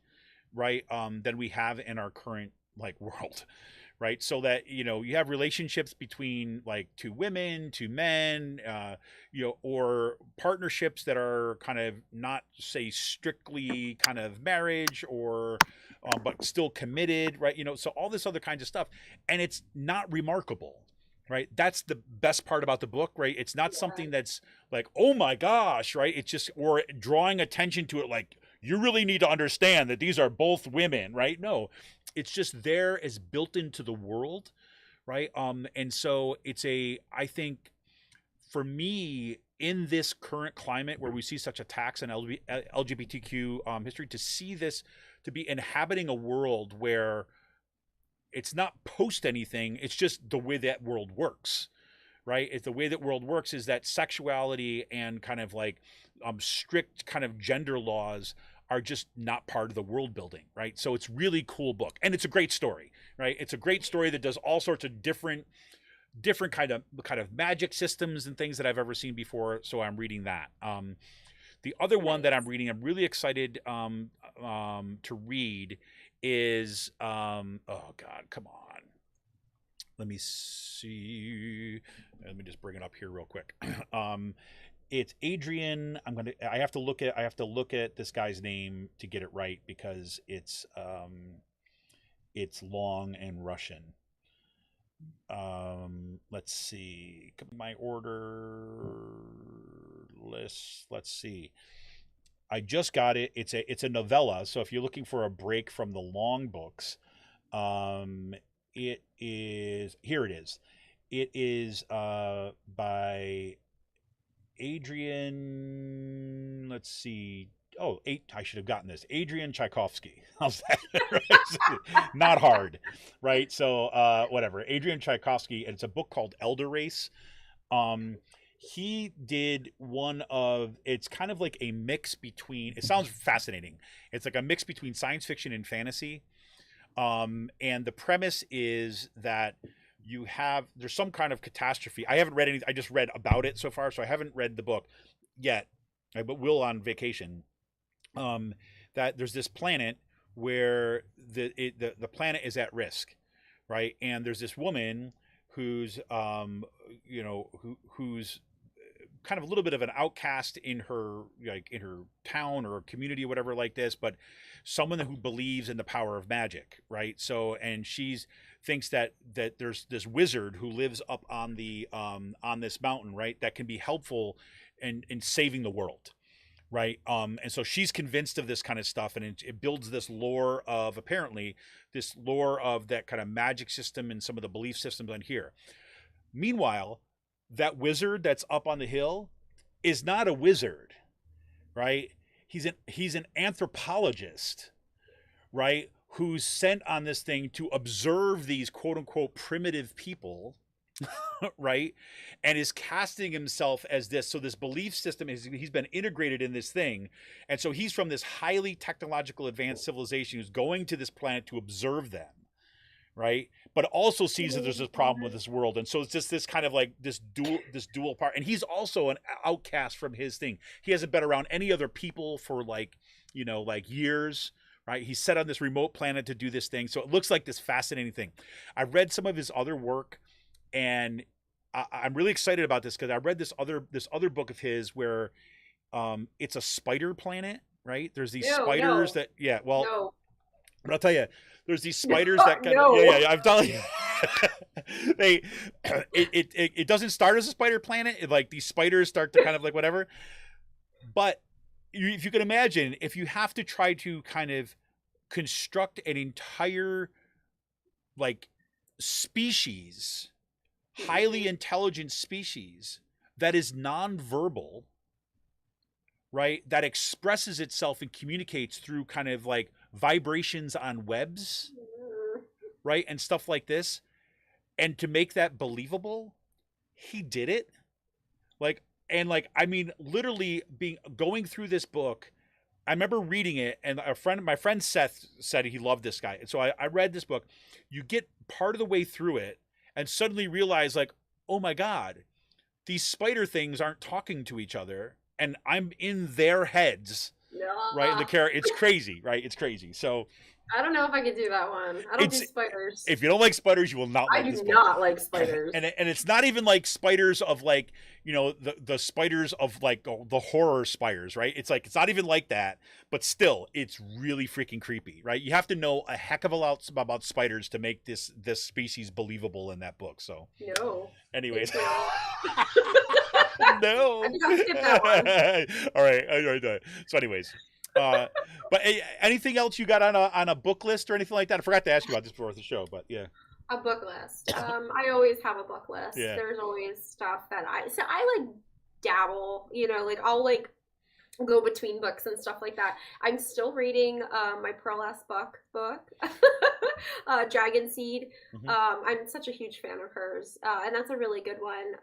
S2: right, than we have in our current like world. Right, so that you have relationships between like two women, two men, or partnerships that are kind of not say strictly kind of marriage or but still committed, right? So all this other kinds of stuff, and it's not remarkable, right? That's the best part about the book, right? It's not something that's like, oh my gosh, right? It's just or drawing attention to it, like you really need to understand that these are both women, right? No, it's just there as built into the world, right? And so I think for me in this current climate where we see such attacks on LGBTQ history, to see this, to be inhabiting a world where it's not post anything, it's just the way that world works, right? It's the way that world works is that sexuality and kind of like strict kind of gender laws are just not part of the world building, right? So it's really cool book, and it's a great story, right? It's a great story that does all sorts of different kind of magic systems and things that I've ever seen before. So I'm reading that. The other one that I'm reading, I'm really excited to read is oh God, come on. Let me see. Let me just bring it up here real quick. It's Adrian. I have to look at this guy's name to get it right because it's long and Russian. Let's see. My order list. Let's see. I just got it. It's a novella. So if you're looking for a break from the long books, it is, here it is. It is by Adrian, let's see. I should have gotten this. Adrian Tchaikovsky. How's that? Not hard, right? So whatever. Adrian Tchaikovsky, and it's a book called Elder Race. He did it's kind of like a mix between, it sounds fascinating. It's like a mix between science fiction and fantasy. And the premise is that there's some kind of catastrophe. I haven't read anything. I just read about it so far, so I haven't read the book yet, but will on vacation. That there's this planet where the planet is at risk, right? And there's this woman who's who's kind of a little bit of an outcast in her town or community or whatever like this, but someone who believes in the power of magic, right? So, and she's thinks that there's this wizard who lives up on the on this mountain, right, that can be helpful in saving the world, right? And so she's convinced of this kind of stuff, and it builds this lore of that kind of magic system and some of the belief systems on here. Meanwhile, that wizard that's up on the hill is not a wizard, right? He's an anthropologist, right? Who's sent on this thing to observe these quote unquote primitive people, right? And is casting himself as this. So this belief system he's been integrated in this thing. And so he's from this highly technological advanced civilization who's going to this planet to observe them, right? But also sees that there's this problem with this world. And so it's just this kind of like this dual part. And he's also an outcast from his thing. He hasn't been around any other people for like years, right? He's set on this remote planet to do this thing. So it looks like this fascinating thing. I've read some of his other work, and I'm really excited about this because I read this other book of his where it's a spider planet, right? There's these spiders that, yeah, well,
S3: No.
S2: but I'll tell you, there's these spiders that kind
S3: No.
S2: of, yeah, I'm telling you, it doesn't start as a spider planet. Like these spiders start to kind of like whatever, but if you can imagine, if you have to try to kind of construct an entire like species, highly intelligent species that is nonverbal, right, that expresses itself and communicates through kind of like vibrations on webs, right, and stuff like this. And to make that believable, he did it. Like, and like, I mean, literally going through this book, I remember reading it, and my friend Seth said he loved this guy. And so I read this book. You get part of the way through it and suddenly realize, like, oh my God, these spider things aren't talking to each other, and I'm in their heads, right? And the character, it's crazy, right? It's crazy. So
S3: I don't know if I could do that one. I don't do spiders.
S2: If you don't like spiders, you will not like this book.
S3: I do not like spiders.
S2: And it's not even like spiders of like, you know, the spiders of like the horror spiders, right? It's like, it's not even like that, but still, it's really freaking creepy, right? You have to know a heck of a lot about spiders to make this species believable in that book. So
S3: no.
S2: Anyways.
S3: No. I think I'll skip that one.
S2: All right. So anyways. But anything else you got on a book list or anything like that? I forgot to ask you about this before the show, but yeah.
S3: A book list. I always have a book list.
S2: Yeah.
S3: There's always stuff that I like dabble, you know, like I'll like go between books and stuff like that. I'm still reading my Pearl-esque book, Dragon Seed.
S2: Mm-hmm.
S3: I'm such a huge fan of hers, and that's a really good one.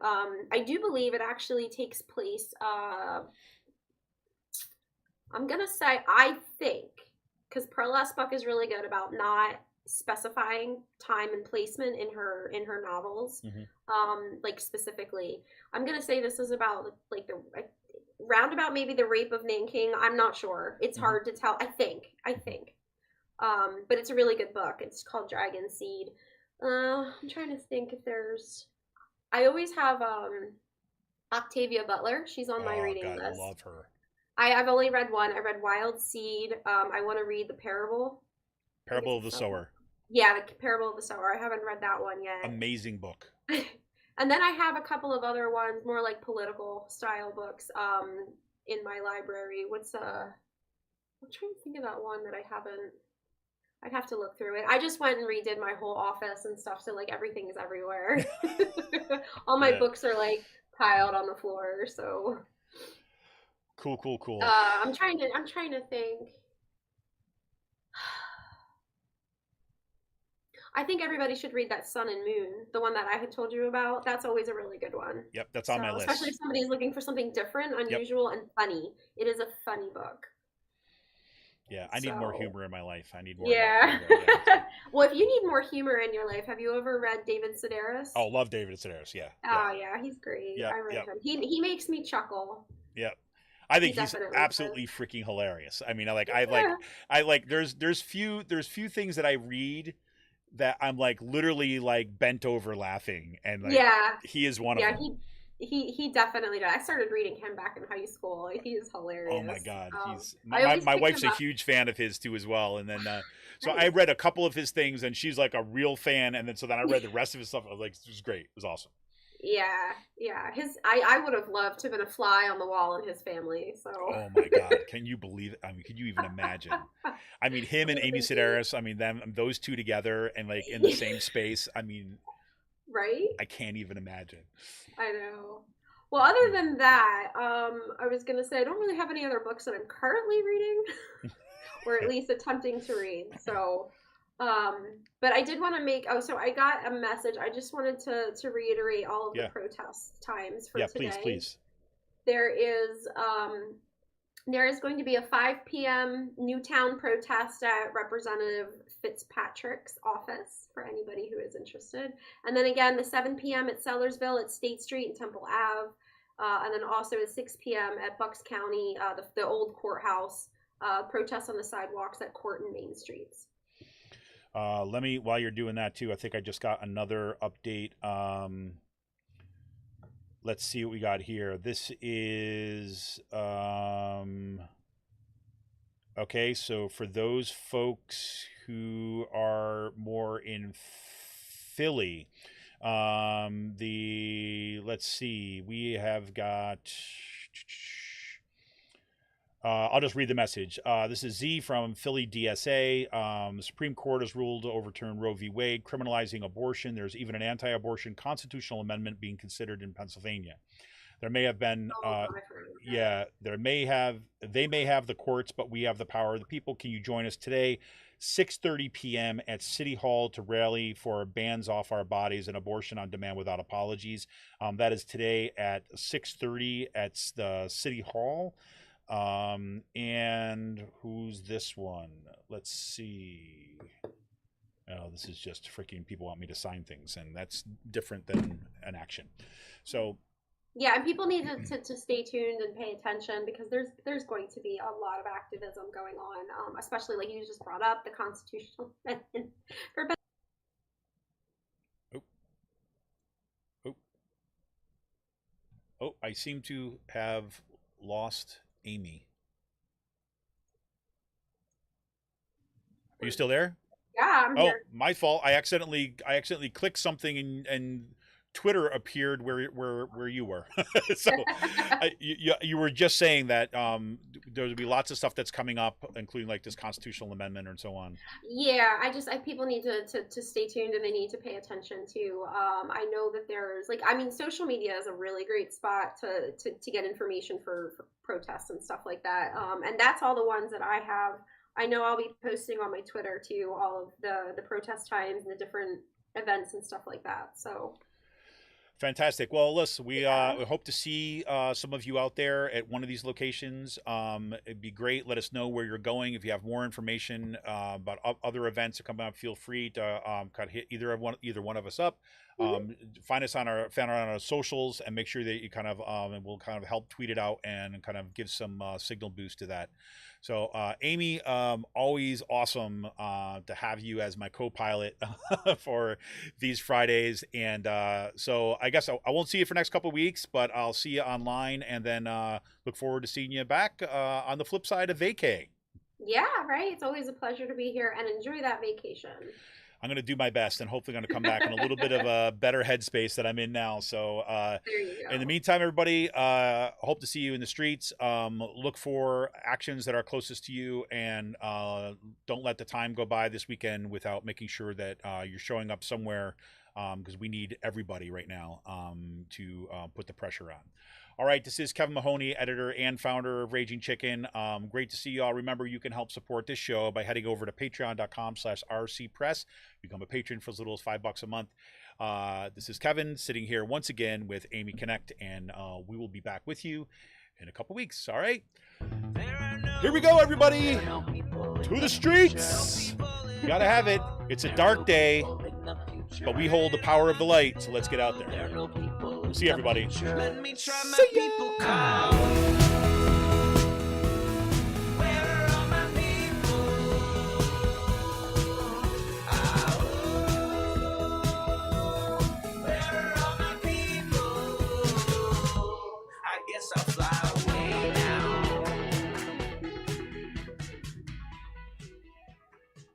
S3: I do believe it actually takes place. I'm gonna say I think because Pearl-esque book is really good about not specifying time and placement in her novels, like specifically. I'm gonna say this is about like the roundabout maybe the rape of Nanking. I'm not sure. It's hard to tell. I think. But it's a really good book. It's called Dragon Seed. I'm trying to think if there's. I always have Octavia Butler. She's on my reading list.
S2: I love her.
S3: I've only read one. I read Wild Seed. I want to read the Parable.
S2: Parable of the Sower.
S3: Yeah, the Parable of the Sower. I haven't read that one yet.
S2: Amazing book.
S3: And then I have a couple of other ones, more like political style books, in my library. I'm trying to think of that one that I haven't. I'd have to look through it. I just went and redid my whole office and stuff, so like everything is everywhere. All my books are like piled on the floor, so.
S2: Cool.
S3: I'm trying to think. I think everybody should read that Sun and Moon, the one that I had told you about. That's always a really good one.
S2: Yep, that's on my list.
S3: Especially if somebody's looking for something different, unusual, and funny. It is a funny book.
S2: Yeah, I need more humor in my life. I need more.
S3: Yeah. Well, if you need more humor in your life, have you ever read David Sedaris?
S2: Oh, love David Sedaris. Yeah.
S3: Oh, yeah, he's great.
S2: Yep,
S3: I read him. He makes me chuckle.
S2: Yep. I think he's absolutely freaking hilarious. I mean, there's few things that I read that I'm like literally like bent over laughing, and like he is one of them.
S3: He definitely does. I started reading him back in high school. He is hilarious.
S2: Oh my God, my wife's a huge fan of his too as well. And then so I read a couple of his things, and she's like a real fan. And then I read the rest of his stuff. I was like, this was great. It was awesome.
S3: Yeah. I would have loved to have been a fly on the wall in his family. So. Oh
S2: my God, can you believe it? I mean, can you even imagine? I mean, him and Amy Sedaris. I mean, those two together and like in the same space. I mean,
S3: right?
S2: I can't even imagine.
S3: I know. Well, other than that, I was gonna say I don't really have any other books that I'm currently reading, or at least attempting to read. So. But I did want to make. Oh, so I got a message. I just wanted to reiterate all of the protest times for today.
S2: Yeah, please.
S3: There is going to be a 5 p.m. Newtown protest at Representative Fitzpatrick's office for anybody who is interested, and then again the 7 p.m. at Sellersville at State Street and Temple Ave, and then also at 6 p.m. at Bucks County, the old courthouse. Protests on the sidewalks at Court and Main Streets.
S2: While you're doing that too, I think I just got another update. Let's see what we got here. This is, okay. So for those folks who are more in Philly, let's see, we have got, I'll just read the message. This is Z from Philly DSA. The Supreme Court has ruled to overturn Roe v. Wade, criminalizing abortion. There's even an anti-abortion constitutional amendment being considered in Pennsylvania. There may have been,
S3: I've heard of that.
S2: yeah, they may have the courts, but we have the power of the people. Can you join us today, 6:30 p.m. at City Hall to rally for bans off our bodies and abortion on demand without apologies? That is today at 6:30 at the City Hall. And who's this one? Let's see. Oh, this is just freaking people want me to sign things, and that's different than an action. So
S3: yeah, and people need to stay tuned and pay attention, because there's going to be a lot of activism going on, especially like you just brought up the constitutional amendment for
S2: Oh, I seem to have lost Amy. Are you still there?
S3: yeah, I'm
S2: Oh,
S3: here.
S2: my fault. I accidentally clicked something and Twitter appeared where you were. So you were just saying that there'll be lots of stuff that's coming up, including like this constitutional amendment and so on.
S3: Yeah, people need to stay tuned, and they need to pay attention to. I know that there's like, I mean, social media is a really great spot to get information for protests and stuff like that. And that's all the ones that I have. I know I'll be posting on my Twitter too, all of the protest times and the different events and stuff like that. So
S2: fantastic. Well, listen, we hope to see some of you out there at one of these locations. It'd be great. Let us know where you're going. If you have more information about other events that come up, feel free to kind of hit either one of us up. Find us on our socials, and make sure that you kind of and we'll kind of help tweet it out and kind of give some signal boost to that. So Amy, always awesome to have you as my co-pilot for these Fridays. And so I guess I won't see you for the next couple of weeks, but I'll see you online, and then look forward to seeing you back on the flip side of vacay.
S3: yeah, right. It's always a pleasure to be here, and enjoy that vacation.
S2: I'm going to do my best, and hopefully going to come back in a little bit of a better headspace that I'm in now. So
S3: There you go.
S2: in the meantime, everybody, hope to see you in the streets. Look for actions that are closest to you, and don't let the time go by this weekend without making sure that you're showing up somewhere, because we need everybody right now to put the pressure on. All right, this is Kevin Mahoney, editor and founder of Raging Chicken. Great to see you all. Remember, you can help support this show by heading over to patreon.com/rcpress. Become a patron for as little as $5 a month. This is Kevin sitting here once again with Amy Connect, and we will be back with you in a couple weeks. All right, here we go, everybody, to the streets. You gotta have it. It's a dark day, but we hold the power of the light, so let's get out there. See you, everybody.
S1: Let me try my people call.